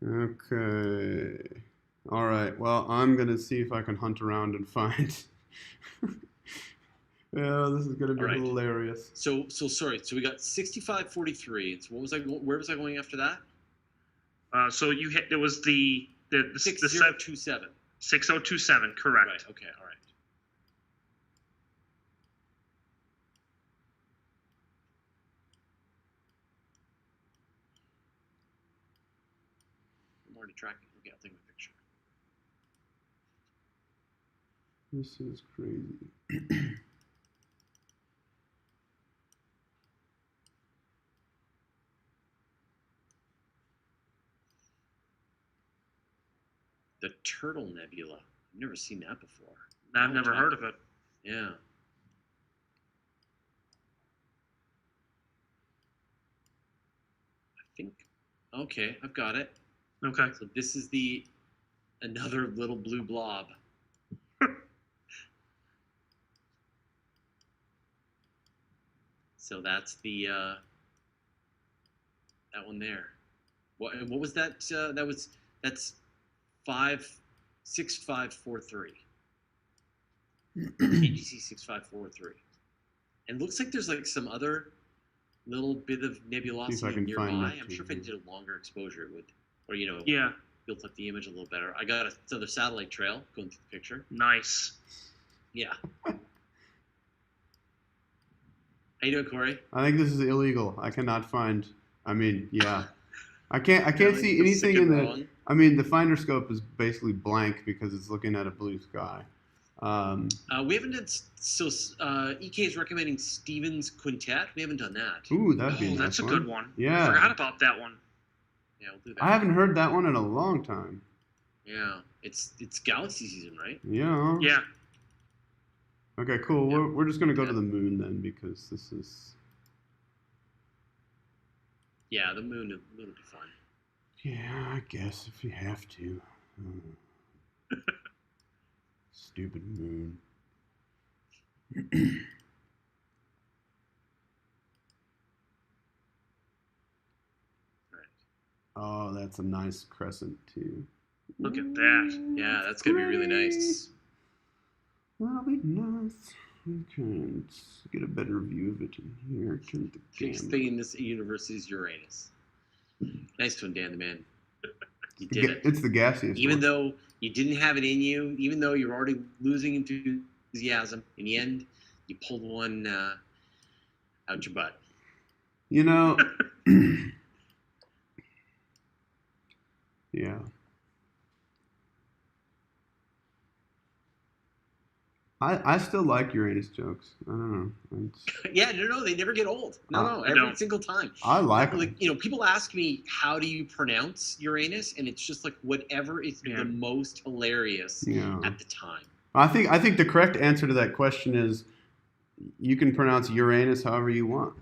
Okay. All right. Well, I'm gonna see if I can hunt around and find. Yeah, this is gonna be All right. hilarious. So sorry. So we got 6543. So what was I? Where was I going after that? So you hit. It was the 6027. 6027. Correct. Right. Okay. All right. I'm already tracking. Okay, I'll take a picture. This is crazy. The Turtle Nebula. I've never seen that before. I've never heard of it. Yeah. I think. Okay, I've got it. Okay. So this is another little blue blob. So that's that one there. What was that? That's 6543. AGC 6543. And looks like there's like some other little bit of nebulosity can find nearby. that I'm too, sure if I yeah. did a longer exposure, it would, or Yeah. built up the image a little better. I got another satellite trail going through the picture. Nice. Yeah. How you doing, Corey? I think this is illegal. I cannot find. I mean, yeah. I can't Really? see Sick anything and in the. wrong? I mean, the finder scope is basically blank because it's looking at a blue sky. We haven't done EK is recommending Stevens Quintet. We haven't done that. Ooh, that'd be a Oh, nice that's a one. good one. Yeah. I forgot about that one. Yeah, we'll do that. I haven't heard that one in a long time. Yeah, it's galaxy season, right? Yeah. Yeah. Okay, cool. Yeah. We're just gonna go Yeah. to the moon then because this is. Yeah, the moon will be fun. Yeah, I guess if you have to. Stupid moon. Right. Oh, that's a nice crescent too. Look at that. Yeah, that's gonna be really nice. That'll be nice. Okay, let's get a better view of it in here. Turn the Biggest camera. thing in this universe is Uranus. Nice one, Dan the man. You did it. It's the gaseous Even one. though you didn't have it in you, even though you're already losing enthusiasm, in the end, you pulled one out your butt. You know, yeah. I still like Uranus jokes. I don't know. Yeah, no, they never get old. No, they every don't. single time. I like Like, them. people ask me, how do you pronounce Uranus? And it's just like whatever is Yeah. the most hilarious Yeah. at the time. I think the correct answer to that question is you can pronounce Uranus however you want.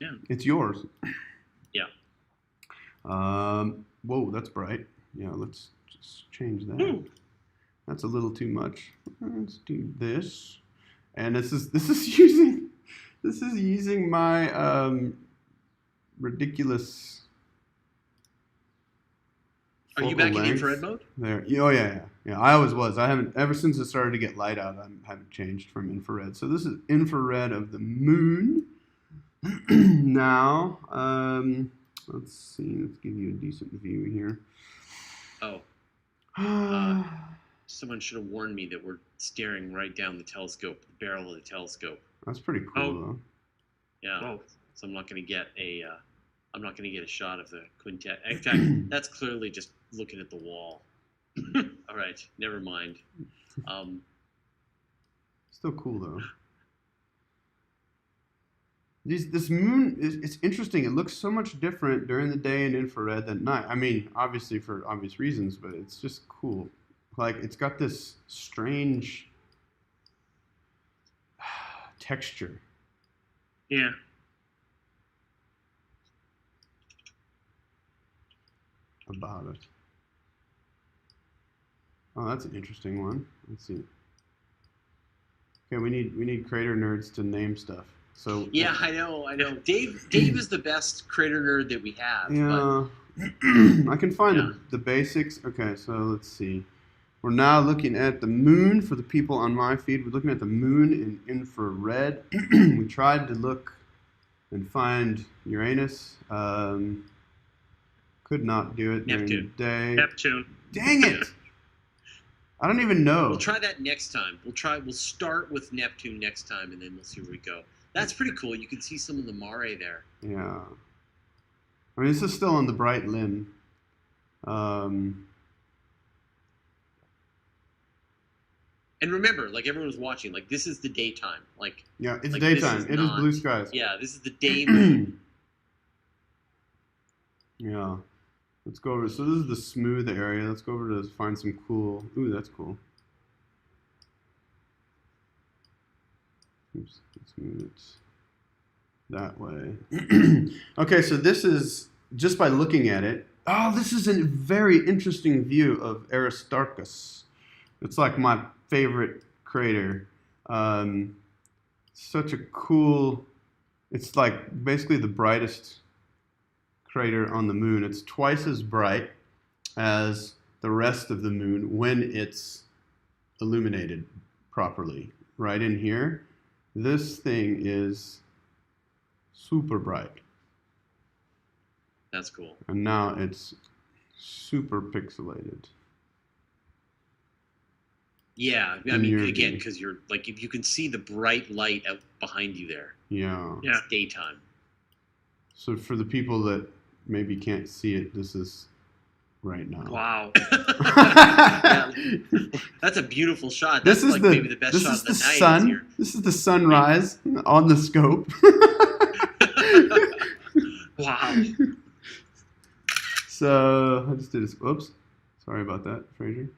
Yeah. It's yours. Yeah. Whoa, that's bright. Yeah, let's just change that. Ooh. That's a little too much. Let's do this. And this is using my ridiculous. Are you focal back in length. infrared mode? There. Oh yeah. I always was. I haven't ever since it started to get light out. I haven't changed from infrared. So this is infrared of the moon. Now, let's see. Let's give you a decent view here. Oh, someone should have warned me that we're staring right down the telescope, the barrel of the telescope. That's pretty cool Oh. though. Yeah. Oh. So I'm not going to get a shot of the quintet. In fact, that's clearly just looking at the wall. All right, never mind. Still cool though. This moon it's interesting. It looks so much different during the day in infrared than night. I mean, obviously for obvious reasons, but it's just cool. Like it's got this strange texture. Yeah. About it. Oh, that's an interesting one. Let's see. Okay, we need crater nerds to name stuff. So Yeah, I know. Dave is the best crater nerd that we have. yeah, I can find the basics. Okay, so let's see. We're now looking at the moon for the people on my feed. We're looking at the moon in infrared. We tried to look and find Uranus. Could not do it during the day. Neptune. Dang it! I don't even know. We'll try that next time. We'll start with Neptune next time, and then we'll see where we go. That's pretty cool. You can see some of the mare there. Yeah. I mean, this is still on the bright limb. And remember, like everyone was watching, like this is the daytime. Yeah, it's like, daytime. It is blue skies. Yeah, this is the day moon. Yeah. Let's go over. So this is the smooth area. Let's go over to find some cool. Ooh, that's cool. Oops, let's move it that way. Okay, so this is just by looking at it. Oh, this is a very interesting view of Aristarchus. It's like my favorite crater. Such a cool. It's like basically the brightest crater on the moon. It's twice as bright as the rest of the moon when it's illuminated properly. Right in here, this thing is super bright. That's cool. And now it's super pixelated. Yeah, I mean, again, because you're like, if you can see the bright light out behind you there. Yeah. It's daytime. So for the people that maybe can't see it, this is right now. Wow. Yeah, that's a beautiful shot. That's like maybe the best shot of the night. Sun. This is the sunrise on the scope. Wow. So I just did this. Oops. Sorry about that, Fraser.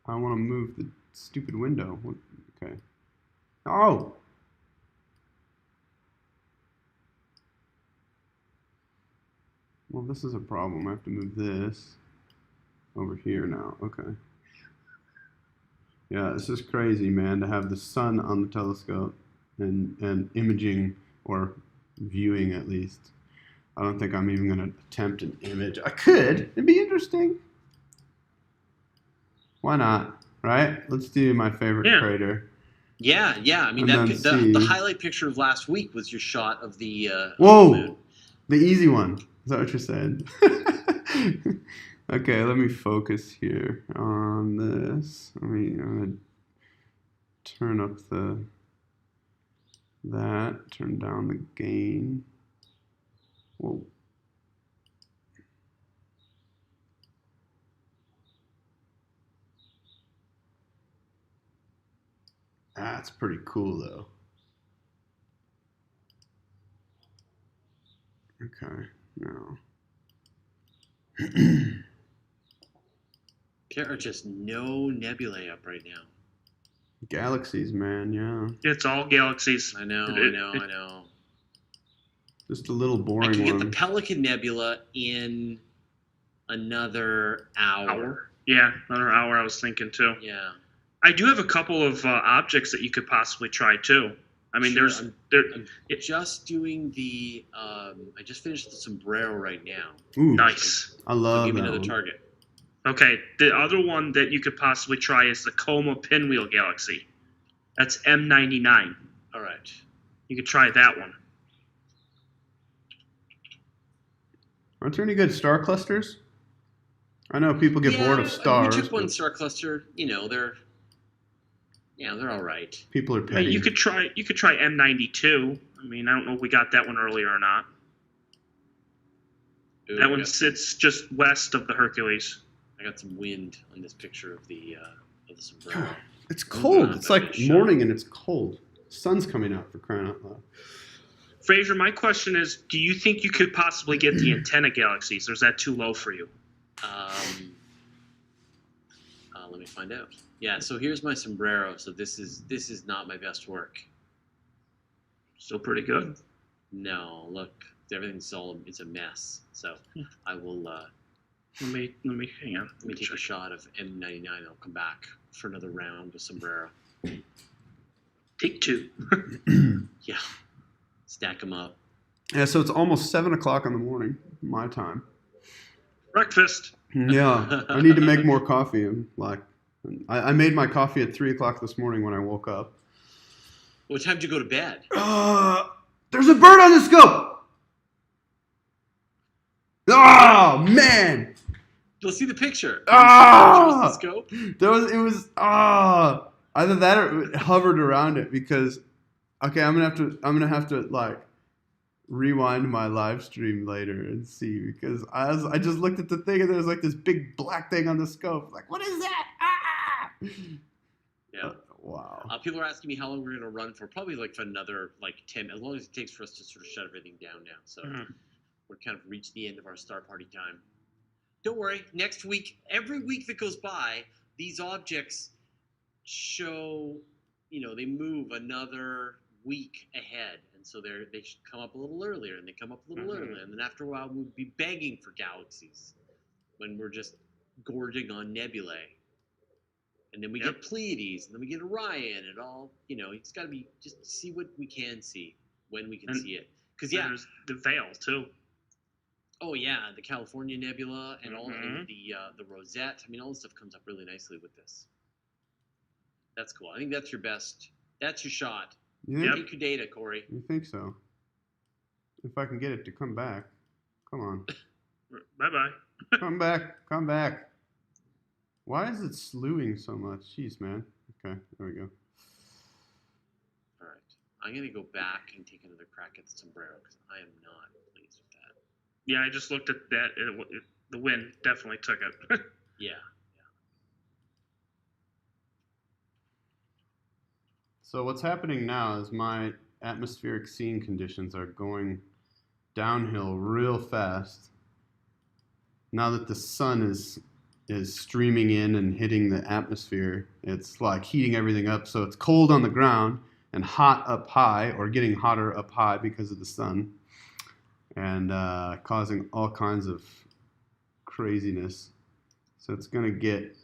I want to move the stupid window. Okay. Oh! Well, this is a problem. I have to move this over here now. Okay. Yeah, this is crazy, man, to have the sun on the telescope and imaging, or viewing at least. I don't think I'm even going to attempt an image. I could. It'd be interesting. Why not? Right? Let's do my favorite crater. Yeah. I mean, the highlight picture of last week was your shot of the. Whoa! Moon. The easy one. Is that what you're saying? Okay, let me focus here on this. I'm gonna turn up turn down the gain. Whoa. That's pretty cool, though. Okay, now. There are just no nebulae up right now. Galaxies, man, yeah. It's all galaxies. I know. Just a little boring I can get one. the Pelican Nebula in another hour. Yeah, another hour I was thinking too. Yeah. I do have a couple of objects that you could possibly try too. I mean, Sure, I'm just doing the. I just finished the sombrero right now. Ooh, nice. I love Give me that another one. target. Okay, the other one that you could possibly try is the Coma Pinwheel Galaxy. That's M99. All right. You could try that one. Aren't there any good star clusters? I know people get bored of stars. We took one but star cluster. They're all right. people are I petty. mean, you could try M92. I mean, I don't know if we got that one earlier or not. Ooh, That one sits just west of the Hercules. I got some wind on this picture of the sombrero. It's cold. Ooh, It's like shut morning and it's cold. Sun's coming out, for crying out loud. Fraser, my question is, do you think you could possibly get the antenna galaxies, or is that too low for you? Let me find out. Yeah, so here's my sombrero. So this is not my best work. Still pretty good. No, look, it's a mess. So I will Let me hang on. let me take a shot of M99. I'll come back for another round with sombrero. Take two. Yeah, stack them up. Yeah, so it's almost 7 o'clock in the morning, my time. Breakfast. Yeah, I need to make more coffee. I made my coffee at 3 o'clock this morning when I woke up. What time did you go to bed? There's a bird on the scope! Oh, man! Let's see the picture. Ah! The scope? Either that or it hovered around it because, okay, I'm gonna have to like rewind my live stream later and see because I just looked at the thing and there was like this big black thing on the scope. Like, what is that? Ah! Yeah. Wow. People are asking me how long we're gonna run for. Probably like for another 10, as long as it takes for us to sort of shut everything down now. So we're kind of reached the end of our star party time. Don't worry. Next week, every week that goes by, these objects show, they move another week ahead, and so they should come up a little earlier, and they come up a little earlier, and then after a while we'll be begging for galaxies when we're just gorging on nebulae, and then we get Pleiades, and then we get Orion, and all. It's got to be just see what we can see when we can see it, because there's the veil too. Oh yeah, the California Nebula and all the Rosette. I mean, all this stuff comes up really nicely with this. That's cool. I think that's your best. That's your shot. Take your data, Corey. You think so? If I can get it to come back. Come on. Bye-bye. Come back. Why is it slewing so much? Jeez, man. Okay, there we go. All right. I'm going to go back and take another crack at the sombrero because I am not pleased with that. Yeah, I just looked at that. The wind definitely took it. Yeah. So what's happening now is my atmospheric scene conditions are going downhill real fast. Now that the sun is streaming in and hitting the atmosphere, it's like heating everything up. So it's cold on the ground and hot up high, or getting hotter up high because of the sun, and causing all kinds of craziness. So it's gonna get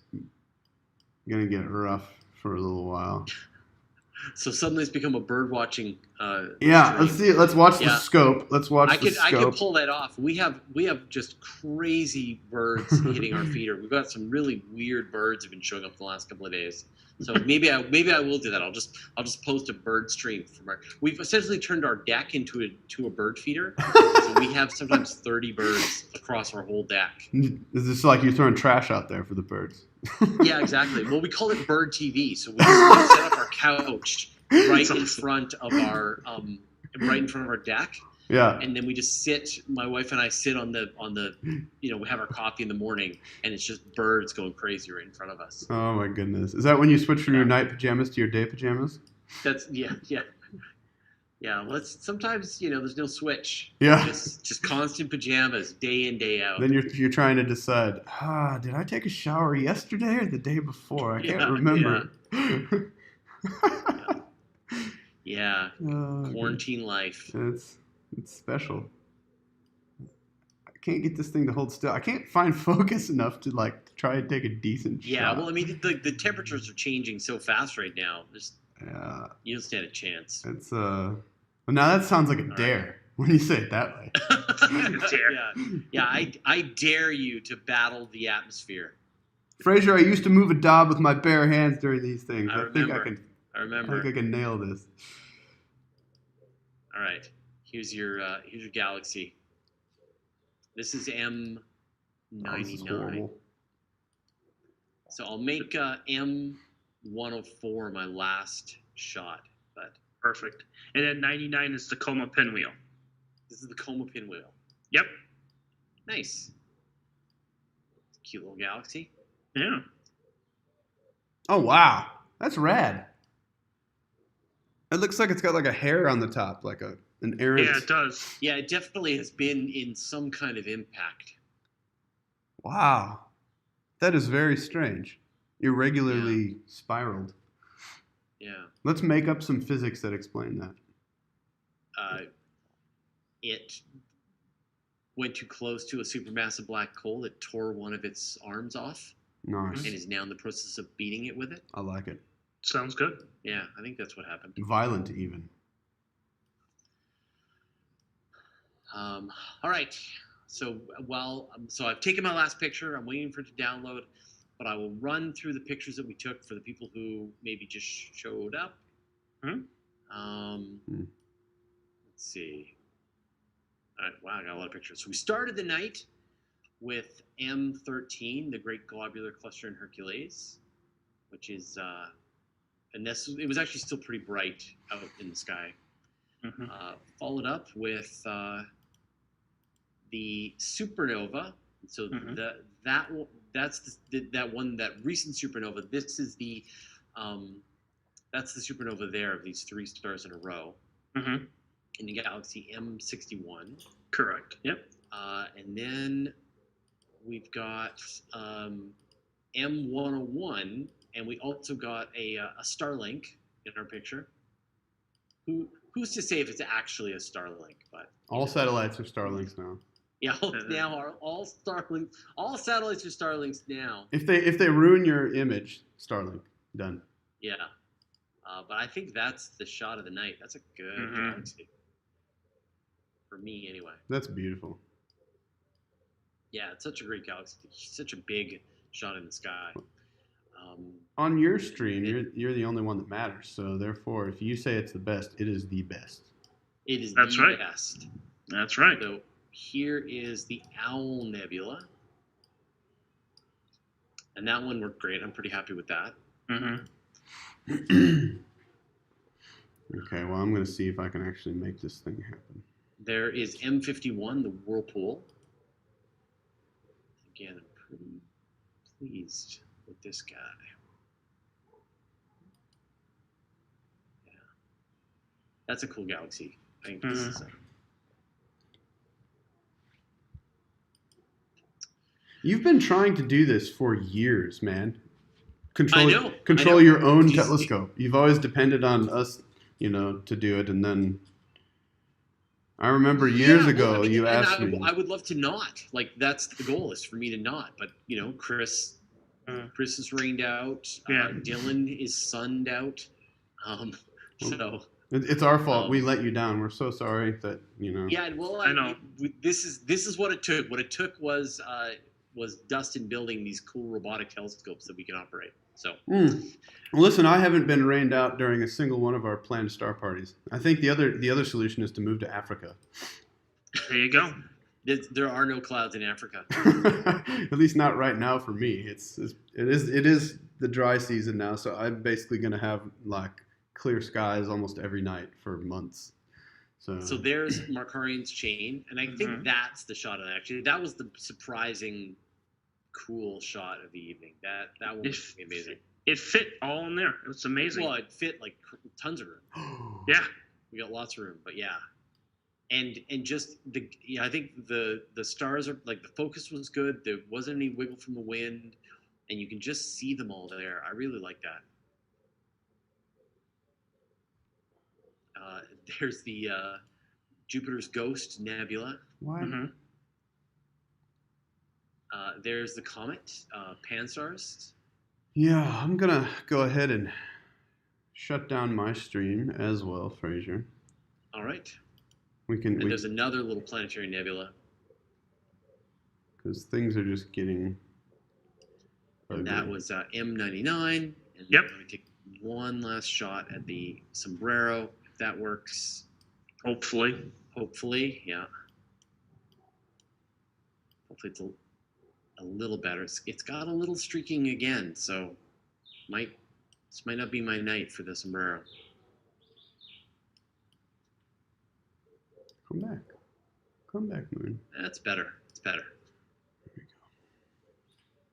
rough for a little while. So suddenly it's become a bird watching. Yeah, stream. let's see. Let's watch the scope. Let's watch the scope. I could pull that off. We have just crazy birds hitting our feeder. We've got some really weird birds have been showing up the last couple of days. So maybe I will do that. I'll just post a bird stream from our. We've essentially turned our deck into a bird feeder. So we have sometimes 30 birds across our whole deck. Is this like you're throwing trash out there for the birds? Yeah, exactly. Well, we call it bird TV. So we just set up our couch right in front of our deck. Yeah. And then we just sit. My wife and I sit on the we have our coffee in the morning, and it's just birds going crazy right in front of us. Oh my goodness! Is that when you switch from your night pajamas to your day pajamas? That's yeah. Well, sometimes there's no switch. Yeah. Just constant pajamas, day in, day out. Then you're trying to decide. Did I take a shower yesterday or the day before? I can't remember. Yeah. Quarantine life. It's special. I can't get this thing to hold still. I can't find focus enough to try and take a decent shot. Yeah, well, I mean, the temperatures are changing so fast right now. You don't stand a chance. It's well, now that sounds like a dare when you say it that way. Yeah. I dare you to battle the atmosphere. Fraser, I used to move a daub with my bare hands during these things. I think I remember. I think I can nail this. All right. Here's your galaxy. This is M99. This is horrible. So I'll make M104 my last shot. But perfect. And then 99 is the Coma pinwheel. This is the Coma pinwheel. Yep. Nice. Cute little galaxy. Yeah. Oh wow, that's rad. It looks like it's got like a hair on the top, like an errant. Yeah, it does. Yeah, it definitely has been in some kind of impact. Wow, that is very strange. Irregularly spiraled. Yeah. Let's make up some physics that explain that. It went too close to a supermassive black hole that tore one of its arms off. Nice. And is now in the process of beating it with it. I like it. Sounds good. Yeah, I think that's what happened. Violent even. All right. So so I've taken my last picture. I'm waiting for it to download, but I will run through the pictures that we took for the people who maybe just showed up. Let's see. All right. Wow, I got a lot of pictures. So we started the night with M13, the Great Globular Cluster in Hercules, which is and it was actually still pretty bright out in the sky. Followed up with the supernova. So that recent supernova. This is that's the supernova there of these 3 stars in a row in the galaxy M61. Correct. Yep. And then we've got M101, and we also got a Starlink in our picture. Who's to say if it's actually a Starlink? But all satellites are Starlinks now. Yeah, now are all Starlinks. All satellites are Starlinks now. If they ruin your image, Starlink done. Yeah, but I think that's the shot of the night. That's a good galaxy for me, anyway. That's beautiful. Yeah, it's such a great galaxy. Such a big shot in the sky. On your stream, you're the only one that matters. So therefore, if you say it's the best, it is the best. It is That's the right. best. That's right. So here is the Owl Nebula. And that one worked great. I'm pretty happy with that. Okay, well, I'm going to see if I can actually make this thing happen. There is M51, the Whirlpool. Again, I'm pretty pleased with this guy. Yeah. That's a cool galaxy. I think this is You've been trying to do this for years, man. Control I know. your own telescope. You've always depended on us, to do it, and then I remember years ago you asked me. I would love to not. Like, that's the goal, is for me to not. But Chris is rained out. Dylan is sunned out. So it's our fault. We let you down. We're so sorry that Yeah, well, I know. This is what it took. What it took was Dustin building these cool robotic telescopes that we can operate. So. Listen, I haven't been rained out during a single one of our planned star parties. I think the other solution is to move to Africa. There you go. There are no clouds in Africa. At least not right now for me. It is the dry season now, so I'm basically going to have like clear skies almost every night for months. So there's Markarian's chain, and I think that's the shot of it. Actually, that was the surprising, cool shot of the evening. That one was amazing. It fit all in there. It was amazing. Well, it fit like tons of room. Yeah, we got lots of room, but yeah, and just I think the stars are like, the focus was good. There wasn't any wiggle from the wind, and you can just see them all there. I really like that. There's the Jupiter's Ghost Nebula. What? There's the comet Pan-STARRS. Yeah, I'm gonna go ahead and shut down my stream as well, Fraser. All right. There's another little planetary nebula. Because things are just getting ugly. And that was M99. And Yep. I'm going to take one last shot at the sombrero, if that works. hopefully. Hopefully, yeah. Hopefully it's a little better. It's got a little streaking again, so this might not be my night for the sombrero. Come back, Moon. That's better. It's better. There we go.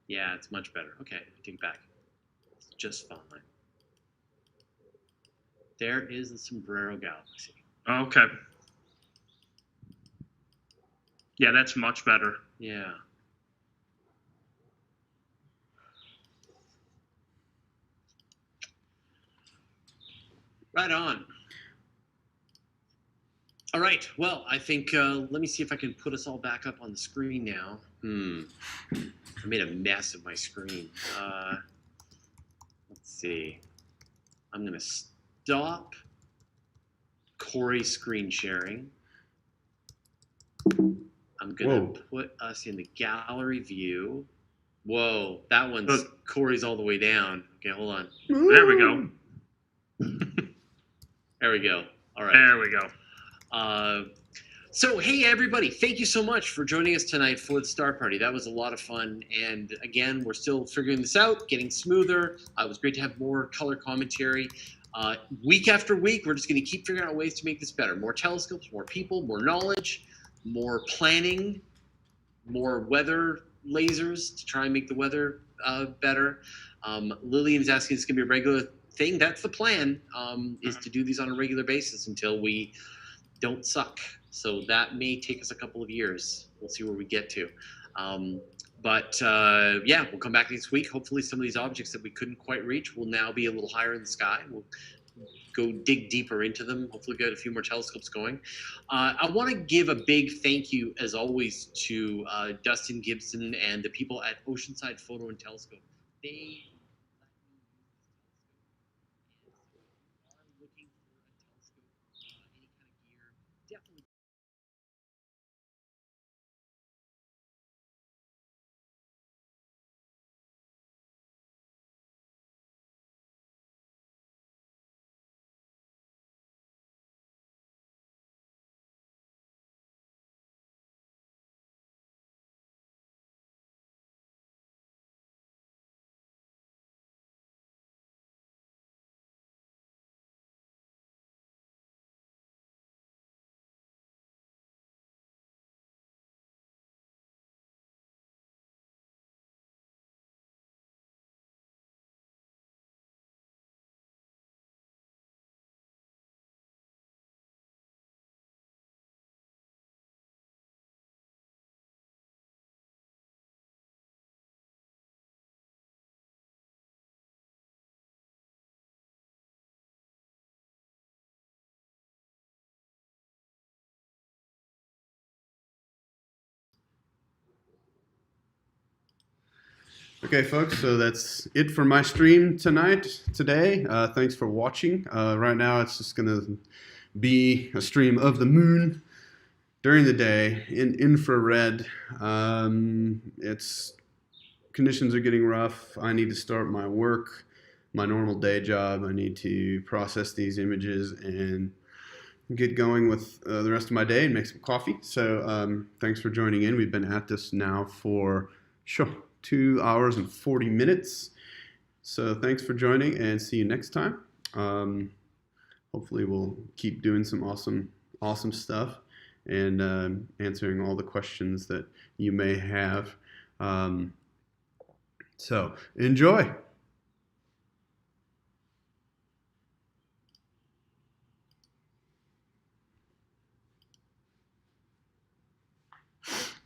Yeah, it's much better. Okay, I take it back. It's just fine. There is the sombrero galaxy. Okay. Yeah, that's much better. Yeah. Right on. All right. Well, I think let me see if I can put us all back up on the screen now. I made a mess of my screen. Let's see. I'm going to stop Corey's screen sharing. I'm gonna Whoa. put us in the gallery view. Whoa, that one's Look. Corey's all the way down. Okay, hold on. There we go. There we go. All right. There we go. So, hey, everybody, thank you so much for joining us tonight for the Star Party. That was a lot of fun. And again, we're still figuring this out, getting smoother. It was great to have more color commentary. Week after week, we're just going to keep figuring out ways to make this better. More telescopes, more people, more knowledge, more planning, more weather lasers to try and make the weather better. Lillian's asking if it's going to be a regular thing. That's the plan, is to do these on a regular basis until we don't suck. So that may take us a couple of years. We'll see where we get to. Yeah, we'll come back next week. Hopefully some of these objects that we couldn't quite reach will now be a little higher in the sky. We'll go dig deeper into them, hopefully get a few more telescopes going. I want to give a big thank you, as always, to Dustin Gibson and the people at Oceanside Photo and Telescope. They are looking for a telescope, any kind of gear, definitely. Okay, folks, so that's it for my stream today. Thanks for watching. Right now, it's just going to be a stream of the moon during the day in infrared. Conditions are getting rough. I need to start my work, my normal day job. I need to process these images and get going with the rest of my day and make some coffee. So thanks for joining in. We've been at this now for 2 hours and 40 minutes. So thanks for joining, and see you next time. Hopefully we'll keep doing some awesome stuff and answering all the questions that you may have. So enjoy.